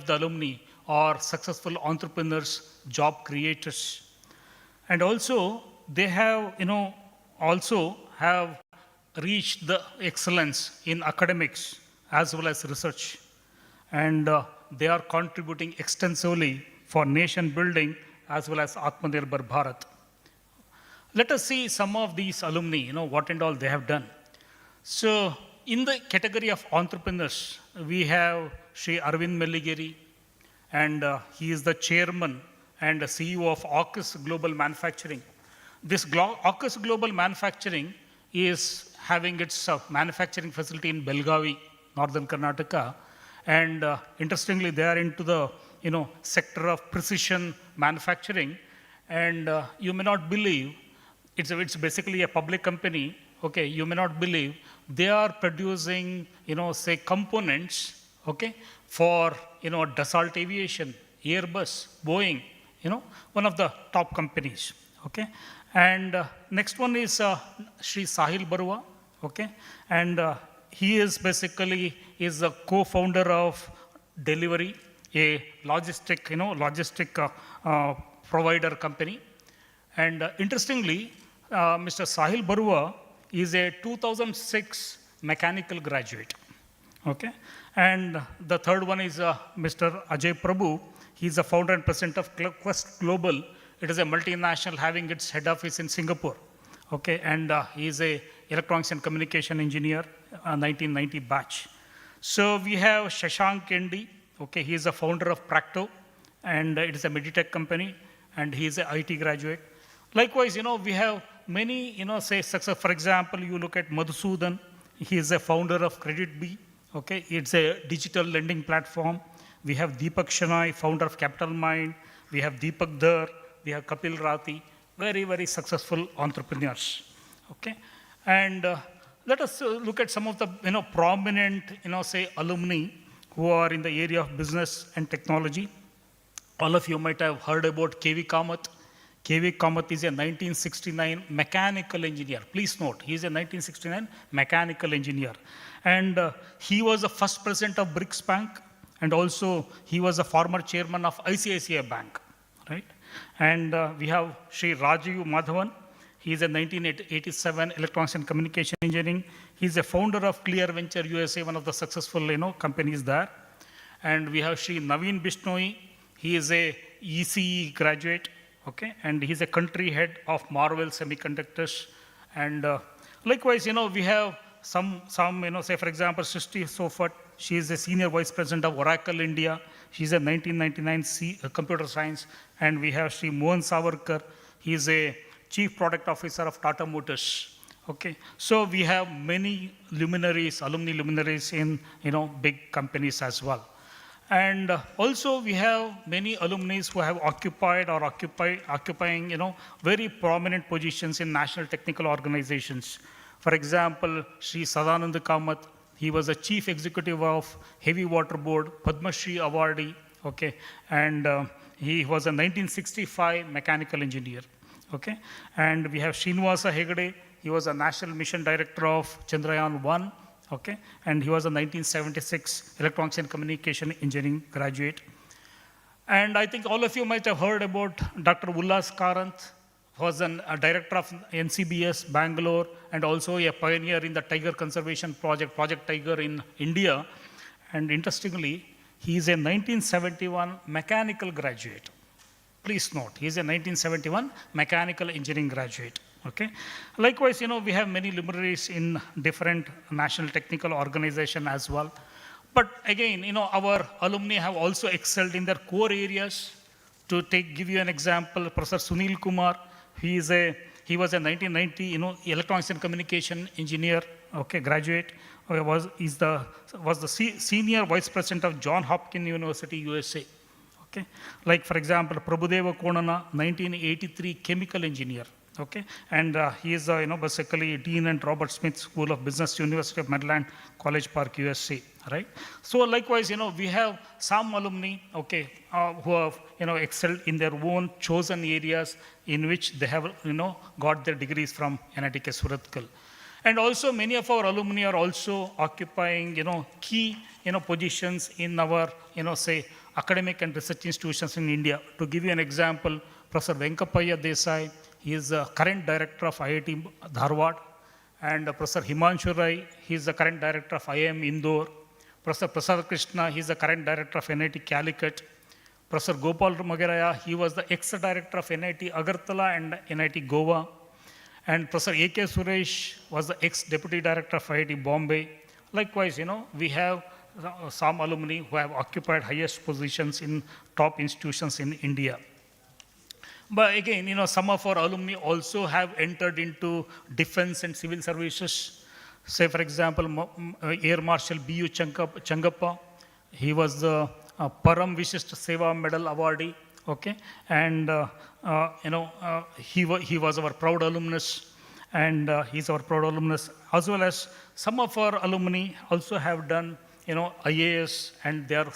alumni are successful entrepreneurs, job creators. And also, they have, also have reached the excellence in academics as well as research. And they are contributing extensively for nation building as well as Atmanirbhar Bharat. Let us see some of these alumni, what and all they have done. So, in the category of entrepreneurs, we have Sri Arvind Melligeri, and he is the chairman and CEO of AUKUS Global Manufacturing. This AUKUS Global Manufacturing is having its manufacturing facility in Belgavi, northern Karnataka, and interestingly, they are into the sector of precision manufacturing, and you may not believe it's basically a public company. You may not believe they are producing, say components, for, Dassault Aviation, Airbus, Boeing, one of the top companies, And next one is Sri Sahil Barua, And he is basically is a co-founder of Delivery, a logistic provider company. And interestingly, Mr. Sahil Barua is a 2006 mechanical graduate, And the third one is Mr. Ajay Prabhu. He is the founder and president of Quest Global. It is a multinational having its head office in Singapore, And he is a electronics and communication engineer, 1990 batch. So we have Shashank Kendi, he is the founder of Practo, and it is a Meditech company, and he is an IT graduate. Likewise, we have many, say success. For example, you look at Madhusudan, he is a founder of CreditBee, It's a digital lending platform. We have Deepak Shanai, founder of Capital Mind. We have Deepak Dhar, we have Kapil Rati, very, very successful entrepreneurs, And let us look at some of the, prominent, say alumni who are in the area of business and technology. All of you might have heard about KV Kamath. K.V. Kamath is a 1969 mechanical engineer. Please note, he is a 1969 mechanical engineer. And he was the first president of BRICS Bank, and also he was a former chairman of ICICI Bank, right? And we have Sri Rajiv Madhavan. He is a 1987 electronics and communication engineering. He is a founder of Clear Venture USA, one of the successful companies there. And we have Sri Naveen Bishnoi. He is a ECE graduate, okay, and he's a country head of Marvell Semiconductors. And likewise, we have some, say for example, Srishti Sofat. She is a senior vice president of Oracle India. She's a 1999 computer science. And we have Sri Mohan Savarkar. He is a chief product officer of Tata Motors. Okay, so we have many luminaries, alumni luminaries in big companies as well. And also we have many alumni who have occupied or occupying very prominent positions in national technical organizations. For example, Sri Sadananda Kamath, he was a chief executive of Heavy Water Board, Padma Shri awardee, okay, and he was a 1965 mechanical engineer, okay. And we have Srinivasa Hegde, he was a national mission director of Chandrayaan-1, okay, and he was a 1976 electronics and communication engineering graduate. And I think all of you might have heard about Dr. Ullas Karanth, who was a director of NCBS Bangalore, and also a pioneer in the tiger conservation project, Project Tiger in India. And interestingly, he is a 1971 mechanical graduate. Please note, he is a 1971 mechanical engineering graduate. Okay. Likewise, we have many luminaries in different national technical organizations as well. But again, our alumni have also excelled in their core areas. To give you an example, Professor Sunil Kumar, he was a 1990, electronics and communication engineer, okay, graduate. Was the senior vice president of Johns Hopkins University, USA. Okay. Like for example, Prabhudeva Konana, 1983 chemical engineer. Okay, and he is basically Dean and Robert Smith School of Business, University of Maryland, College Park, USA, right? So likewise, we have some alumni, okay, who have excelled in their own chosen areas in which they have got their degrees from NITK Surathkal. And also many of our alumni are also occupying key positions in our say academic and research institutions in India. To give you an example, Professor Venkapaya Desai, he is the current director of IIT Dharwad, and Professor Himanshu Rai, he is the current director of IIM Indore. Professor Prasad Krishna, he is the current director of NIT Calicut. Professor Gopal Magaraya, he was the ex-director of NIT Agartala and NIT Goa. And Professor A.K. Suresh was the ex-deputy director of IIT Bombay. Likewise, we have some alumni who have occupied highest positions in top institutions in India. But again, some of our alumni also have entered into defense and civil services. Say, for example, Air Marshal B.U. Changappa, he was the Param Vishishta Seva Medal awardee, okay? And, he was our proud alumnus, and he's our proud alumnus, as well as some of our alumni also have done, IAS, and they are,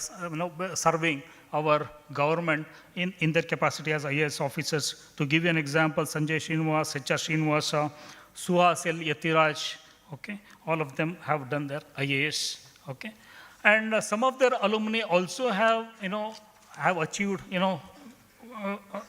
serving our government in their capacity as IAS officers. To give you an example, Sanjay Srinivas, HR Srinivasa, Suhas L. Yatiraj, okay, all of them have done their IAS, okay. And some of their alumni also have, have achieved,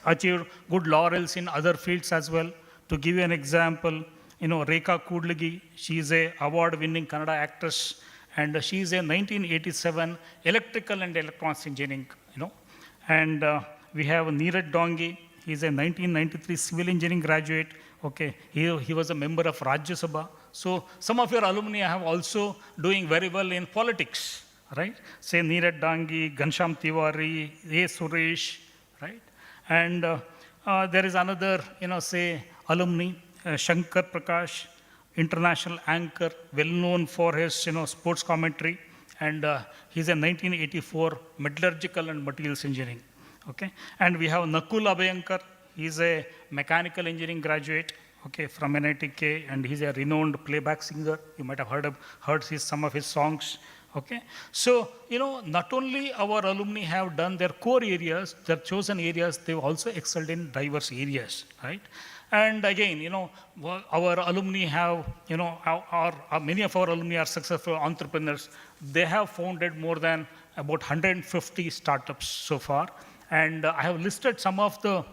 achieved good laurels in other fields as well. To give you an example, Rekha Kudlagi, she is a award-winning Kannada actress, and she is a 1987 electrical and electronics engineering, And we have Neeraj Dongi, he is a 1993 civil engineering graduate, okay. He was a member of Rajya Sabha. So some of your alumni have also doing very well in politics, right? Say Neeraj Dongi, Ghanshyam Tiwari, A. Suresh, right? And there is another, say, alumni, Shankar Prakash, international anchor, well known for his sports commentary, and he's a 1984 metallurgical and materials engineering. Okay, and we have Nakul Abhayankar. He's a mechanical engineering graduate, okay, from NITK, and he's a renowned playback singer. You might have heard some of his songs. Okay, so not only our alumni have done their core areas, their chosen areas, they've also excelled in diverse areas, right? And again, our alumni have, many of our alumni are successful entrepreneurs. They have founded more than about 150 startups so far. And I have listed some of the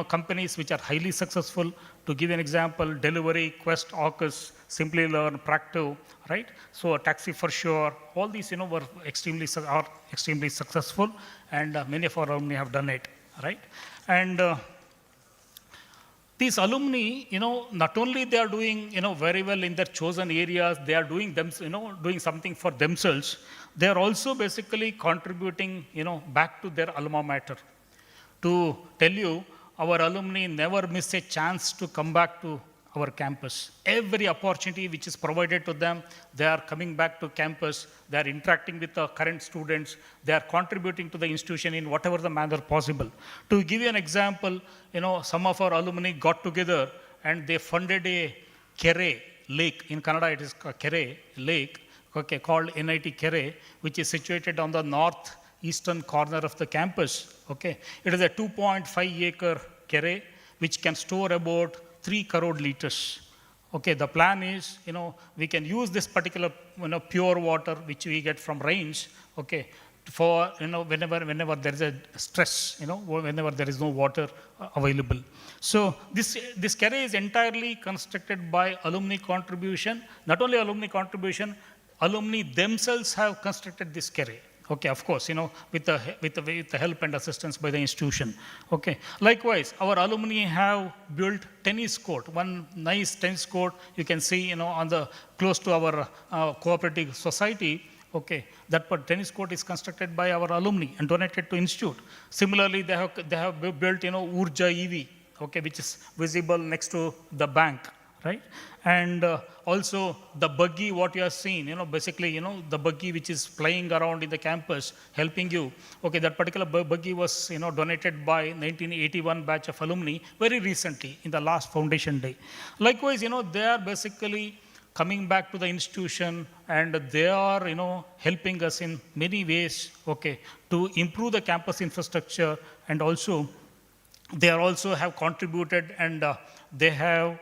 companies which are highly successful. To give an example, Delivery, Quest, Orcus, Simply Learn, Practive, right? So Taxi for Sure, all these were extremely successful, and many of our alumni have done it, right? And these alumni, not only they are doing, very well in their chosen areas, they are doing them, doing something for themselves. They are also basically contributing, back to their alma mater. To tell you, our alumni never miss a chance to come back to our campus. Every opportunity which is provided to them, they are coming back to campus, they are interacting with the current students, they are contributing to the institution in whatever the manner possible. To give you an example, some of our alumni got together and they funded a Kere lake. In Kannada it is Kere lake, okay, called NIT Kere, which is situated on the northeastern corner of the campus. Okay, it is a 2.5 acre Kere which can store about 3 crore liters. Okay, the plan is, we can use this particular, pure water which we get from rains, okay, for, whenever there is a stress, whenever there is no water available. So this Kere is entirely constructed by alumni contribution. Not only alumni contribution, alumni themselves have constructed this Kere. Okay, of course, with the help and assistance by the institution. Okay. Likewise, our alumni have built tennis court, one nice tennis court you can see, on the close to our cooperative society. Okay, that tennis court is constructed by our alumni and donated to institute. Similarly, they have built, Urja EV, okay, which is visible next to the bank, right? And also the buggy, what you are seeing, basically, the buggy which is flying around in the campus, helping you. Okay, that particular buggy was, donated by 1981 batch of alumni very recently in the last foundation day. Likewise, they are basically coming back to the institution and they are, helping us in many ways, okay, to improve the campus infrastructure, and also they are also have contributed, and they have,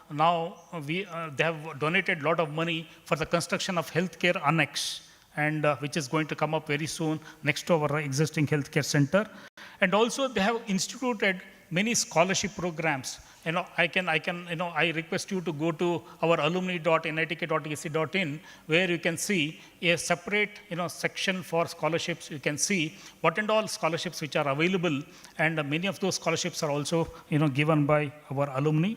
now they have donated a lot of money for the construction of healthcare annex, and which is going to come up very soon next to our existing healthcare center. And also they have instituted many scholarship programs. I request you to go to our alumni.nitk.ac.in, where you can see a separate, section for scholarships. You can see what and all scholarships which are available, and many of those scholarships are also, given by our alumni.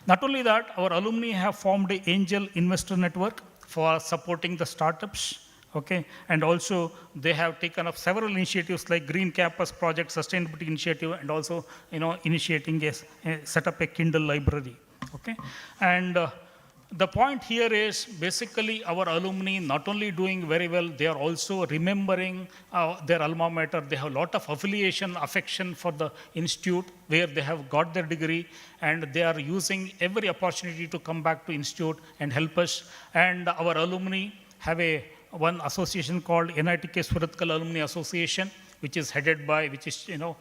Not only that, our alumni have formed an angel investor network for supporting the startups. Okay, and also they have taken up several initiatives like Green Campus Project, Sustainability Initiative, and also, initiating set up a Kindle library. Okay, and the point here is basically our alumni not only doing very well, they are also remembering their alma mater. They have a lot of affection for the institute where they have got their degree, and they are using every opportunity to come back to institute and help us. And our alumni have one association called NITK Suratkal Alumni Association, which is headed by Mr.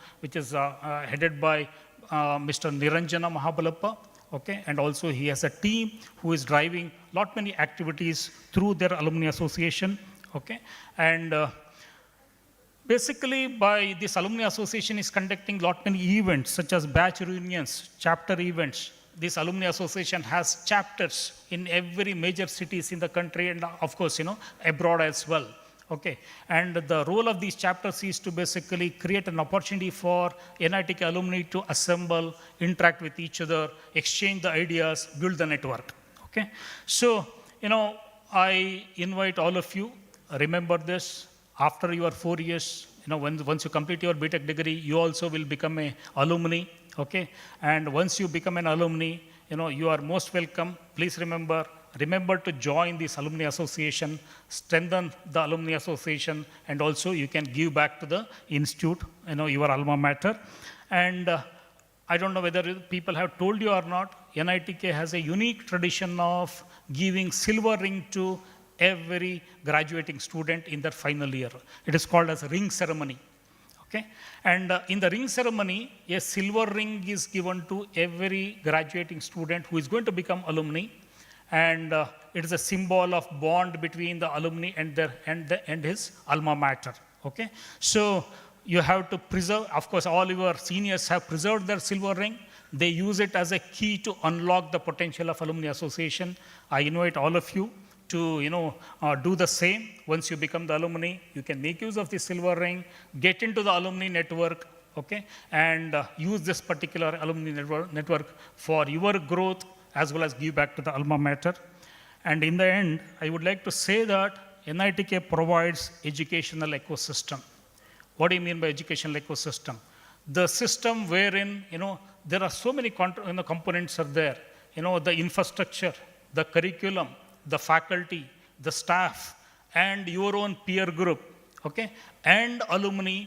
Niranjana Mahabalappa. Okay, and also he has a team who is driving many activities through their alumni association. Okay, and basically by this alumni association is conducting many events such as batch reunions, chapter events. This alumni association has chapters in every major cities in the country, and of course, abroad as well. Okay, and the role of these chapters is to basically create an opportunity for NITK alumni to assemble, interact with each other, exchange the ideas, build the network. Okay, so, I invite all of you, remember this, after your 4 years, once you complete your BTech degree, you also will become an alumni. Okay, and once you become an alumni, you are most welcome. Please remember to join this alumni association, strengthen the alumni association, and also you can give back to the institute, your alma mater. And I don't know whether people have told you or not, NITK has a unique tradition of giving silver ring to every graduating student in their final year. It is called as a ring ceremony. Okay? And in the ring ceremony, a silver ring is given to every graduating student who is going to become alumni. And it is a symbol of bond between the alumni and his alma mater. Okay? So you have to preserve, of course, all your seniors have preserved their silver ring. They use it as a key to unlock the potential of alumni association. I invite all of you to do the same. Once you become the alumni, you can make use of the silver ring, get into the alumni network, okay, and use this particular alumni network for your growth as well as give back to the alma mater. And in the end, I would like to say that NITK provides educational ecosystem. What do you mean by educational ecosystem? The system wherein there are so many components are there. The infrastructure, the curriculum, the faculty, the staff, and your own peer group, okay, and alumni,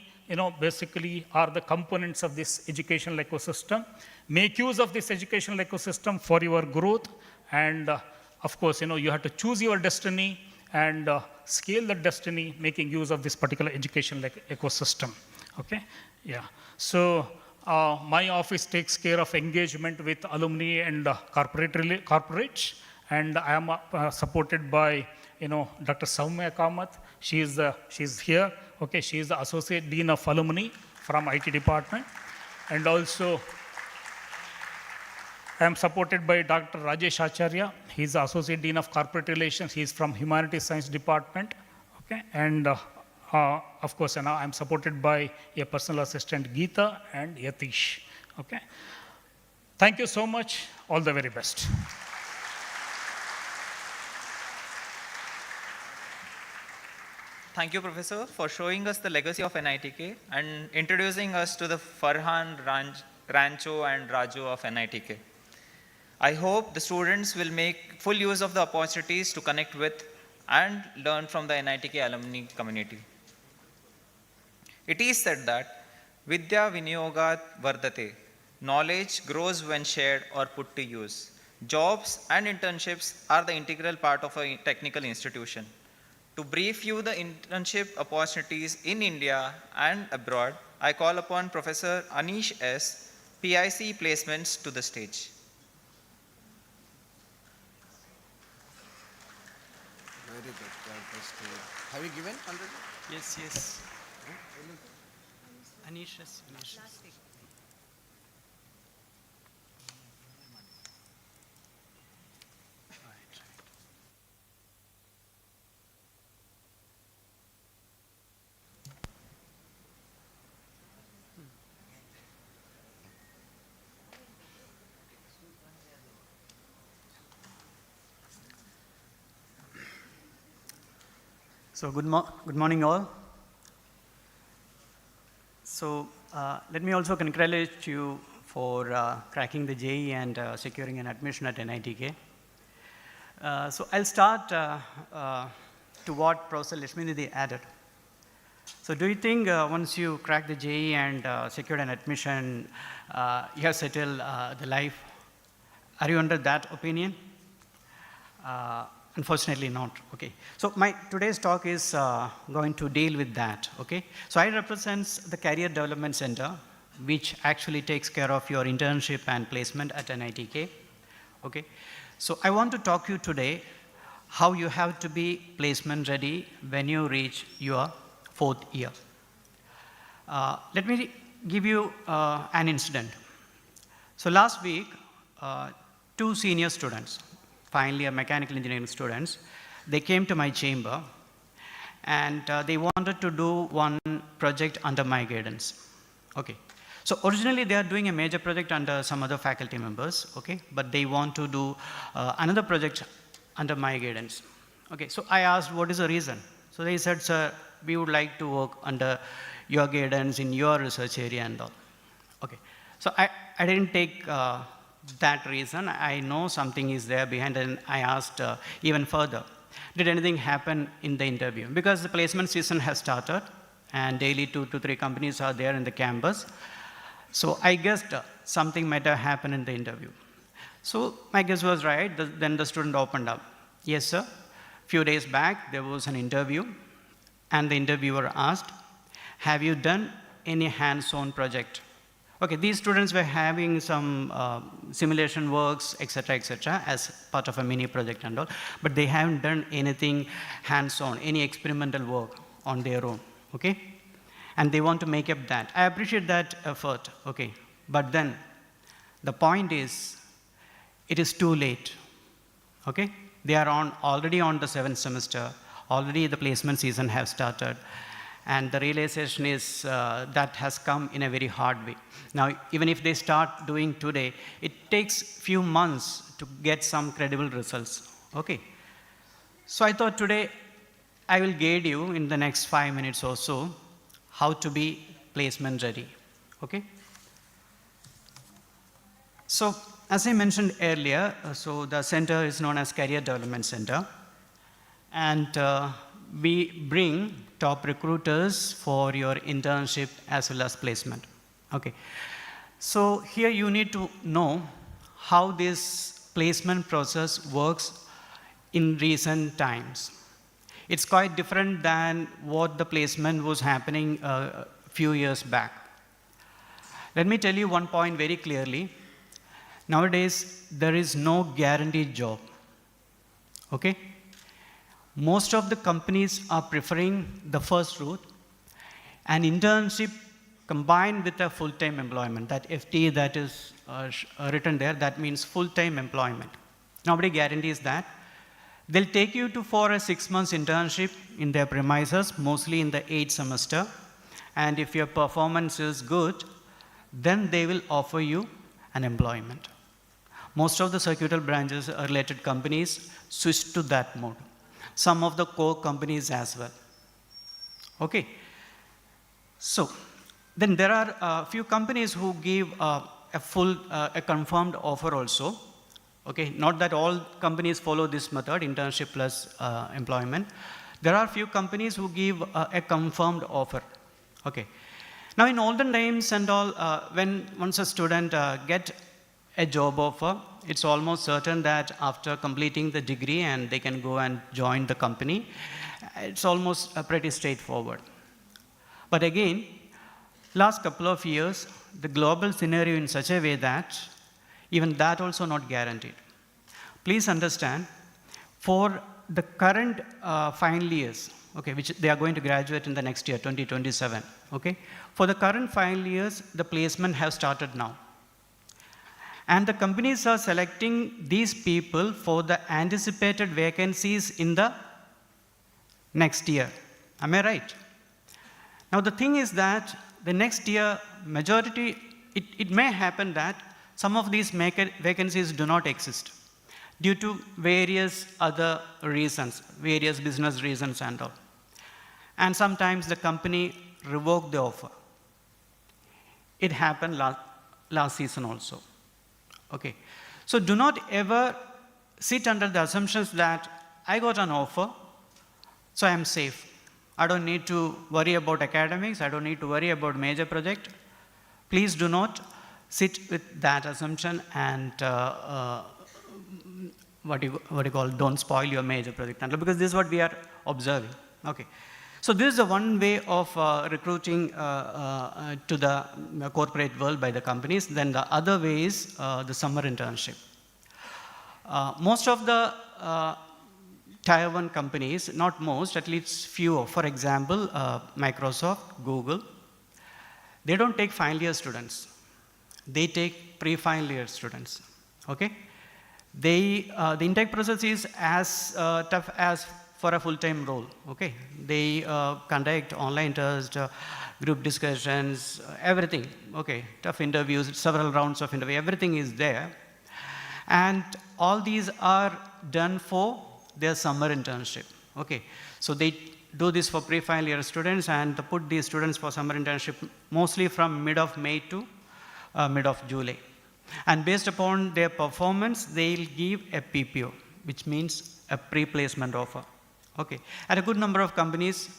basically are the components of this educational ecosystem. Make use of this educational ecosystem for your growth, and of course, you have to choose your destiny and scale that destiny, making use of this particular educational ecosystem. Okay, yeah. So my office takes care of engagement with alumni and corporates. And I am supported by, Dr. Soumya Kamath. She's here. Okay, she is the Associate Dean of Alumni from IT department. And also, I am supported by Dr. Rajesh Acharya. He is the Associate Dean of Corporate Relations. He is from Humanities Science Department. Okay, and of course, I am supported by a personal assistant, Geeta, and Yatish. Okay, thank you so much. All the very best. Thank you, Professor, for showing us the legacy of NITK and introducing us to the Farhan, Rancho, and Raju of NITK. I hope the students will make full use of the opportunities to connect with and learn from the NITK alumni community. It is said that Vidya Vinyogat Vardate, knowledge grows when shared or put to use. Jobs and internships are the integral part of a technical institution. To brief you the internship opportunities in India and abroad, I call upon Professor Anish S., PIC Placements, to the stage. Very good. Have you given 100? Yes, yes. Anish S. So good morning all. So let me also congratulate you for cracking the JEE and securing an admission at NITK. So I'll start to what Professor Lakshminidhi added. So do you think once you crack the JEE and secured an admission, you have settled the life? Are you under that opinion? Unfortunately not, okay. So my today's talk is going to deal with that, okay. So I represent the Career Development Center, which actually takes care of your internship and placement at NITK, okay. So I want to talk to you today how you have to be placement ready when you reach your 4th year. Let me give you an incident. So last week, 2 senior students, finally mechanical engineering students, they came to my chamber and they wanted to do one project under my guidance. Okay. So originally they are doing a major project under some other faculty members, okay, but they want to do another project under my guidance. Okay, so I asked what is the reason? So they said, sir, we would like to work under your guidance in your research area and all. Okay, so I didn't take that reason. I know something is there behind, and I asked even further, did anything happen in the interview? Because the placement season has started and daily 2 to 3 companies are there in the campus. So I guessed something might have happened in the interview. So my guess was right. Then the student opened up. Yes, sir. few days back, there was an interview, and the interviewer asked, have you done any hands-on project? Okay, these students were having some simulation works, etc., as part of a mini project and all, but they haven't done anything hands-on, any experimental work on their own, okay? And they want to make up that. I appreciate that effort, okay? But then, the point is, it is too late, okay? They are already on the 7th semester, already the placement season has started, and the realization is that has come in a very hard way. Now, even if they start doing today, it takes few months to get some credible results, okay? So I thought today I will guide you in the next 5 minutes or so how to be placement ready, okay? So, as I mentioned earlier, so the center is known as Career Development Center, and we bring top recruiters for your internship as well as placement. Okay. So here you need to know how this placement process works in recent times. It's quite different than what the placement was happening a few years back. Let me tell you one point very clearly. Nowadays, there is no guaranteed job. Okay? Most of the companies are preferring the first route, an internship combined with a full-time employment. That FT that is written there, that means full-time employment. Nobody guarantees that. They'll take you for a 6 months internship in their premises, mostly in the 8th semester. And if your performance is good, then they will offer you an employment. Most of the circuital branches related companies switch to that mode. Some of the core companies as well. Okay. So, then there are a few companies who give a full, a confirmed offer also. Okay, not that all companies follow this method, internship plus employment. There are few companies who give a confirmed offer. Okay. Now in olden times and all, when once a student get a job offer, it's almost certain that after completing the degree and they can go and join the company, it's almost pretty straightforward. But again, last couple of years, the global scenario in such a way that even that also not guaranteed. Please understand, for the current final years, okay, which they are going to graduate in the next year, 2027, okay? For the current final years, the placement have started now. And the companies are selecting these people for the anticipated vacancies in the next year. Am I right? Now the thing is that the next year, majority, it may happen that some of these vacancies do not exist due to various other reasons, various business reasons and all. And sometimes the company revoked the offer. It happened last season also. Okay. So do not ever sit under the assumptions that I got an offer, so I am safe. I don't need to worry about academics. I don't need to worry about major project. Please do not sit with that assumption and what you call, don't spoil your major project, because this is what we are observing. Okay. So this is the one way of recruiting to the corporate world by the companies. Then the other way is the summer internship. Most of the Tier 1 companies, not most, at least few, for example, Microsoft, Google, they don't take final year students. They take pre-final year students. Okay? The intake process is as tough as for a full-time role. Okay? They conduct online tests, group discussions, everything. Okay? Tough interviews, several rounds of interview, everything is there. And all these are done for their summer internship. Okay? So they do this for pre-final year students and put these students for summer internship mostly from mid of May to mid of July. And based upon their performance, they'll give a PPO, which means a pre-placement offer. Okay. And a good number of companies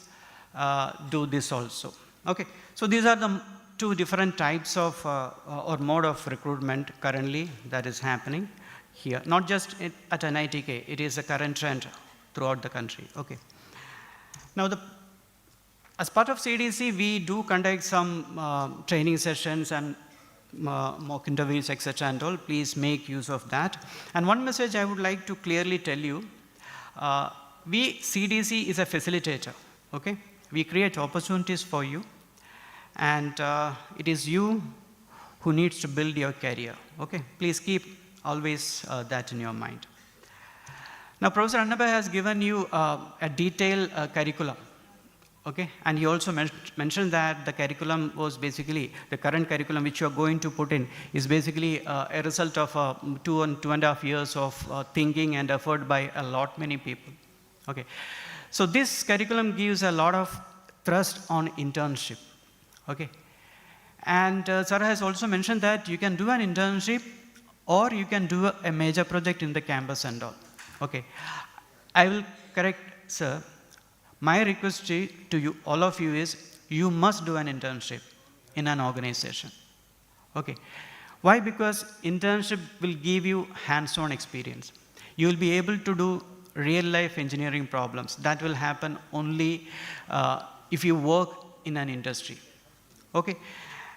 do this also. Okay. So these are the two different types of or mode of recruitment currently that is happening here. Not just at NITK, it is a current trend throughout the country. Okay. Now, as part of CDC, we do conduct some training sessions and mock interviews, etc. and all. Please make use of that. And one message I would like to clearly tell you, CDC is a facilitator, okay? We create opportunities for you, and it is you who needs to build your career, okay? Please keep always that in your mind. Now, Professor Annabha has given you a detailed curriculum, okay? And he also mentioned that the curriculum was basically, the current curriculum which you are going to put in is basically a result of 2.5 years of thinking and effort by many people, okay? So this curriculum gives a lot of thrust on internship, okay? And Sarah has also mentioned that you can do an internship or you can do a major project in the campus and all, okay? I will correct, sir. My request to you, all of you, is you must do an internship in an organization, okay? Why? Because internship will give you hands-on experience. You will be able to do real-life engineering problems. That will happen only if you work in an industry, okay?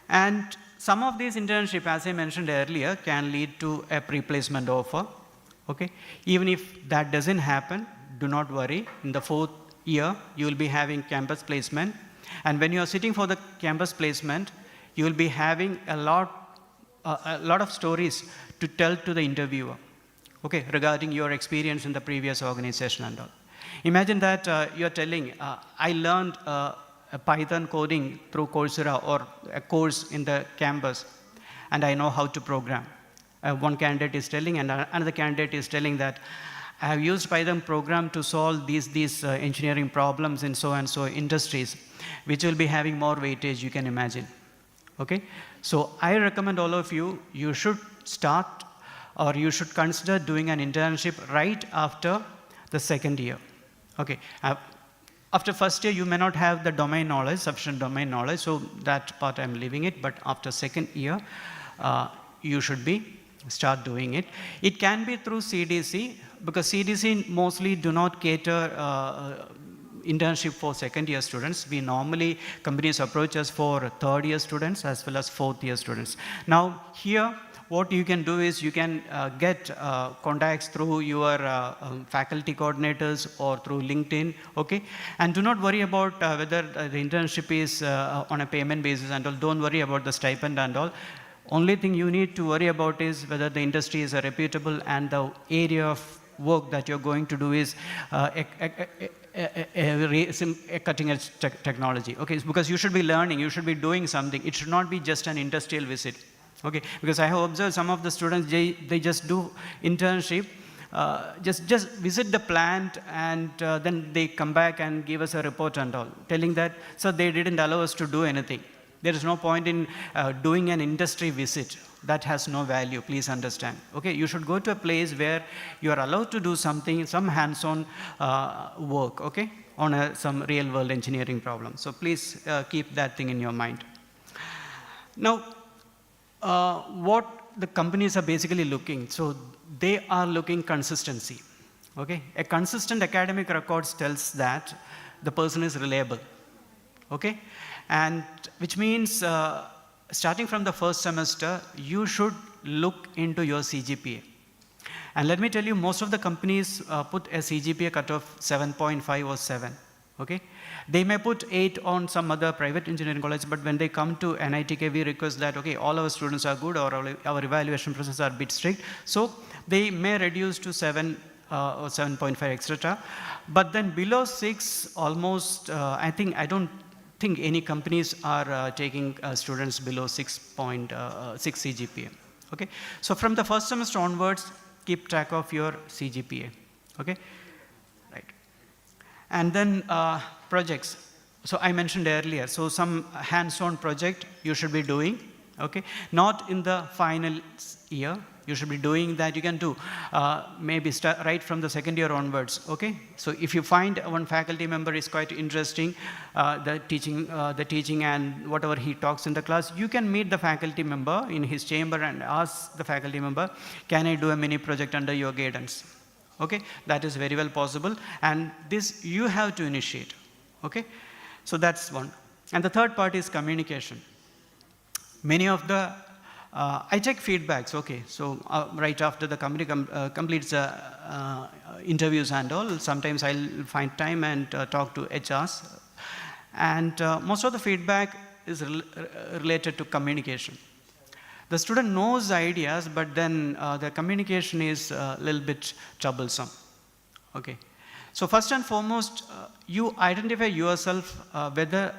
And some of these internships, as I mentioned earlier, can lead to a pre-placement offer, okay? Even if that doesn't happen, do not worry. In the 4th year, you will be having campus placement. And when you are sitting for the campus placement, you will be having a lot of stories to tell to the interviewer, okay, regarding your experience in the previous organization and all. Imagine that you are telling, I learned a Python coding through Coursera or a course in the campus, and I know how to program. One candidate is telling, and another candidate is telling that I have used Python program to solve these engineering problems in so and so industries, which will be having more weightage, you can imagine, okay? So I recommend all of you, you should start or you should consider doing an internship right after the 2nd year, okay? After 1st year, you may not have the domain knowledge, sufficient domain knowledge, so that part I'm leaving it, but after 2nd year, you should start doing it. It can be through CDC, because CDC mostly do not cater internship for 2nd year students. We normally, companies approach us for 3rd year students as well as 4th year students. Now here, what you can do is you can get contacts through your faculty coordinators or through LinkedIn, okay? And do not worry about whether the internship is on a payment basis and all. Don't worry about the stipend and all. Only thing you need to worry about is whether the industry is reputable and the area of work that you're going to do is a cutting edge technology, okay? Because you should be learning, you should be doing something. It should not be just an industrial visit, okay? Because I have observed some of the students, they just do internship, just visit the plant, and then they come back and give us a report and all, telling that, sir, they didn't allow us to do anything. There is no point in doing an industry visit. That has no value, please understand. Okay, you should go to a place where you are allowed to do something, some hands-on work, okay, on some real-world engineering problem. So please keep that thing in your mind. Now, what the companies are basically looking, so they are looking consistency, okay? A consistent academic records tells that the person is reliable, okay? And which means starting from the 1st semester, you should look into your CGPA. And let me tell you, most of the companies put a CGPA cutoff 7.5 or 7, okay? They may put 8 on some other private engineering college, but when they come to NITK, we request that, okay, all our students are good or our evaluation processes are a bit strict. So they may reduce to 7 or 7.5, etc. But then below 6, almost, I don't think any companies are taking students below 6.6 CGPA, okay? So from the 1st semester onwards, keep track of your CGPA, okay? Right. And then projects. So I mentioned earlier, so some hands-on project you should be doing, okay? Not in the final year, you should be doing that. You can do maybe start right from the 2nd year onwards, okay? So if you find one faculty member is quite interesting, the teaching and whatever he talks in the class, you can meet the faculty member in his chamber and ask the faculty member, can I do a mini project under your guidance? Okay, that is very well possible, and this you have to initiate. Okay, so that's one. And the third part is communication. Many of the I check feedbacks. Okay, so right after the company completes interviews and all, sometimes I'll find time and talk to HRs, and most of the feedback is related to communication. The student knows the ideas, but then the communication is a little bit troublesome. Okay, so first and foremost, you identify yourself whether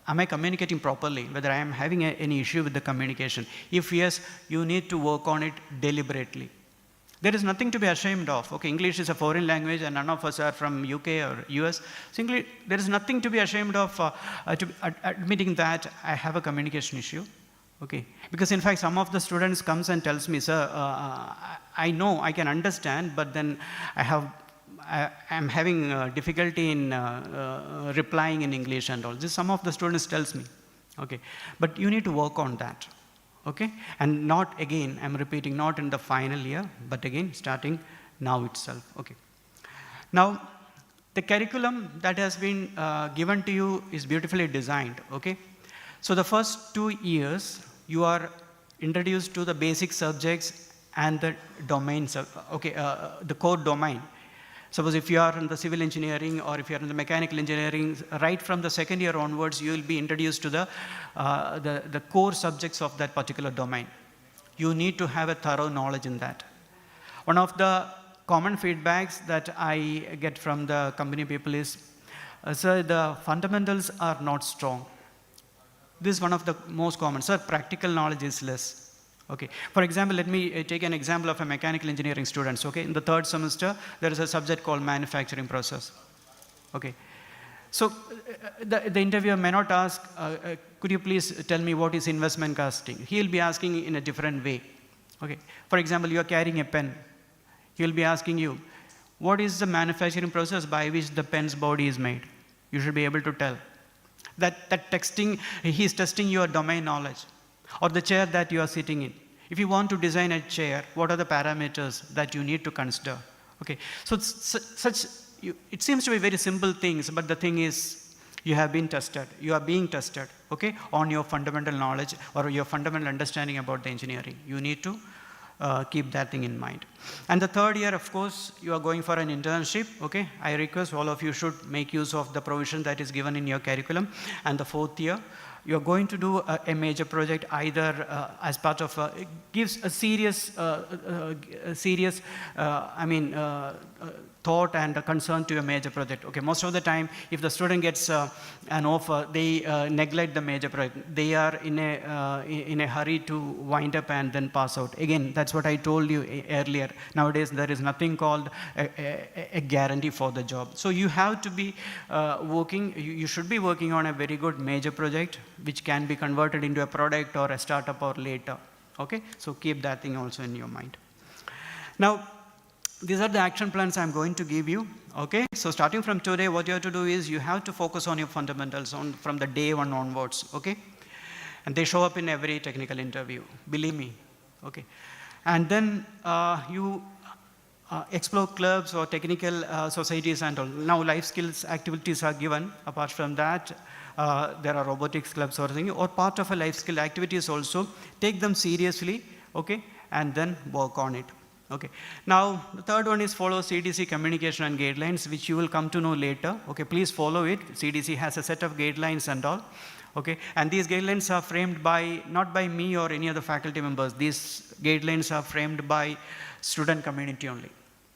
am I communicating properly, whether I am having any issue with the communication. If yes, you need to work on it deliberately. There is nothing to be ashamed of. Okay, English is a foreign language and none of us are from UK or US. Simply, there is nothing to be ashamed of admitting that I have a communication issue. Okay, because in fact some of the students comes and tells me, sir, I know I can understand, but then I'm having difficulty in replying in English and all. This some of the students tells me. Okay, but you need to work on that. Okay, and not again, I'm repeating, not in the final year, but again starting now itself. Okay, now the curriculum that has been given to you is beautifully designed. Okay, so the first 2 years you are introduced to the basic subjects and the domains of, the core domain. Suppose if you are in the civil engineering or if you are in the mechanical engineering, right from the second year onwards, you will be introduced to the core subjects of that particular domain. You need to have a thorough knowledge in that. One of the common feedbacks that I get from the company people is, sir, the fundamentals are not strong. This is one of the most common. Sir, practical knowledge is less. Okay. For example, let me take an example of a mechanical engineering student. Okay. In the third semester, there is a subject called manufacturing process. Okay. So the interviewer may not ask, could you please tell me what is investment casting? He will be asking in a different way. Okay. For example, you are carrying a pen. He will be asking you, what is the manufacturing process by which the pen's body is made? You should be able to tell. That texting, he is testing your domain knowledge. Or the chair that you are sitting in. If you want to design a chair, what are the parameters that you need to consider? Okay, so it seems to be very simple things, but the thing is, you have been tested, you are being tested, okay, on your fundamental knowledge or your fundamental understanding about the engineering. You need to keep that thing in mind. And the third year, of course, you are going for an internship, okay. I request all of you should make use of the provision that is given in your curriculum. And the fourth year, you are going to do a major project either as part of, it gives a serious, thought and a concern to a major project. Okay, most of the time, if the student gets an offer, they neglect the major project. They are in a hurry to wind up and then pass out. Again, that's what I told you earlier. Nowadays, there is nothing called a guarantee for the job. So you have to be working, you should be working on a very good major project, which can be converted into a product or a startup or later. Okay, so keep that thing also in your mind. Now, these are the action plans I'm going to give you. Okay, so starting from today, what you have to do is you have to focus on your fundamentals from the day one onwards. Okay, and they show up in every technical interview. Believe me. Okay, and then you explore clubs or technical societies and all. Now, life skills activities are given. Apart from that, there are robotics clubs or something, or part of a life skill activities also. Take them seriously. Okay, and then work on it. Okay. Now, the third one is follow CDC communication and guidelines, which you will come to know later. Okay, please follow it. CDC has a set of guidelines and all. Okay, and these guidelines are framed by, not by me or any other faculty members. These guidelines are framed by student community only.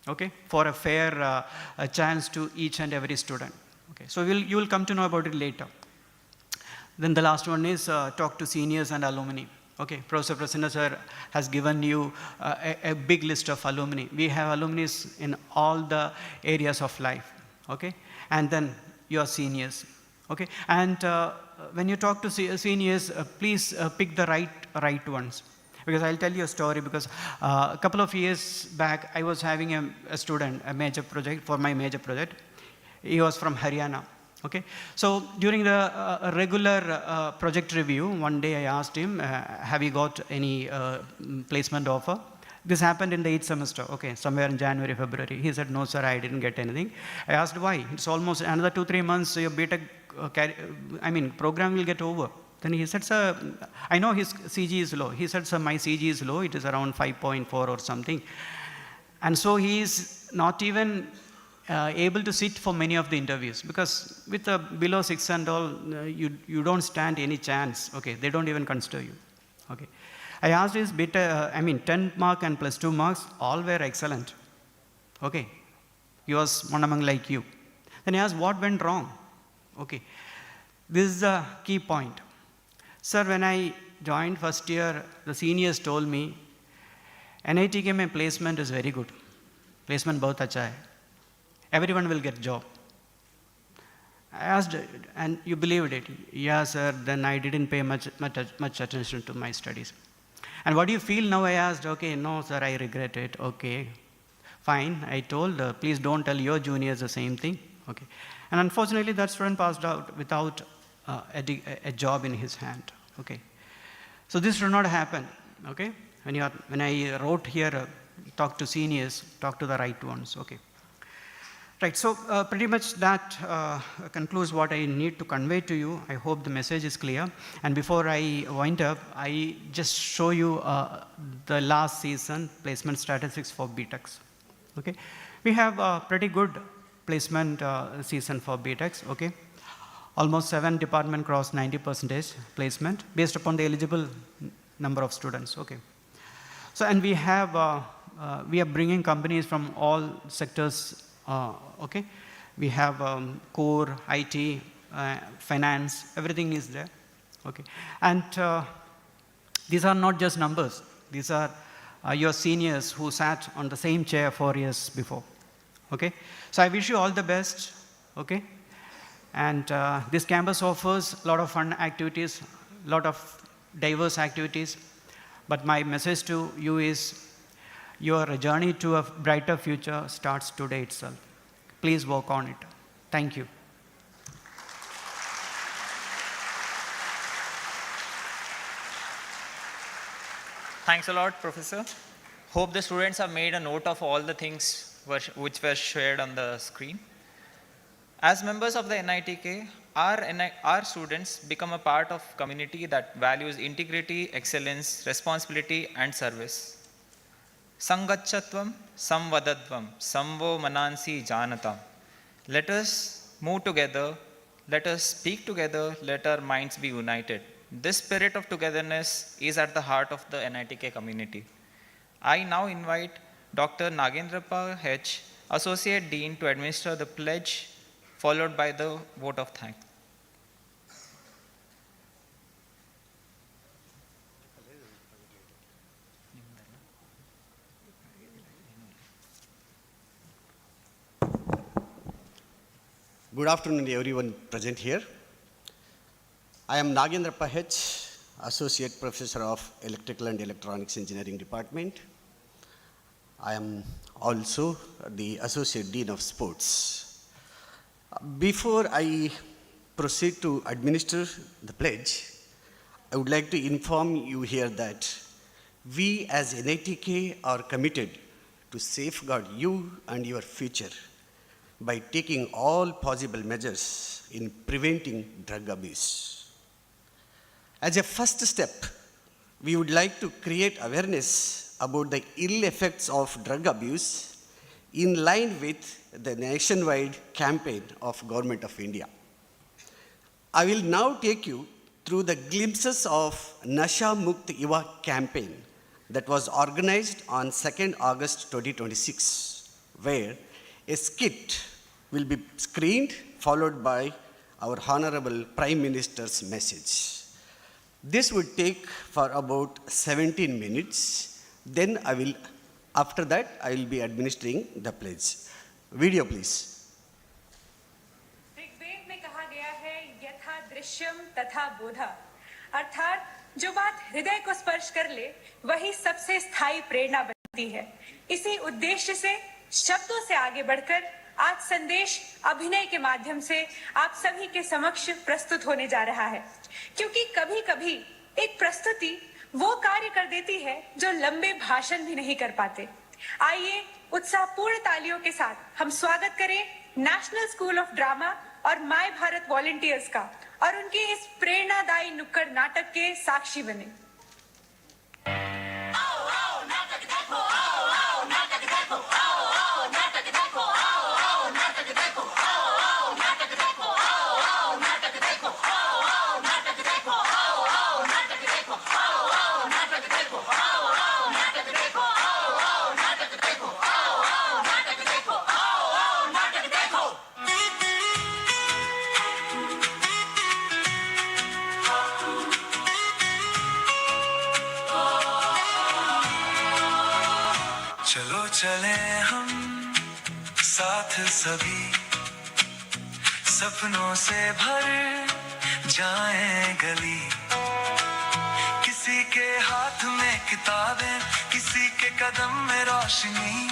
Okay, for a fair chance to each and every student. Okay, so you will come to know about it later. Then the last one is talk to seniors and alumni. Okay, Professor Prasanna sir has given you a big list of alumni. We have alumni in all the areas of life. Okay, and then your seniors. Okay, and when you talk to seniors, please pick the right ones. Because I'll tell you a story. Because a couple of years back, I was having a student, a major project for my major project. He was from Haryana. Okay, so during the regular project review, one day I asked him, have you got any placement offer? This happened in the 8th semester, okay, somewhere in January, February. He said, no, sir, I didn't get anything. I asked why. It's almost another 2-3 months, your BTech program will get over. Then he said, sir, I know his CG is low. He said, sir, my CG is low. It is around 5.4 or something. And so he is not even able to sit for many of the interviews, because with below 6 and all, you don't stand any chance. Okay, they don't even consider you. Okay. I asked his 10 mark and plus 2 marks, all were excellent. Okay. He was one among like you. Then he asked, what went wrong? Okay. This is the key point. Sir, when I joined first year, the seniors told me, NITK mein placement is very good. Placement bahut acha hai. Everyone will get job. I asked, and you believed it? Yeah, sir. Then I didn't pay much attention to my studies. And what do you feel now? I asked. Okay, no, sir, I regret it. Okay, fine. I told, please don't tell your juniors the same thing. Okay. And unfortunately, that student passed out without a job in his hand. Okay. So this should not happen. Okay. When I wrote here, talk to seniors, talk to the right ones. Okay. Right, so pretty much that concludes what I need to convey to you. I hope the message is clear. And before I wind up, I just show you the last season placement statistics for BTechs. Okay, we have a pretty good placement season for BTechs. Okay, almost 7 departments crossed 90% placement based upon the eligible number of students. Okay, so and we are bringing companies from all sectors. Okay, we have core, IT, finance, everything is there. Okay, and these are not just numbers. These are your seniors who sat on the same chair 4 years before. Okay, so I wish you all the best. Okay, and this campus offers a lot of fun activities, a lot of diverse activities. But my message to you is, your journey to a brighter future starts today itself. Please work on it. Thank you. Thanks a lot, Professor. Hope the students have made a note of all the things which were shared on the screen. As members of the NITK, our students become a part of a community that values integrity, excellence, responsibility, and service. Sangachatvam, samvadadvam, samvo manansi janatam. Let us move together, let us speak together, let our minds be united. This spirit of togetherness is at the heart of the NITK community. I now invite Dr. Nagendrappa H., Associate Dean, to administer the pledge, followed by the vote of thanks. Good afternoon, everyone present here. I am Nagendrappa H., Associate Professor of Electrical and Electronics Engineering Department. I am also the Associate Dean of Sports. Before I proceed to administer the pledge, I would like to inform you here that we as NITK are committed to safeguard you and your future by taking all possible measures in preventing drug abuse. As a first step, we would like to create awareness about the ill effects of drug abuse in line with the nationwide campaign of Government of India. I will now take you through the glimpses of Nasha Mukt Yuva campaign that was organized on 2nd August 2026, where a skit will be screened, followed by our Honorable Prime Minister's message. This would take for about 17 minutes. Then after that, I will be administering the pledge. Video, please. Rigveda में कहा गया है यथा दृश्यम तथा बोधा, अर्थात जो बात हृदय को स्पर्श कर ले वही सबसे स्थायी प्रेरणा बनती है। इसी उद्देश्य से शब्दों से आगे बढ़कर आज संदेश अभिनय के माध्यम से आप सभी के समक्ष प्रस्तुत होने जा रहा है, क्योंकि कभी-कभी एक प्रस्तुति वो कार्य कर देती है जो लंबे भाषण भी नहीं कर पाते। आइए उत्साहपूर्ण तालियों के साथ हम स्वागत करें नेशनल स्कूल ऑफ ड्रामा और माय भारत वॉलंटियर्स का और उनके इस प्रेरणादायी नुक्कड़ नाटक के साक्षी बने। चलो चले हम साथ सभी, सपनों से भर जाएं गली। किसी के हाथ में किताबें, किसी के कदम में रोशनी,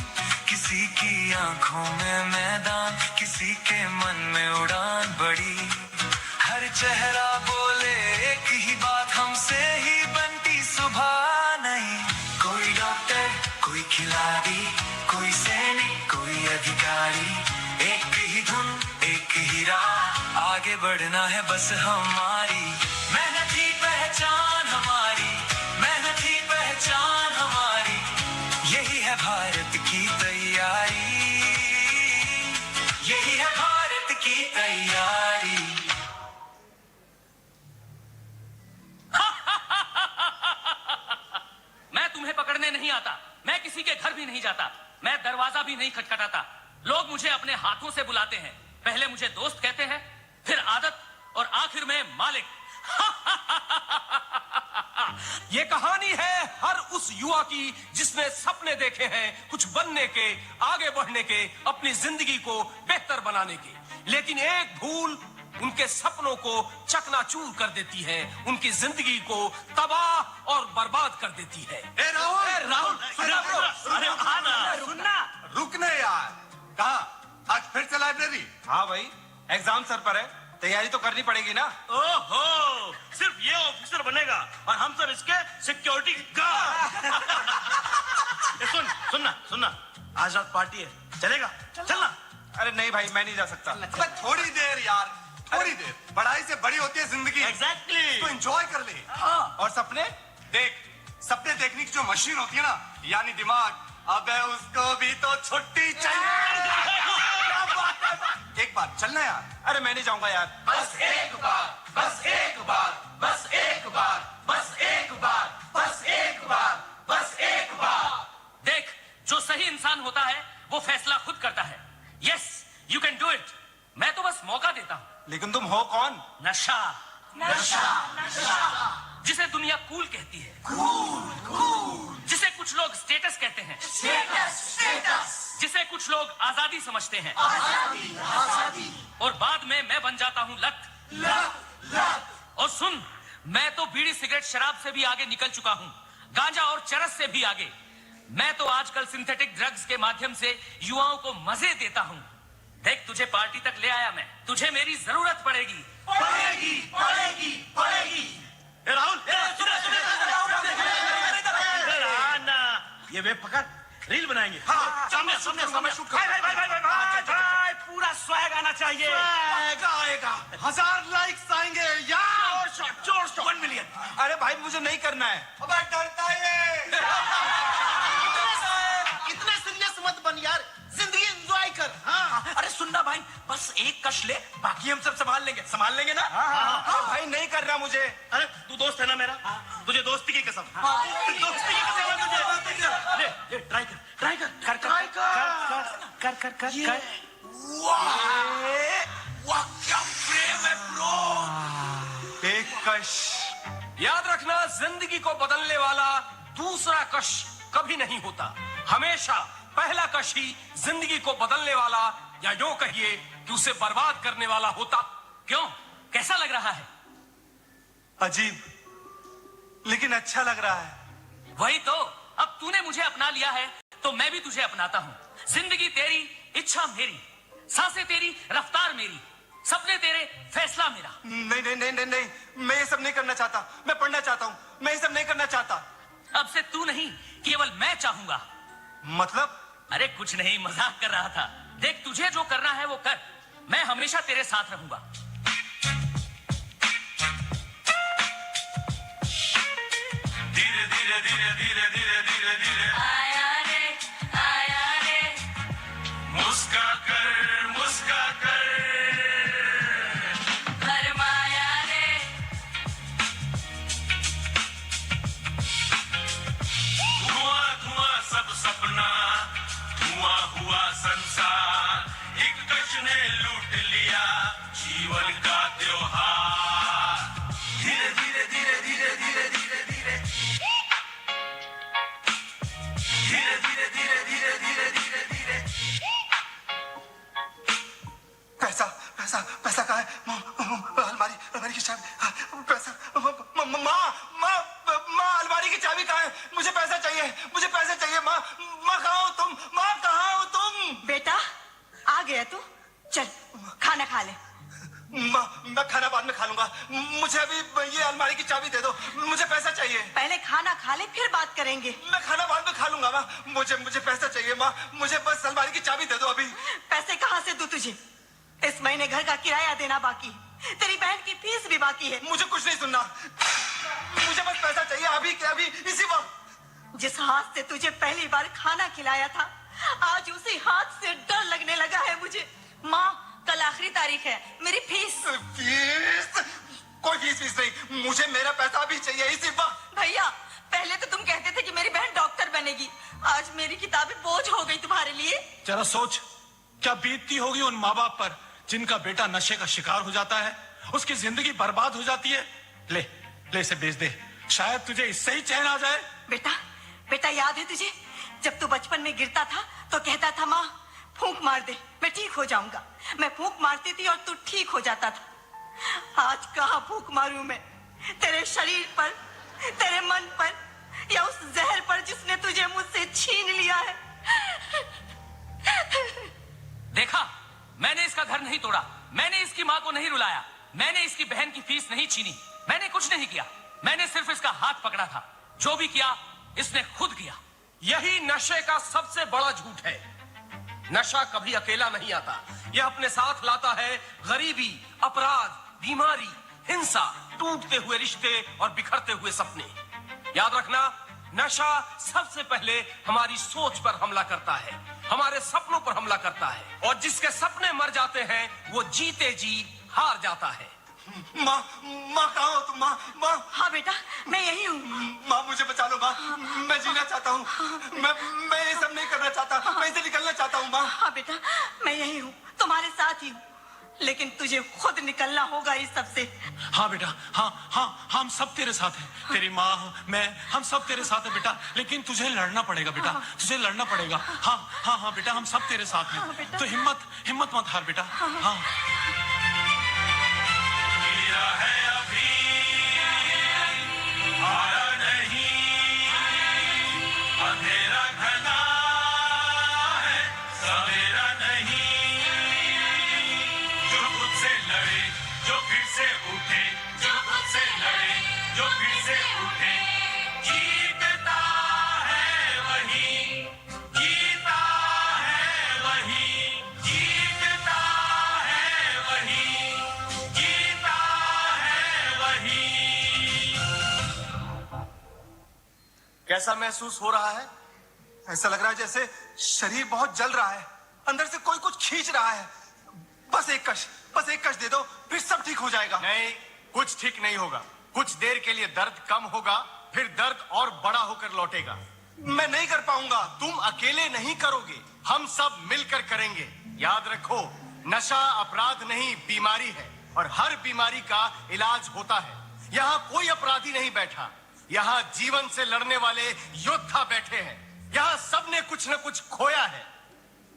किसी की आंखों में मैदान, किसी के मन में उड़ान बड़ी। हर चेहरा बोले एक ही बात, हमसे ही बनती सुबह नहीं। कोई डॉक्टर, कोई खिलाड़ी, कोई सैनिक, कोई अधिकारी, एक ही धुन एक ही राह, आगे बढ़ना है बस हमारी। मेहनत ही पहचान हमारी, मेहनत ही पहचान हमारी, यही है भारत की तैयारी, यही है भारत की तैयारी। मैं तुम्हें पकड़ने नहीं आता, मैं किसी के घर भी नहीं जाता, मैं दरवाजा भी नहीं खटखटाता। लोग मुझे अपने हाथों से बुलाते हैं, पहले मुझे दोस्त कहते हैं, फिर आदत और आखिर में मालिक। ये कहानी है हर उस युवा की जिसने सपने देखे हैं कुछ बनने के, आगे बढ़ने के, अपनी जिंदगी को बेहतर बनाने के, लेकिन एक भूल उनके सपनों को चकनाचूर कर देती है, उनकी जिंदगी को तबाह और बर्बाद कर देती है। राहुल अरे आना, सुनना, रुकने यार। कहाँ? आज फिर से लाइब्रेरी? हाँ भाई, एग्जाम सर पर है, तैयारी तो करनी पड़ेगी ना। ओहो, सिर्फ ये ऑफिसर बनेगा और हम सब इसके सिक्योरिटी गार्ड। सुनना, आज रात पार्टी है, चलेगा? चलना। अरे नहीं भाई, मैं नहीं जा सकता। थोड़ी देर यार, थोड़ी देर। पढ़ाई से बड़ी होती है जिंदगी। एग्जैक्टली। तो एंजॉय कर ले। और सपने देख, सपने देखने की जो मशीन होती है ना, यानी दिमाग, अबे उसको भी तो छुट्टी चाहिए। एक बार चलना यार। अरे मैं नहीं जाऊंगा यार। बस एक बार, बस एक बार, बस एक बार, बस एक बार, बस एक बार, बस एक बार। देख, जो सही इंसान होता है वो फैसला खुद करता है। Yes, you can do it. मैं तो बस मौका देता हूं। लेकिन तुम हो कौन? नशा, नशा, नशा, जिसे दुनिया कूल कहती है, कूल, जिसे कुछ लोग स्टेटस कहते हैं, स्टेटस, जिसे कुछ लोग आजादी समझते हैं, आजादी, आजादी। और बाद में मैं बन जाता हूं लत। और सुन, मैं तो बीड़ी सिगरेट शराब से भी आगे निकल चुका हूं, गांजा और चरस से भी आगे। मैं तो आजकल सिंथेटिक ड्रग्स के माध्यम से युवाओं को मजे देता हूं। देख, तुझे पार्टी तक ले आया मैं, तुझे मेरी जरूरत पड़ेगी। राहुल, ये वे पकड़, रील बनाएंगे। हाँ, सामने शूट कर। भाई, पूरा स्वैग आना चाहिए। स्वैग आएगा, 1000 लाइक्स आएंगे यार। जोर 1 मिलियन। अरे भाई, मुझे नहीं करना है। अबे डरता है। इतने सीरियस मत बन यार, जिंदगी एंजॉय कर। हाँ। अरे सुनना भाई, बस एक कश ले, बाकी हम सब संभाल लेंगे ना। हाँ। भाई नहीं करना मुझे। अरे तू दोस्त है ना मेरा, तुझे दोस्ती की कसम। दोस्ती की कसम है तुझे। ले, ट्राई कर। वाह, क्या प्रेम है ब्रो। एक कश। याद रखना, जिंदगी को बदलने वाला दूसरा कश कभी नहीं होता। हमेशा पहला कश ही जिंदगी को बदलने वाला, या यूं कहिए कि उसे बर्बाद करने वाला होता। क्यों, कैसा लग रहा है? अजीब, लेकिन अच्छा लग रहा है। वही तो, अब तूने मुझे अपना लिया है तो मैं भी तुझे अपनाता हूं। जिंदगी तेरी, इच्छा मेरी, सांसें तेरी, रफ्तार मेरी। सपने तेरे, फैसला मेरा। नहीं नहीं नहीं नहीं नहीं, मैं ये सब नहीं करना चाहता, मैं पढ़ना चाहता हूँ, मैं ये सब नहीं करना चाहता। अब से तू नहीं, केवल मैं चाहूंगा। मतलब? अरे कुछ नहीं, मजाक कर रहा था। देख, तुझे जो करना है वो कर, मैं हमेशा तेरे साथ रहूंगा। धीरे धीरे धीरे धीरे धीरे धीरे धीरे आया रे मुस्का कर भरमाया रे धुआं धुआं सब सपना धुआं हुआ संसार एक कश ने लूट लिया जीवन का त्योहार धीरे धीरे धीरे धीरे धीरे धीरे धीरे धीरे धीरे धीरे धीरे धीरे धीरे धीरे पैसा पैसा पैसा कहाँ है? अलमारी की चाबी, पैसा, माँ अलमारी की चाबी कहाँ है? मुझे पैसा चाहिए, माँ कहाँ हो तुम? बेटा आ गया तू, चल खाना खा ले। माँ मैं खाना बाद में खा लूंगा, मुझे अभी ये अलमारी की चाबी दे दो, मुझे पैसा चाहिए। पहले खाना खा ले फिर बात करेंगे। मैं खाना बाद में खा लूंगा माँ, मुझे पैसा चाहिए माँ, मुझे बस अलमारी की चाबी दे दो अभी। पैसे कहाँ से दूं तुझे? इस महीने घर का किराया देना बाकी, तेरी बहन की फीस भी बाकी है। मुझे कुछ नहीं सुनना, मुझे बस पैसा चाहिए अभी के अभी, इसी वक्त। जिस हाथ से तुझे पहली बार खाना खिलाया था, आज उसी हाथ से डर लगने लगा है मुझे। माँ कल आखिरी तारीख है, मेरी फीस। कोई फीस नहीं, मुझे मेरा पैसा भी चाहिए इसी वक्त। भैया पहले तो तुम कहते थे कि मेरी बहन डॉक्टर बनेगी, आज मेरी किताबें बोझ हो गई तुम्हारे लिए। जरा सोच, क्या बीतती होगी उन माँ बाप पर जिनका बेटा नशे का शिकार हो जाता है, उसकी जिंदगी बर्बाद हो जाती है। ले इसे बेच दे, शायद तुझे इससे ही चैन आ जाए। बेटा याद है तुझे, जब तू बचपन में गिरता था तो कहता था माँ फूंक मार दे, मैं ठीक हो जाऊंगा। मैं फूंक मारती थी और तू ठीक हो जाता था। आज कहाँ फूंक मारूं मैं? तेरे शरीर पर, तेरे मन पर, या उस जहर पर जिसने तुझे मुझसे छीन लिया है। देखा, मैंने इसका घर नहीं तोड़ा, मैंने इसकी माँ को नहीं रुलाया, मैंने इसकी बहन की फीस नहीं छीनी, मैंने कुछ नहीं किया, मैंने सिर्फ इसका हाथ पकड़ा था। जो भी किया इसने खुद किया। यही नशे का सबसे बड़ा झूठ है। नशा कभी अकेला नहीं आता, यह अपने साथ लाता है गरीबी, अपराध, बीमारी, हिंसा, टूटते हुए रिश्ते और बिखरते हुए सपने। याद रखना, नशा सबसे पहले हमारी सोच पर हमला करता है, हमारे सपनों पर हमला करता है, और जिसके सपने मर जाते हैं वो जीते जी हार जाता है। माँ कहाँ हो तुम? माँ। हाँ बेटा मैं यही हूँ। माँ मुझे बचा लो माँ, मैं जीना चाहता हूँ, मैं ये सब नहीं करना चाहता, मैं इसे निकलना चाहता हूँ माँ। हाँ बेटा मैं यही हूँ, तुम्हारे साथ ही हूँ, लेकिन तुझे खुद निकलना होगा इस सब से। हाँ बेटा, हाँ हम सब तेरे साथ हैं, तेरी माँ, मैं, हम सब तेरे साथ हैं बेटा, लेकिन तुझे लड़ना पड़ेगा बेटा, तुझे लड़ना पड़ेगा। हाँ बेटा, हम सब तेरे साथ हैं, तो हिम्मत मत हार बेटा। हाँ है अभी हारा नहीं, अंधेरा घना है सवेरा नहीं, जो खुद से लड़े, जो फिर से उठे, जो खुद से लड़े, जो फिर से उठे, जीतता है वही, जीता है वही, जीतता है वही, जीता है वही। कैसा महसूस हो रहा है? ऐसा लग रहा है जैसे शरीर बहुत जल रहा है, अंदर से कोई कुछ खींच रहा है। बस एक कश दे दो, फिर सब ठीक हो जाएगा। नहीं, कुछ ठीक नहीं होगा। कुछ देर के लिए दर्द कम होगा, फिर दर्द और बड़ा होकर लौटेगा। मैं नहीं कर पाऊंगा। तुम अकेले नहीं करोगे, हम सब मिलकर करेंगे। याद रखो, नशा अपराध नहीं, बीमारी है, और हर बीमारी का इलाज होता है। यहाँ कोई अपराधी नहीं बैठा, यहाँ जीवन से लड़ने वाले योद्धा बैठे हैं। यहाँ सबने कुछ न कुछ खोया है।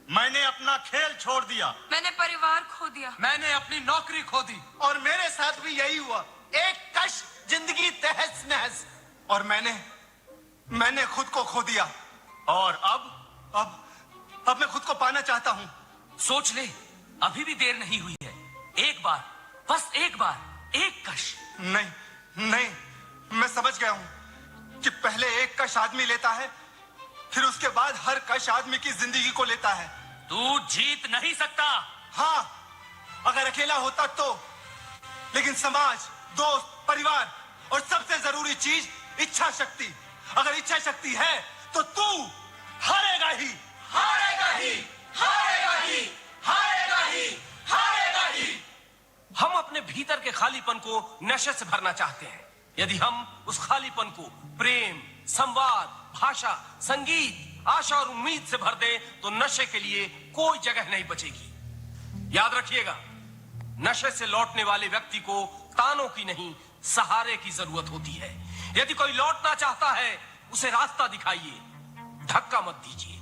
मैंने अपना खेल छोड़ दिया, मैंने परिवार खो दिया, मैंने अपनी नौकरी खो दी, और मेरे साथ भी यही हुआ। एक कश जिंदगी तहस नहस, और मैंने खुद को खो दिया। और अब मैं खुद को पाना चाहता हूँ। सोच ले, अभी भी देर नहीं हुई है। एक बार, बस एक बार, एक कश। नहीं नहीं, मैं समझ गया हूं कि पहले एक कश आदमी लेता है, फिर उसके बाद हर कश आदमी की जिंदगी को लेता है। तू जीत नहीं सकता। हाँ, अगर अकेला होता तो, लेकिन समाज, दोस्त, परिवार और सबसे जरूरी चीज इच्छा शक्ति। अगर इच्छा शक्ति है तो तू हारेगा ही, हारेगा ही, हारेगा ही, हारेगा ही, हारेगा ही। हम अपने भीतर के खालीपन को नशे से भरना चाहते हैं। यदि हम उस खालीपन को प्रेम, संवाद, भाषा, संगीत, आशा और उम्मीद से भर दें तो नशे के लिए कोई जगह नहीं बचेगी। याद रखिएगा, नशे से लौटने वाले व्यक्ति को तानों की नहीं, सहारे की जरूरत होती है। यदि कोई लौटना चाहता है, उसे रास्ता दिखाइए, धक्का मत दीजिए।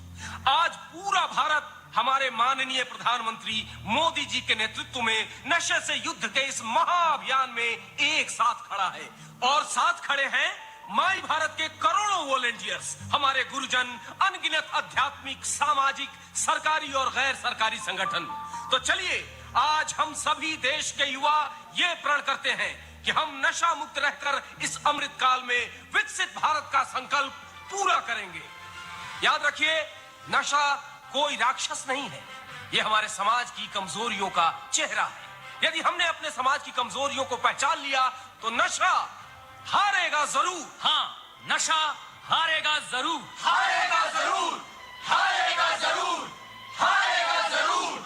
आज पूरा भारत हमारे माननीय प्रधानमंत्री मोदी जी के नेतृत्व में नशे से युद्ध के इस महाअभियान में एक साथ खड़ा है। और साथ खड़े हैं माई भारत के करोड़ों वॉलेंटियर्स, हमारे गुरुजन, अनगिनत आध्यात्मिक, सामाजिक, सरकारी और गैर सरकारी संगठन। तो चलिए आज हम सभी देश के युवा ये प्रण करते हैं कि हम नशा मुक्त रहकर इस अमृत काल में विकसित भारत का संकल्प पूरा करेंगे। याद रखिए, नशा कोई राक्षस नहीं है, ये हमारे समाज की कमजोरियों का चेहरा है। यदि हमने अपने समाज की कमजोरियों को पहचान लिया तो नशा हारेगा जरूर। हाँ, नशा हारेगा जरूर, हारेगा जरूर, हारेगा जरूर, हारेगा जरूर।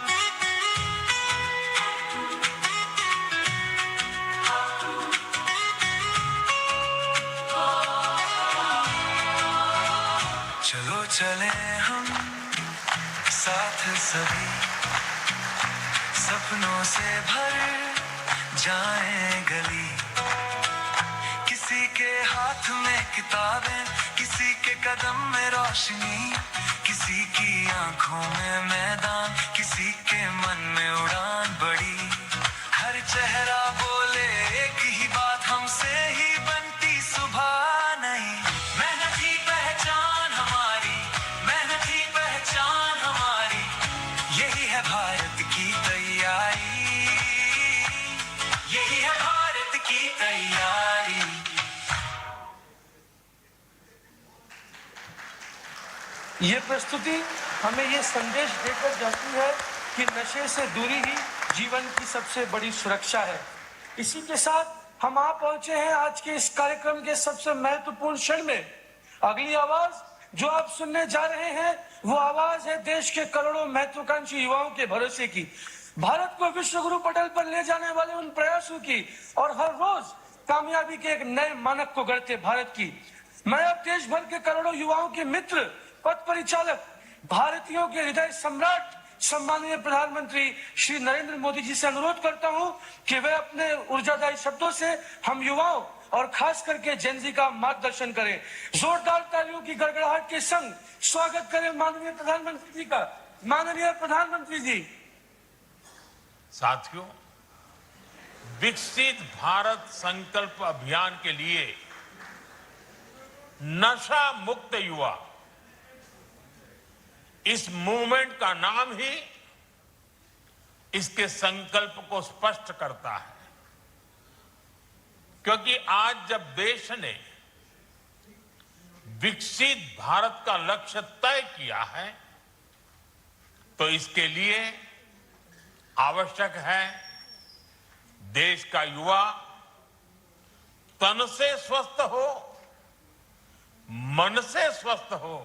चलो चले हम साथ सभी, सपनों से भर जाएं गली। किसी के हाथ में किताबें, किसी के कदम में रोशनी, किसी की आंखों में मैदान, किसी के मन में उड़ान बड़ी। हर चेहरा बोले एक ही बात, हमसे ही बनती सुबह नहीं। मेहनत ही पहचान हमारी, मेहनत ही पहचान हमारी, यही है भारत की तैयारी, यही है भारत की तैयारी। ये प्रस्तुति हमें ये संदेश देकर जाती है कि नशे से दूरी ही जीवन की सबसे बड़ी सुरक्षा है। इसी के साथ हम आ पहुंचे हैं आज के इस कार्यक्रम के सबसे महत्वपूर्ण क्षण में। अगली आवाज जो आप सुनने जा रहे हैं वो आवाज है देश के करोड़ों महत्वाकांक्षी युवाओं के भरोसे की, भारत को विश्व गुरु पटल पर ले जाने वाले उन प्रयासों की और हर रोज कामयाबी के एक नए मानक को गढ़ते भारत की। मैं अब देश भर के करोड़ों युवाओं के मित्र, पथ परिचालक, भारतीयों के हृदय सम्राट सम्माननीय प्रधानमंत्री श्री नरेंद्र मोदी जी से अनुरोध करता हूं कि वे अपने ऊर्जादायी शब्दों से हम युवाओं और खास करके जेनजी का मार्गदर्शन करें। जोरदार तालियों की गड़गड़ाहट के संग स्वागत करें माननीय प्रधानमंत्री जी का। माननीय प्रधानमंत्री जी। साथियों, विकसित भारत संकल्प अभियान के लिए नशा मुक्त युवा, इस मूवमेंट का नाम ही इसके संकल्प को स्पष्ट करता है। क्योंकि आज जब देश ने विकसित भारत का लक्ष्य तय किया है तो इसके लिए आवश्यक है देश का युवा तन से स्वस्थ हो, मन से स्वस्थ हो,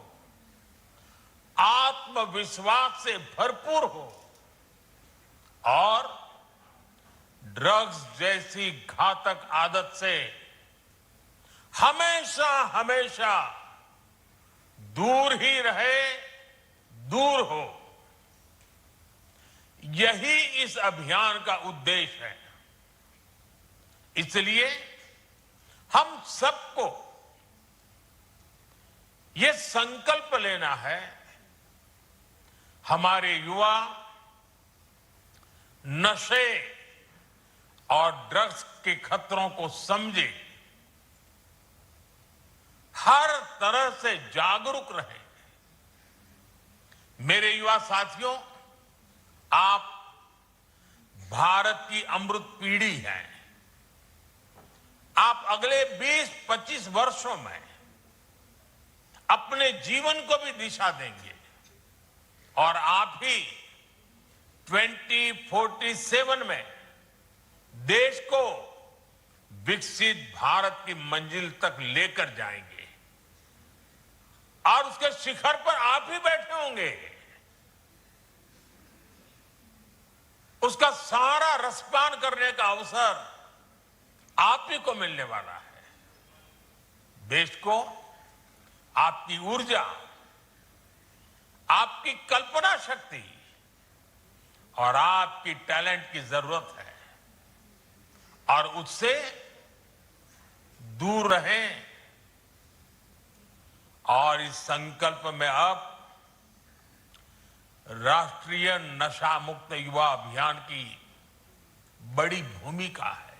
आत्मविश्वास से भरपूर हो और ड्रग्स जैसी घातक आदत से हमेशा हमेशा दूर ही रहे, दूर हो। यही इस अभियान का उद्देश्य है। इसलिए हम सबको ये संकल्प लेना है, हमारे युवा नशे और ड्रग्स के खतरों को समझे, हर तरह से जागरूक रहे। मेरे युवा साथियों, आप भारत की अमृत पीढ़ी है। आप अगले 20-25 वर्षों में अपने जीवन को भी दिशा देंगे और आप ही 2047 में देश को विकसित भारत की मंजिल तक लेकर जाएंगे और उसके शिखर पर आप ही बैठे होंगे। उसका सारा रसपान करने का अवसर आप ही को मिलने वाला है। देश को आपकी ऊर्जा, आपकी कल्पना शक्ति और आपकी टैलेंट की जरूरत है और उससे दूर रहें और इस संकल्प में अब राष्ट्रीय नशा मुक्त युवा अभियान की बड़ी भूमिका है।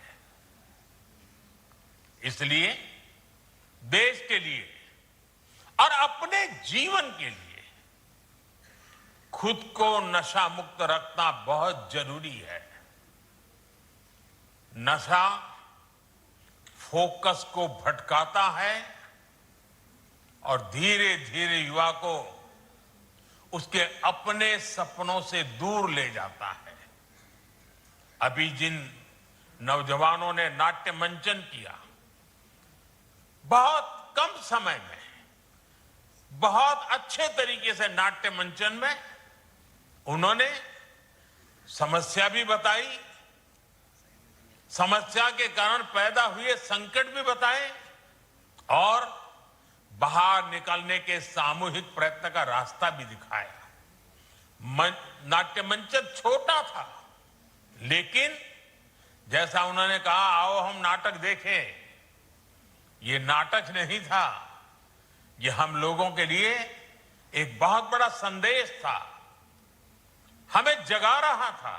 इसलिए देश के लिए और अपने जीवन के लिए खुद को नशा मुक्त रखना बहुत जरूरी है। नशा फोकस को भटकाता है और धीरे धीरे युवा को उसके अपने सपनों से दूर ले जाता है। अभी जिन नौजवानों ने नाट्य मंचन किया, बहुत कम समय में बहुत अच्छे तरीके से नाट्य मंचन में उन्होंने समस्या भी बताई, समस्या के कारण पैदा हुए संकट भी बताए और बाहर निकलने के सामूहिक प्रयत्न का रास्ता भी दिखाया। नाट्य मंचन छोटा था, लेकिन जैसा उन्होंने कहा, आओ हम नाटक देखें, ये नाटक नहीं था, ये हम लोगों के लिए एक बहुत बड़ा संदेश था, हमें जगा रहा था,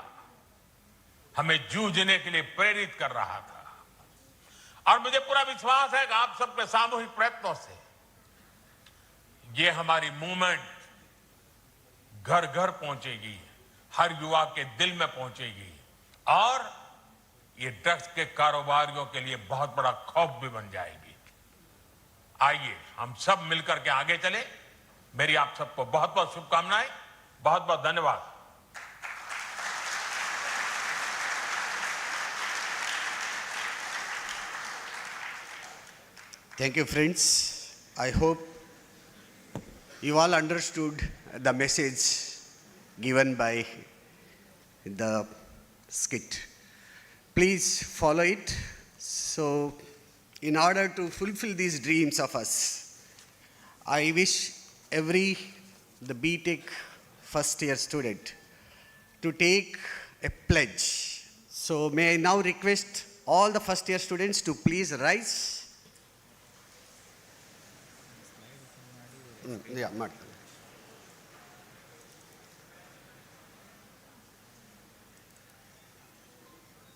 हमें जूझने के लिए प्रेरित कर रहा था। और मुझे पूरा विश्वास है कि आप सबके सामूहिक प्रयत्नों से ये हमारी मूवमेंट घर घर पहुंचेगी, हर युवा के दिल में पहुंचेगी और ये ड्रग्स के कारोबारियों के लिए बहुत बड़ा खौफ भी बन जाएगी। आइए हम सब मिलकर के आगे चले। मेरी आप सबको बहुत बहुत शुभकामनाएं, बहुत बहुत धन्यवाद। Thank you, friends. I hope you all understood the message given by the skit. Please follow it. So, in order to fulfill these dreams of us, I wish the BTech first year student to take a pledge. So, may I now request all the first year students to please rise. Yeah, Mark.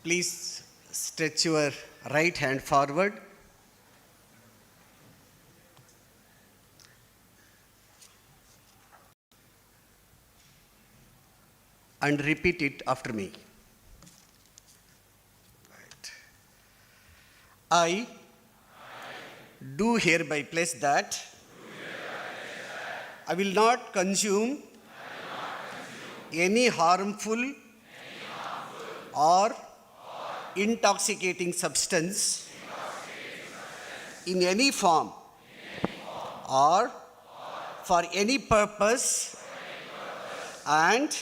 Please stretch your right hand forward. And repeat it after me. Right. I do hereby pledge that I will not consume any harmful or intoxicating substance in any form or for any purpose, and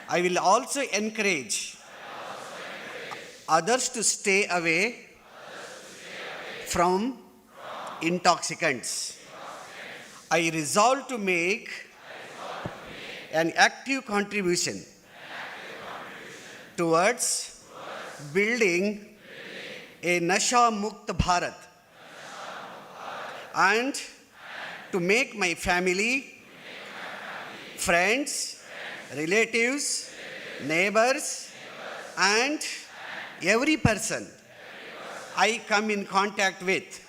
I will also encourage others to stay away from intoxicants. I resolve to make an active contribution towards building a Nasha Mukt Bharat and to make my family, friends, relatives, neighbors, and every person I come in contact with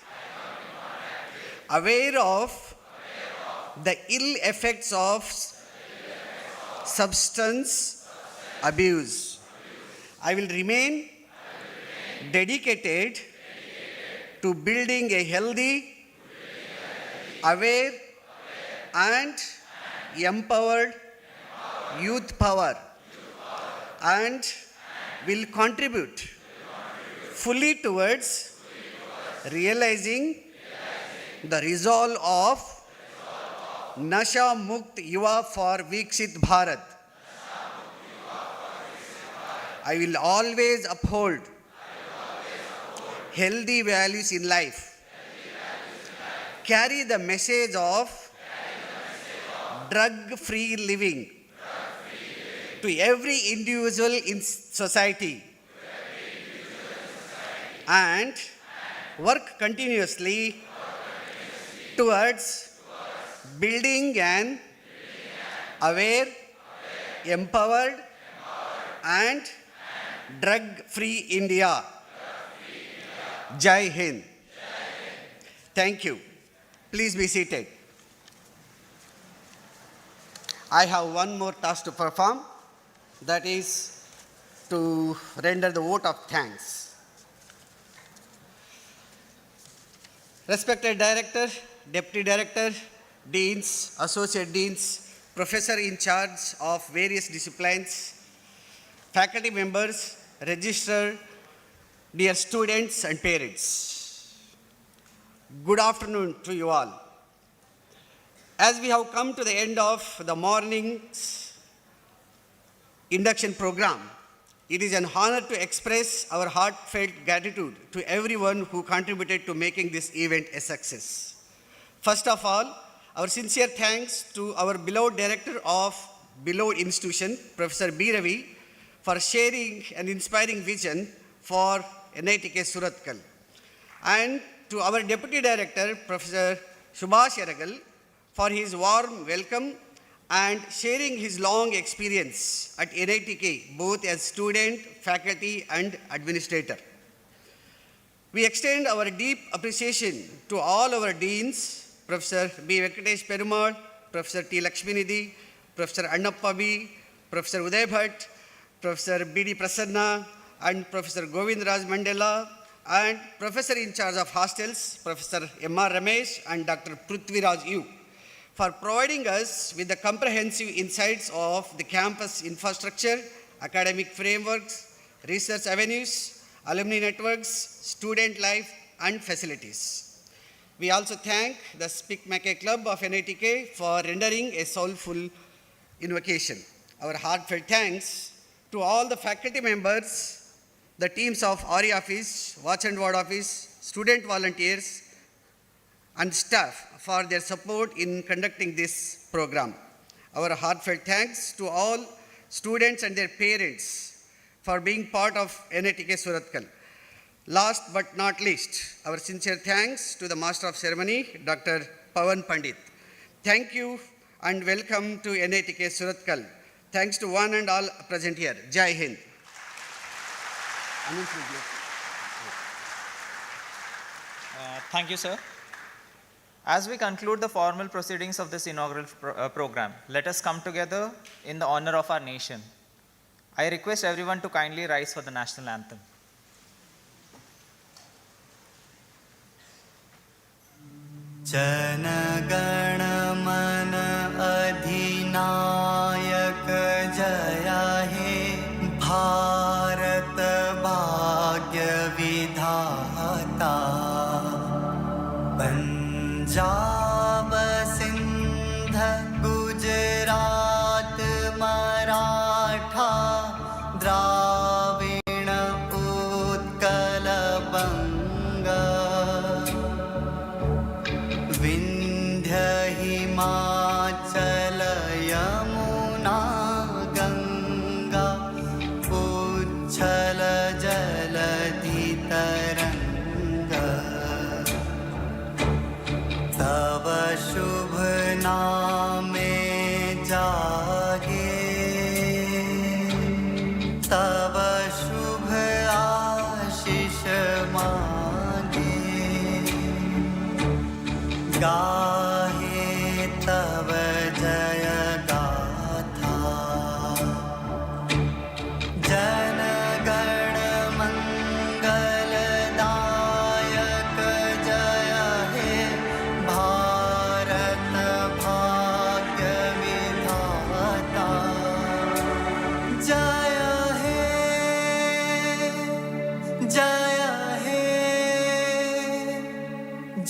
aware of the ill effects of substance abuse. I will remain dedicated to building a healthy, aware, and empowered youth power, and will contribute fully towards realizing the resolve of Nasha Mukt Yuva for Viksit Bharat. I will always uphold healthy values in life, carry the message of drug-free living to every individual in society, and work continuously towards building an aware, empowered, and drug-free India. Jai Hind. Thank you. Please be seated. I have one more task to perform, that is to render the vote of thanks. Respected Director, Deputy Director, Deans, Associate Deans, Professor in charge of various disciplines, faculty members, Registrar, dear students and parents. Good afternoon to you all. As we have come to the end of the morning's induction program, it is an honor to express our heartfelt gratitude to everyone who contributed to making this event a success. First of all, our sincere thanks to our beloved director of beloved institution, Professor B. Ravi, for sharing an inspiring vision for NITK Surathkal, and to our Deputy Director, Professor Subhash Yaragal, for his warm welcome and sharing his long experience at NITK, both as student, faculty, and administrator. We extend our deep appreciation to all our deans, Professor B. Venkatesh Perumal, Professor T. Lakshminidhi, Professor Annappa B., Professor Uday Bhatt, Professor B.D. Prasanna, and Professor Govind Raj Mandela, and Professor in charge of hostels, Professor M.R. Ramesh and Dr. Prithviraj U, for providing us with the comprehensive insights of the campus infrastructure, academic frameworks, research avenues, alumni networks, student life, and facilities. We also thank the Speak Mackay Club of NITK for rendering a soulful invocation. Our heartfelt thanks to all the faculty members, the teams of RE Office, Watch and Ward Office, student volunteers, and staff for their support in conducting this program. Our heartfelt thanks to all students and their parents for being part of NITK Surathkal. Last but not least, our sincere thanks to the Master of Ceremony, Dr. Pawan Pandit. Thank you and welcome to NITK Surathkal. Thanks to one and all present here. Jai Hind. Thank you, sir. As we conclude the formal proceedings of this inaugural program, let us come together in the honor of our nation. I request everyone to kindly rise for the national anthem. Jana Gana Mana Adhinayak Jaya He Bharat Bhagya Vidhata Punjab Sindh Gujarat Maratha Dravina Utkal Banga Vindhya Himachal Yamuna Ganga Uchchal Jaladhi Taranga Tava Shubh Name Jage Tava Shubh Ashish Mange Gahe Tav Jaya Gatha Jana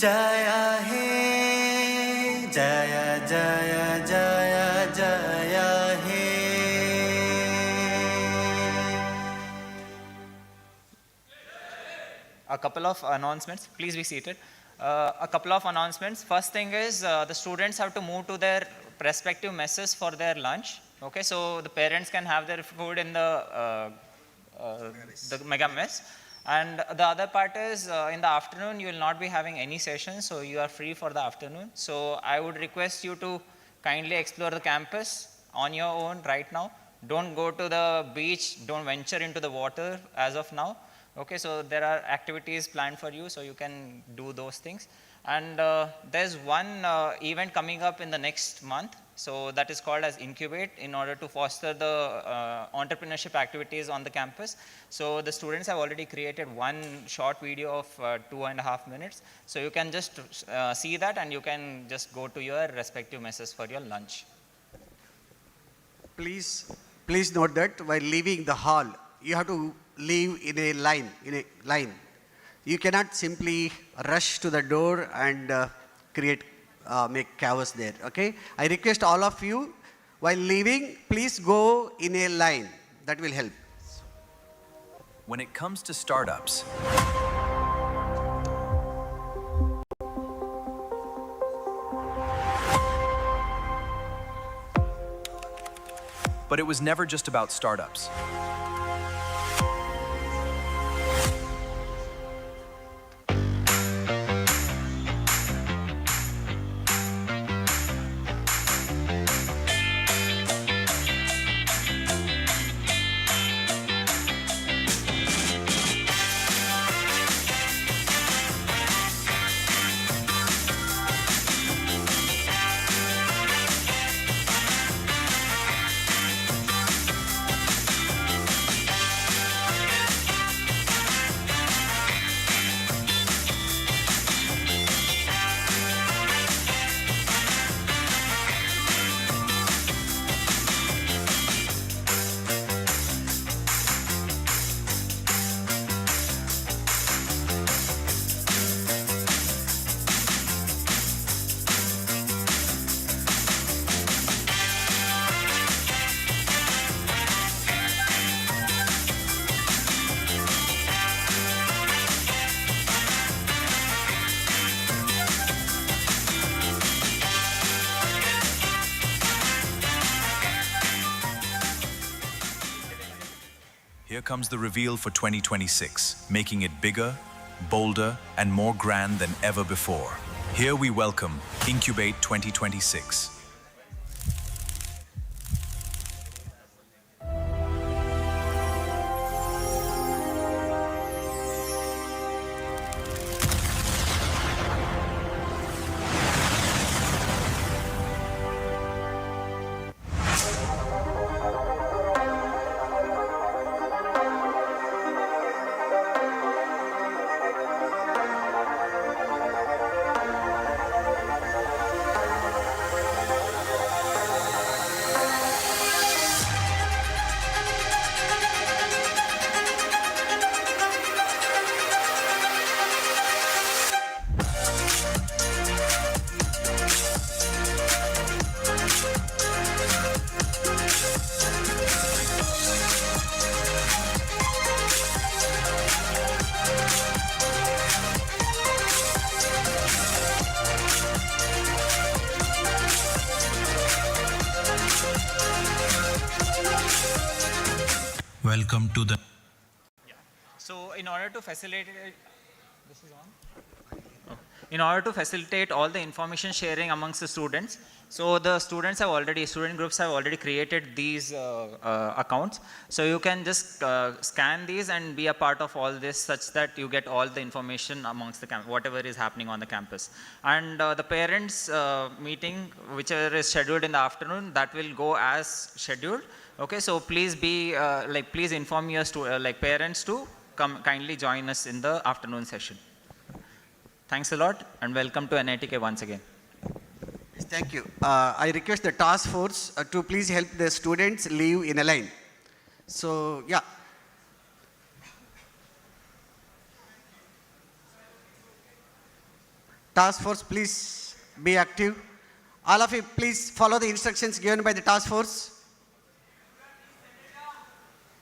jaya he jaya jaya jaya jaya he. A couple of announcements. Please be seated. A couple of announcements. First thing is the students have to move to their respective messes for their lunch. Okay, so the parents can have their food in the mega mess. And the other part is in the afternoon you will not be having any sessions, so you are free for the afternoon. So I would request you to kindly explore the campus on your own right now. Don't go to the beach, don't venture into the water as of now. Okay, so there are activities planned for you, so you can do those things. And there's one event coming up in the next month, so that is called as Incubate, in order to foster the entrepreneurship activities on the campus. So the students have already created one short video of 2.5 minutes. So you can just see that and you can just go to your respective messes for your lunch. Please note that while leaving the hall, you have to leave in a line, You cannot simply rush to the door and make chaos there, okay? I request all of you, while leaving, please go in a line. That will help. When it comes to startups, but it was never just about startups. Here comes the reveal for 2026, making it bigger, bolder, and more grand than ever before. Here we welcome Incubate 2026. Welcome to the... So in order to facilitate, this is on? Oh. In order to facilitate all the information sharing amongst the students, so the student groups have already created these accounts. So you can just scan these and be a part of all this such that you get all the information amongst the whatever is happening on the campus. And the parents meeting, whichever is scheduled in the afternoon, that will go as scheduled. Okay, so please be please inform your parents to kindly join us in the afternoon session. Thanks a lot and welcome to NITK once again. Thank you. I request the task force to please help the students leave in a line. So, yeah. Task force, please be active. All of you, please follow the instructions given by the task force.